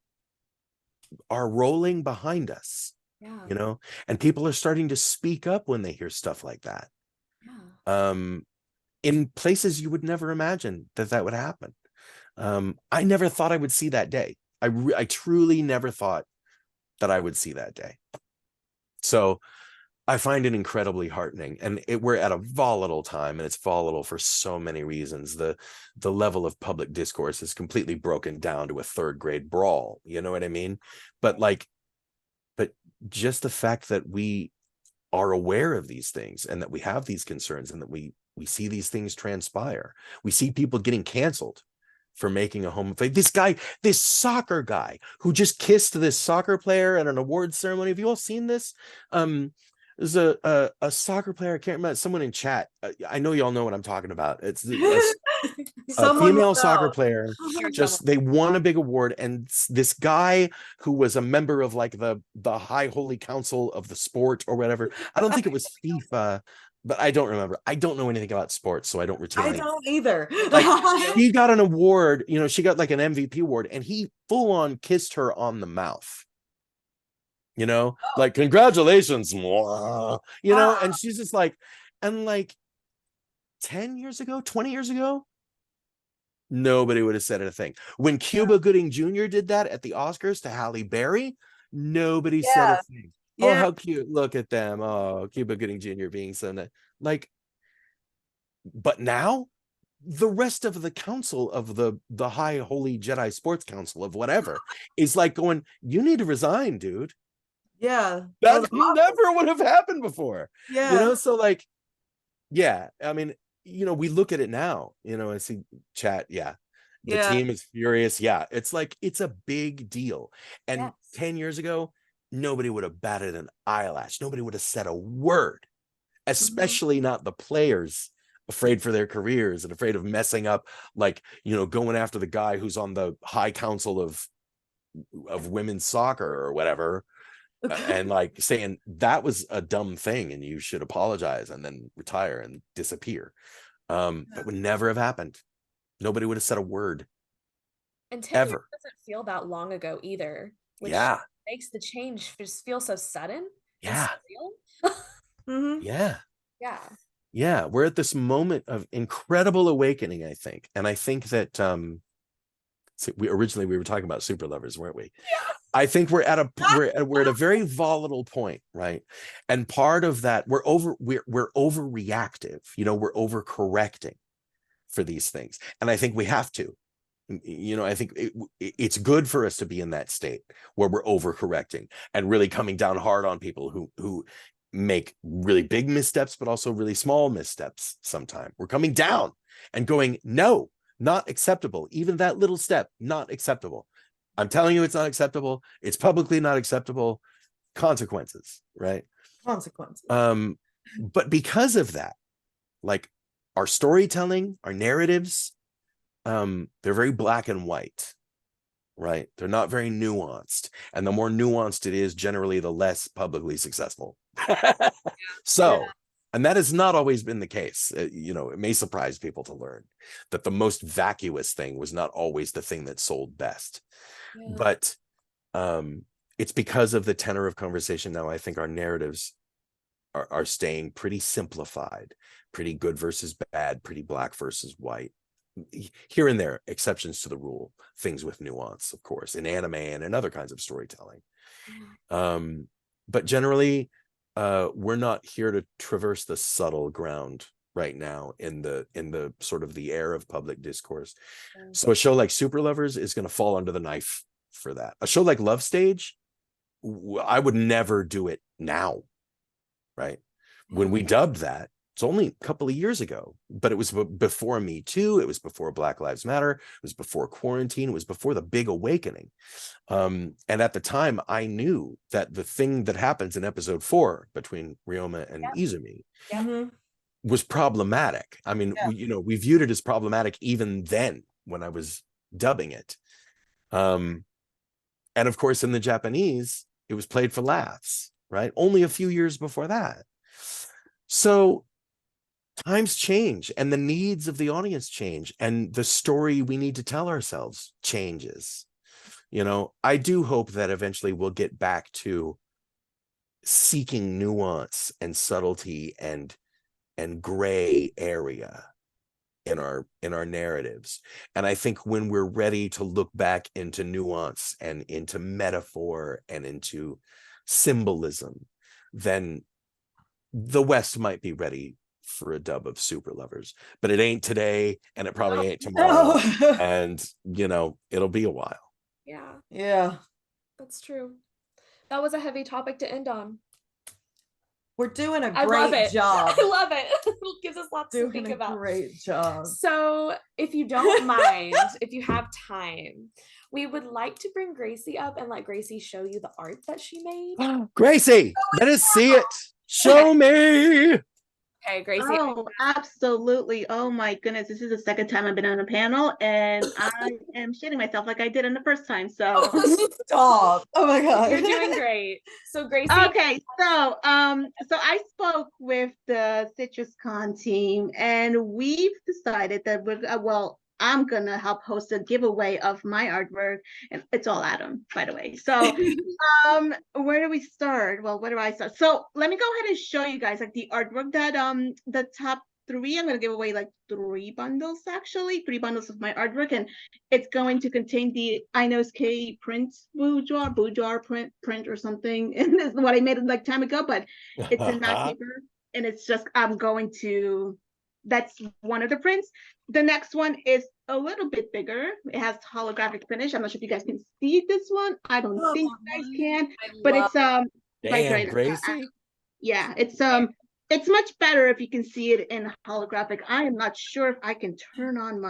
Speaker 2: rolling behind us.
Speaker 3: Yeah.
Speaker 2: And people are starting to speak up when they hear stuff like that.
Speaker 3: Yeah.
Speaker 2: In places you would never imagine that would happen. I never thought I would see that day. I truly never thought that I would see that day. So I find it incredibly heartening, and we're at a volatile time, and it's volatile for so many reasons. The level of public discourse is completely broken down to a 3rd grade brawl. You know what I mean? But just the fact that we are aware of these things, and that we have these concerns, and that we we see these things transpire. We see people getting canceled for making a homophobic. This guy, this soccer guy who just kissed this soccer player at an awards ceremony. Have you all seen this? There's a soccer player. I can't remember. Someone in chat. I know y'all know what I'm talking about. It's a
Speaker 1: Someone
Speaker 2: female
Speaker 1: will
Speaker 2: soccer
Speaker 1: know.
Speaker 2: player.
Speaker 3: Here's
Speaker 2: Just they won a big award, and this guy who was a member of like the high holy council of the sport or whatever. I don't think it was FIFA, but I don't remember. I don't know anything about sports, so I don't retain
Speaker 1: I
Speaker 2: anything.
Speaker 1: don't either.
Speaker 2: Like she got an award, you know, she got like an MVP award, and he full on kissed her on the mouth. You know, like congratulations, mwah, you know, and she's just like, and like 10 years ago, 20 years ago, nobody would have said a thing. When Cuba Gooding Jr. did that at the Oscars to Halle Berry, nobody said a thing. Oh, how cute. Look at them. Oh, Cuba Gooding Jr. being so nice. Like, but now the rest of the council of the high holy Jedi sports council of whatever is like going, you need to resign, dude.
Speaker 1: Yeah.
Speaker 2: That never would have happened before.
Speaker 1: Yeah.
Speaker 2: You know, so like, yeah, I mean, you know, we look at it now, you know, I see chat. Yeah. The team is furious. Yeah. It's like, it's a big deal. And 10 years ago, nobody would have batted an eyelash. Nobody would have said a word, especially not the players afraid for their careers and afraid of messing up, like, you know, going after the guy who's on the high council of women's soccer or whatever. And like saying that was a dumb thing and you should apologize and then retire and disappear. That would never have happened. Nobody would have said a word.
Speaker 3: And 10 years doesn't feel that long ago either, which makes the change just feel so sudden.
Speaker 2: Yeah.
Speaker 3: Yeah.
Speaker 2: Yeah. We're at this moment of incredible awakening, I think. And I think that we were talking about super lovers, weren't we?
Speaker 3: Yeah.
Speaker 2: I think we're at a very volatile point, right? And part of that, we're overreactive, you know, we're overcorrecting for these things. And I think we have to, you know, I think it's good for us to be in that state where we're overcorrecting and really coming down hard on people who make really big missteps, but also really small missteps. Sometimes we're coming down and going, no, not acceptable. Even that little step, not acceptable. I'm telling you, it's not acceptable. It's publicly not acceptable. Consequences, right?
Speaker 1: Consequences.
Speaker 2: But because of that, like our storytelling, our narratives, they're very black and white, right? They're not very nuanced. And the more nuanced it is, generally, the less publicly successful. And that has not always been the case. You know, it may surprise people to learn that the most vacuous thing was not always the thing that sold best. But it's because of the tenor of conversation now. I think our narratives are staying pretty simplified, pretty good versus bad, pretty black versus white. Here and there, exceptions to the rule, things with nuance, of course, in anime and in other kinds of storytelling. But generally, we're not here to traverse the subtle ground right now in the sort of the air of public discourse. So a show like Super Lovers is going to fall under the knife for that. A show like Love Stage, I would never do it now, right? When we dubbed that, it's only a couple of years ago, but it was before Me Too. It was before Black Lives Matter. It was before quarantine. It was before the big awakening. And at the time, I knew that the thing that happens in episode 4 between Ryoma and Izumi was problematic. I mean, we viewed it as problematic even then when I was dubbing it. And of course, in the Japanese, it was played for laughs, right? Only a few years before that. So times change and the needs of the audience change and the story we need to tell ourselves changes. You know, I do hope that eventually we'll get back to seeking nuance and subtlety and gray area in our narratives. And I think when we're ready to look back into nuance and into metaphor and into symbolism, then the West might be ready for a dub of Super Lovers, but it ain't today and it probably ain't tomorrow. And you know, it'll be a while.
Speaker 1: Yeah,
Speaker 3: that's true. That was a heavy topic to end on.
Speaker 1: We're doing a
Speaker 3: I love
Speaker 1: great
Speaker 3: it.
Speaker 1: job.
Speaker 3: I love it. It gives us lots to
Speaker 1: Doing
Speaker 3: think
Speaker 1: a
Speaker 3: about.
Speaker 1: great job.
Speaker 3: So, if you don't mind, if you have time, we would like to bring Gracie up and let Gracie show you the art that she made.
Speaker 2: Gracie, let us see it. Show me.
Speaker 3: Okay, Gracie.
Speaker 4: Oh, absolutely. Oh my goodness. This is the second time I've been on a panel and I am shitting myself like I did on the first time. So
Speaker 1: Stop. Oh my god.
Speaker 3: You're doing great. So Gracie.
Speaker 4: okay, so I spoke with the CitrusCon team and we've decided that I'm gonna help host a giveaway of my artwork, and it's all Adam, by the way. So where do we start? Well, where do I start? So let me go ahead and show you guys like the artwork that the top 3. I'm gonna give away like 3 bundles, actually 3 bundles of my artwork, and it's going to contain the SK8 print boudoir print or something. And this is what I made like time ago, but it's in that paper, and it's just that's one of the prints. The next one is a little bit bigger. It has holographic finish. I'm not sure if you guys can see this one. I don't think you guys can, but it's
Speaker 2: Damn,
Speaker 4: like right
Speaker 2: Gracie.
Speaker 4: yeah, it's much better if you can see it in holographic. I am not sure if I can turn on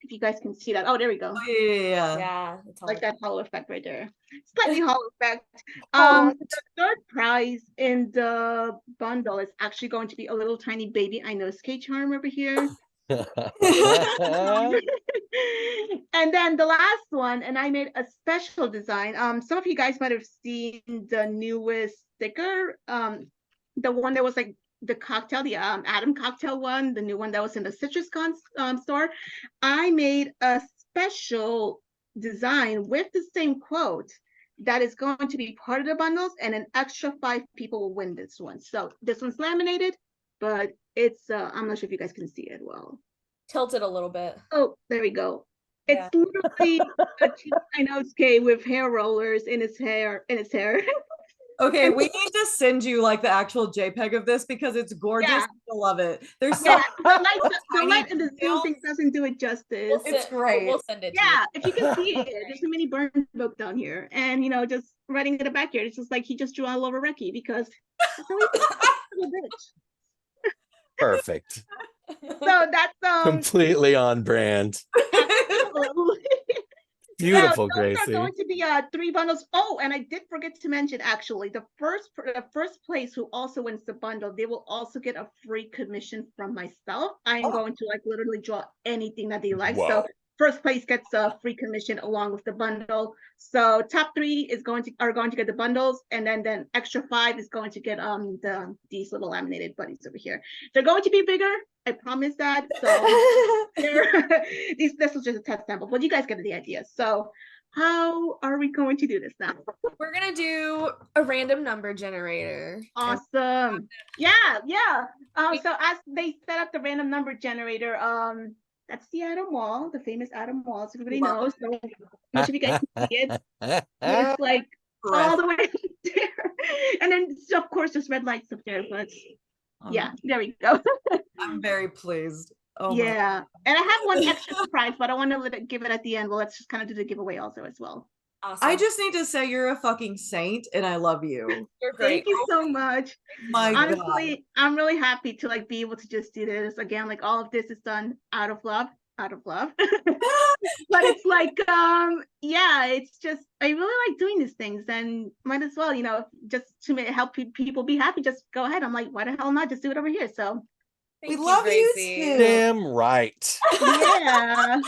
Speaker 4: if you guys can see that. Oh, there we go.
Speaker 3: Yeah, it's
Speaker 4: Like that hollow effect right there. Slightly hollow effect.
Speaker 3: Oh.
Speaker 4: The third prize in the bundle is actually going to be a little tiny baby SK charm over here. And then the last one, and I made a special design. Some of you guys might have seen the newest sticker. The one that was like the cocktail, the Adam cocktail one, the new one that was in the CitrusCon store. I made a special design with the same quote that is going to be part of the bundles, and an extra 5 people will win this one. So this one's laminated, but it's I'm not sure if you guys can see it well.
Speaker 3: Tilted a little bit.
Speaker 4: Oh, there we go.
Speaker 3: Yeah.
Speaker 4: It's literally a SK with hair rollers in his hair.
Speaker 1: Okay, we need to send you like the actual JPEG of this because it's gorgeous.
Speaker 4: Yeah.
Speaker 1: I love it. There's so
Speaker 4: Yeah, the
Speaker 1: tiny
Speaker 4: light in the Zoom
Speaker 1: details.
Speaker 4: thing doesn't do it justice.
Speaker 1: It's great.
Speaker 3: We'll send it to
Speaker 4: Yeah,
Speaker 3: you.
Speaker 4: if you can see it, there's a mini burn book down here, and just writing in the back here, it's just like he just drew all over Reki because that's how he's a bitch.
Speaker 2: Perfect.
Speaker 4: So that's
Speaker 2: Completely on brand. Beautiful,
Speaker 4: those are
Speaker 2: Gracie.
Speaker 4: going to be 3 bundles. Oh, and I did forget to mention, actually, the first place who also wins the bundle, they will also get a free commission from myself. I am going to like literally draw anything that they like.
Speaker 2: Whoa.
Speaker 4: So first place gets a free commission along with the bundle. So top 3 are going to get the bundles, and then extra 5 is going to get these little laminated buddies over here. They're going to be bigger, I promise that. So this was just a test sample, but you guys get the idea. So how are we going to do this now?
Speaker 3: We're gonna do a random number generator.
Speaker 4: Awesome. Yeah. So as they set up the random number generator, that's the Adam Wall, the famous Adam Wall. So everybody knows. So much of you guys can see it. It's like all the way there. And then of course there's red lights up there, but yeah, there we go.
Speaker 1: I'm very pleased. Oh
Speaker 4: yeah. And I have one extra surprise, but I want to give it at the end. Well, let's just kind of do the giveaway also as well.
Speaker 3: Awesome.
Speaker 1: I just need to say you're a fucking saint and I love you.
Speaker 3: You're great.
Speaker 4: Thank you so much.
Speaker 1: My
Speaker 4: Honestly,
Speaker 1: God.
Speaker 4: I'm really happy to like be able to just do this again. Like all of this is done out of love. But it's like yeah, it's just I really like doing these things, and might as well, just to help people be happy, just go ahead. I'm like, why the hell not, just do it over here. So
Speaker 1: We love you
Speaker 3: Gracie.
Speaker 1: too.
Speaker 2: Damn right.
Speaker 4: yeah.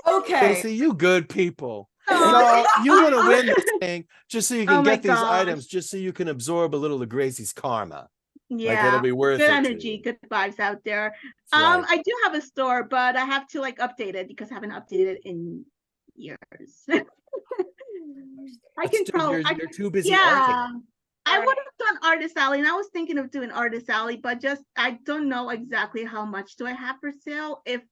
Speaker 1: Okay.
Speaker 2: Gracie, you good people.
Speaker 4: Oh,
Speaker 2: No, you want to win this thing just so you can
Speaker 4: Oh my
Speaker 2: get these
Speaker 4: gosh.
Speaker 2: items, just so you can absorb a little of Gracie's karma.
Speaker 4: yeah,
Speaker 2: it'll be worth
Speaker 4: good
Speaker 2: it to
Speaker 4: energy,
Speaker 2: you.
Speaker 4: good vibes out there.
Speaker 2: That's right.
Speaker 4: I do have a store, but I have to like update it because I haven't updated it in years. I can tell.
Speaker 2: You're too busy
Speaker 4: Yeah.
Speaker 2: arting.
Speaker 4: I would have done Artist Alley, and I was thinking of doing Artist Alley, but just I don't know exactly how much do I have for sale. If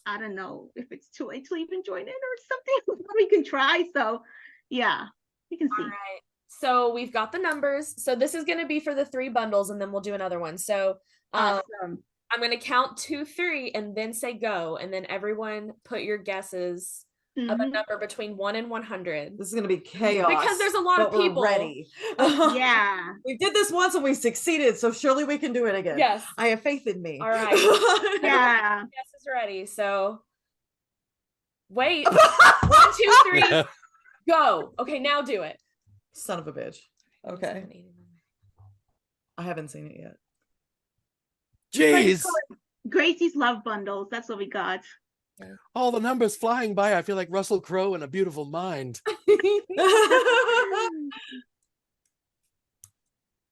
Speaker 4: I don't know if it's too late to even join in or something, we can try. So yeah, we can see.
Speaker 3: All right. So we've got the numbers. So this is going to be for the 3 bundles, and then we'll do another one. So
Speaker 4: Awesome.
Speaker 3: I'm going to count 2, 3, and then say go, and then everyone put your guesses of a number between 1 and 100.
Speaker 1: This is gonna be chaos
Speaker 3: Because there's a lot of
Speaker 1: but we're
Speaker 3: people.
Speaker 1: ready.
Speaker 4: Yeah.
Speaker 1: We did this once and we succeeded, so surely we can do it again.
Speaker 3: Yes.
Speaker 1: I have faith in me.
Speaker 3: All right.
Speaker 4: Yeah.
Speaker 3: Yes, is ready. So wait. 1, 2, 3, go. Okay, now do it.
Speaker 1: Son of a bitch. Okay. I haven't seen it yet.
Speaker 2: Jeez.
Speaker 4: Gracie's love bundles. That's what we got.
Speaker 2: All the numbers flying by. I feel like Russell Crowe in A Beautiful Mind.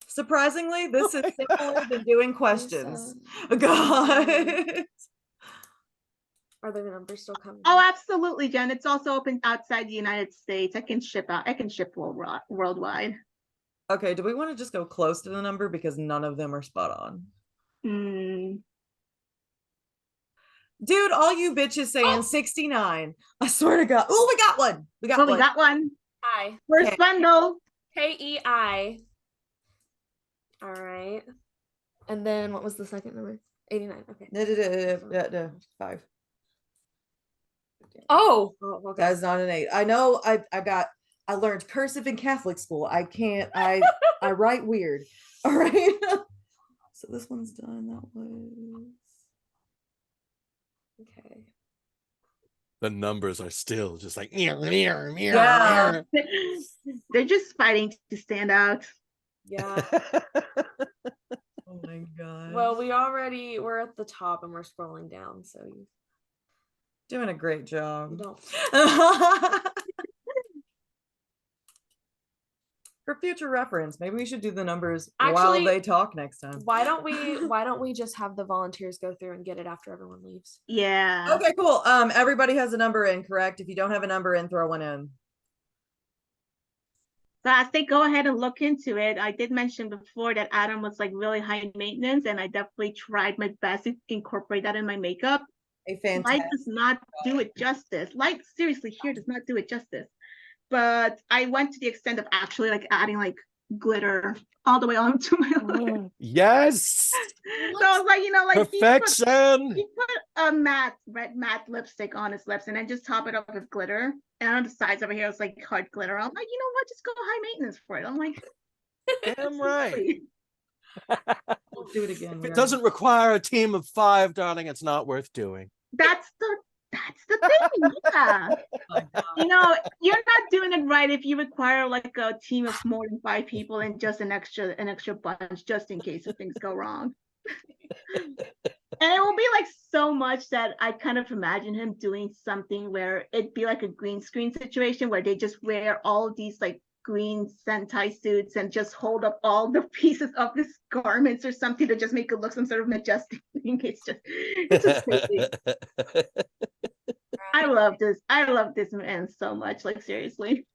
Speaker 1: Surprisingly, this is simpler than doing questions. God.
Speaker 3: Are the numbers still coming?
Speaker 4: Oh, absolutely, Jen. It's also open outside the United States. I can ship worldwide.
Speaker 1: Okay, do we want to just go close to the number because none of them are spot on? Dude, all you bitches saying 69. I swear to God. Oh, we got one. We got one.
Speaker 4: We got one.
Speaker 3: Hi.
Speaker 4: First bundle.
Speaker 3: KEI. All right. And then what was the second number? 89. Okay.
Speaker 1: 5.
Speaker 3: Oh, okay.
Speaker 1: That's not an 8. I know I learned cursive in Catholic school. I write weird. All right. So this one's done. That was okay.
Speaker 2: The numbers are still just like
Speaker 1: Yeah.
Speaker 4: They're just fighting to stand out.
Speaker 3: Yeah.
Speaker 1: Oh my God.
Speaker 3: Well, we're at the top and we're scrolling down, so you
Speaker 1: doing a great job.
Speaker 3: don't.
Speaker 1: For future reference, maybe we should do the numbers
Speaker 3: Actually,
Speaker 1: while they talk next time.
Speaker 3: Why don't we just have the volunteers go through and get it after everyone leaves?
Speaker 4: Yeah.
Speaker 1: Okay, cool. Everybody has a number in, correct? If you don't have a number in, throw one in.
Speaker 4: So as they go ahead and look into it, I did mention before that Adam was like really high maintenance, and I definitely tried my best to incorporate that in my makeup.
Speaker 1: A fantastic.
Speaker 4: Light does not do it justice. Light seriously here does not do it justice. But I went to the extent of actually like adding like glitter all the way onto my lip.
Speaker 2: Yes.
Speaker 4: So I was like, like
Speaker 2: Perfection.
Speaker 4: he put a red matte lipstick on his lips and then just top it up with glitter. And on the sides over here, it's like hard glitter. I'm like, you know what? Just go high maintenance for it. I'm like,
Speaker 2: Damn right.
Speaker 1: We'll do it again.
Speaker 2: If it doesn't require a team of 5, darling, it's not worth doing.
Speaker 4: That's the thing. Yeah. You're not doing it right if you require like a team of more than 5 people and just an extra bunch just in case if things go wrong. And it will be like so much that I kind of imagine him doing something where it'd be like a green screen situation where they just wear all these like green Sentai suits and just hold up all the pieces of his garments or something to just make it look some sort of majestic thing. It's just crazy. I love this man so much, like seriously.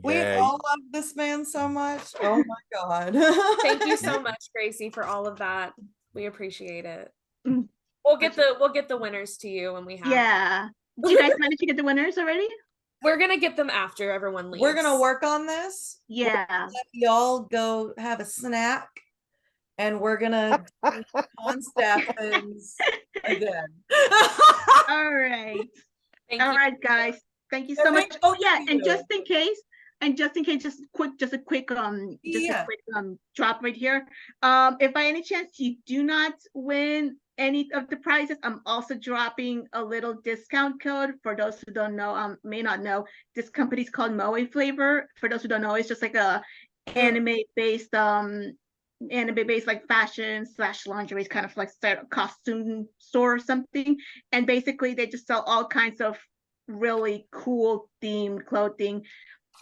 Speaker 1: We all love this man so much. Oh my God.
Speaker 3: Thank you so much, Gracie, for all of that. We appreciate it.
Speaker 4: Mm.
Speaker 3: We'll get the winners to you when we have.
Speaker 4: Yeah. Did you guys manage to get the winners already?
Speaker 3: We're gonna get them after everyone leaves.
Speaker 1: We're gonna work on this.
Speaker 4: Yeah.
Speaker 1: Let y'all go have a snack, and we're gonna on staff things again.
Speaker 4: All right.
Speaker 3: Thank
Speaker 4: All
Speaker 3: you.
Speaker 4: right, guys. Thank you so much. Oh yeah, and just in case, just a quick drop right here. If by any chance you do not win any of the prizes, I'm also dropping a little discount code for those who don't know, may not know. This company's called Moe Flavor. For those who don't know, it's just like a anime-based like fashion / lingerie, kind of like costume store or something. And basically they just sell all kinds of really cool themed clothing,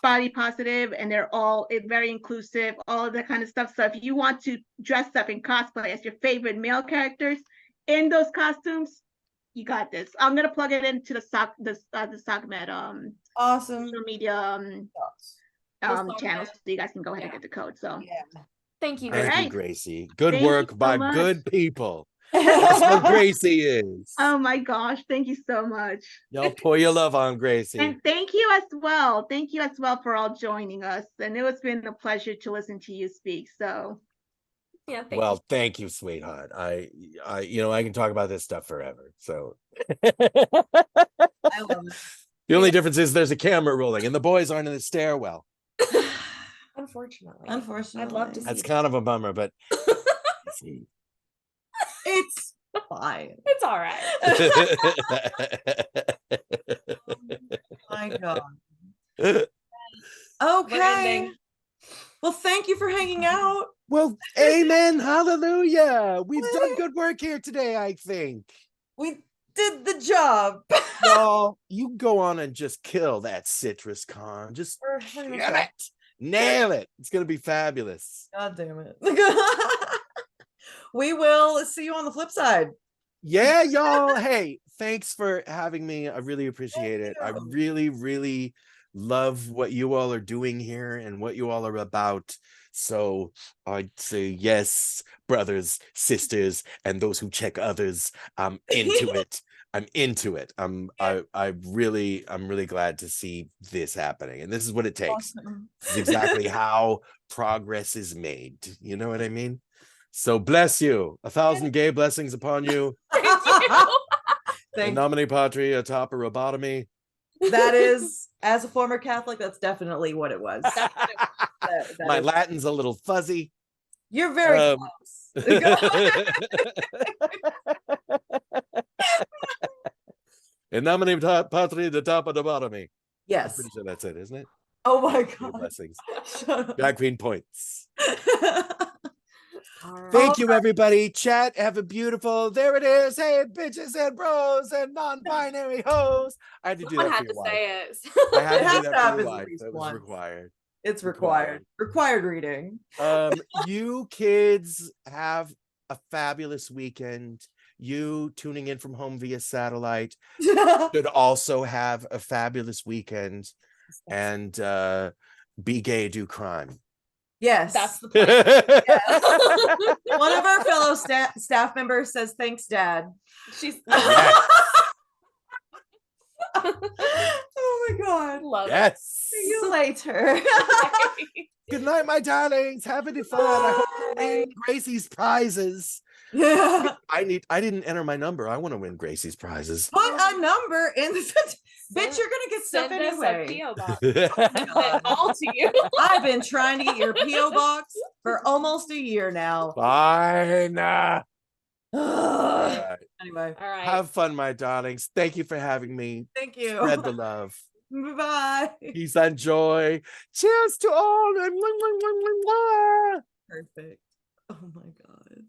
Speaker 4: body positive, and they're all very inclusive, all of that kind of stuff. So if you want to dress up in cosplay as your favorite male characters in those costumes, you got this. I'm gonna plug it into the SOCMED
Speaker 1: Awesome
Speaker 4: social media channels, so you guys can go ahead and get the code. So
Speaker 1: yeah.
Speaker 3: Thank you.
Speaker 2: Thank
Speaker 3: Gracie.
Speaker 2: you, Gracie. Good
Speaker 4: Thank you
Speaker 2: work
Speaker 4: so
Speaker 2: by
Speaker 4: much.
Speaker 2: good people. That's what Gracie is.
Speaker 4: Oh my gosh, thank you so much.
Speaker 2: Y'all pour your love on Gracie.
Speaker 4: And thank you as well. Thank you as well for all joining us. And it has been a pleasure to listen to you speak. So
Speaker 3: Yeah.
Speaker 2: Thank you, sweetheart. I can talk about this stuff forever. So
Speaker 1: I love it.
Speaker 2: The only difference is there's a camera rolling and the boys aren't in the stairwell.
Speaker 3: Unfortunately.
Speaker 1: Unfortunately.
Speaker 3: I'd love to see
Speaker 2: That's
Speaker 3: that.
Speaker 2: kind of a bummer, but
Speaker 1: It's fine.
Speaker 3: It's all right.
Speaker 1: My God.
Speaker 3: We're
Speaker 1: Okay.
Speaker 3: ending.
Speaker 1: Well, thank you for hanging out.
Speaker 2: Well, amen, hallelujah. We've done good work here today, I think.
Speaker 1: We did the job.
Speaker 2: Y'all, you go on and just kill that citrus con. Just
Speaker 1: We're
Speaker 2: kill
Speaker 1: pretty much
Speaker 2: it. Nail it. It's gonna be fabulous.
Speaker 1: God damn it. We will see you on the flip side.
Speaker 2: Yeah, y'all. Hey, thanks for having me. I really appreciate it. I really, really love what you all are doing here and what you all are about. So I'd say yes, brothers, sisters, and those who check others. I'm into it. I'm into it. I'm really glad to see this happening. And this is what it takes.
Speaker 1: Awesome.
Speaker 2: This is exactly how progress is made. You know what I mean? So bless you. 1,000 gay blessings upon you.
Speaker 3: Thank you.
Speaker 1: Thank
Speaker 2: Nomine patria top of robotomy.
Speaker 1: That is, as a former Catholic, that's definitely what it was. That
Speaker 2: My
Speaker 1: is-
Speaker 2: Latin's a little fuzzy.
Speaker 1: You're very close.
Speaker 2: In nomine patria the top of robotomy. I'm
Speaker 1: Yes.
Speaker 2: pretty sure that's it, isn't it?
Speaker 1: Oh my
Speaker 2: Gay
Speaker 1: God.
Speaker 2: blessings.
Speaker 1: Shut up.
Speaker 2: Drag queen points.
Speaker 3: All right.
Speaker 2: Thank you, everybody. Chat, have a beautiful. There it is. Hey, bitches and bros and non-binary hoes. I had to do
Speaker 3: Someone
Speaker 2: that
Speaker 3: had
Speaker 2: for
Speaker 3: to
Speaker 2: your
Speaker 3: say
Speaker 2: wife.
Speaker 3: it.
Speaker 2: I had
Speaker 1: It
Speaker 2: to
Speaker 1: has
Speaker 2: do
Speaker 1: to
Speaker 2: that for
Speaker 1: happen
Speaker 2: your
Speaker 1: at
Speaker 2: wife.
Speaker 1: least
Speaker 2: That was
Speaker 1: once.
Speaker 2: required.
Speaker 1: It's required. Required reading.
Speaker 2: You kids have a fabulous weekend. You tuning in from home via satellite should also have a fabulous weekend and be gay, do crime.
Speaker 1: Yes.
Speaker 3: That's the plan.
Speaker 1: One of our fellow staff members says, "Thanks, Dad."
Speaker 3: She's
Speaker 2: Yes.
Speaker 1: Oh my God.
Speaker 3: love
Speaker 2: Yes.
Speaker 1: See you later.
Speaker 3: it.
Speaker 2: Good night, my darlings. Have any fun. I hope you win Gracie's prizes.
Speaker 1: Yeah.
Speaker 2: I didn't enter my number. I want to win Gracie's prizes.
Speaker 1: Put a number in the bitch. You're gonna get stuff
Speaker 3: Send us
Speaker 1: anyway.
Speaker 3: a PO box.
Speaker 1: God.
Speaker 3: All to you.
Speaker 1: I've been trying to get your PO box for almost a year now.
Speaker 2: Fine. All
Speaker 1: Ugh.
Speaker 2: right.
Speaker 1: Anyway,
Speaker 3: All right.
Speaker 2: Have fun, my darlings. Thank you for having me.
Speaker 1: thank you.
Speaker 2: Spread the love.
Speaker 1: Bye.
Speaker 2: Peace and joy. Cheers to all.
Speaker 1: Perfect. Oh my God.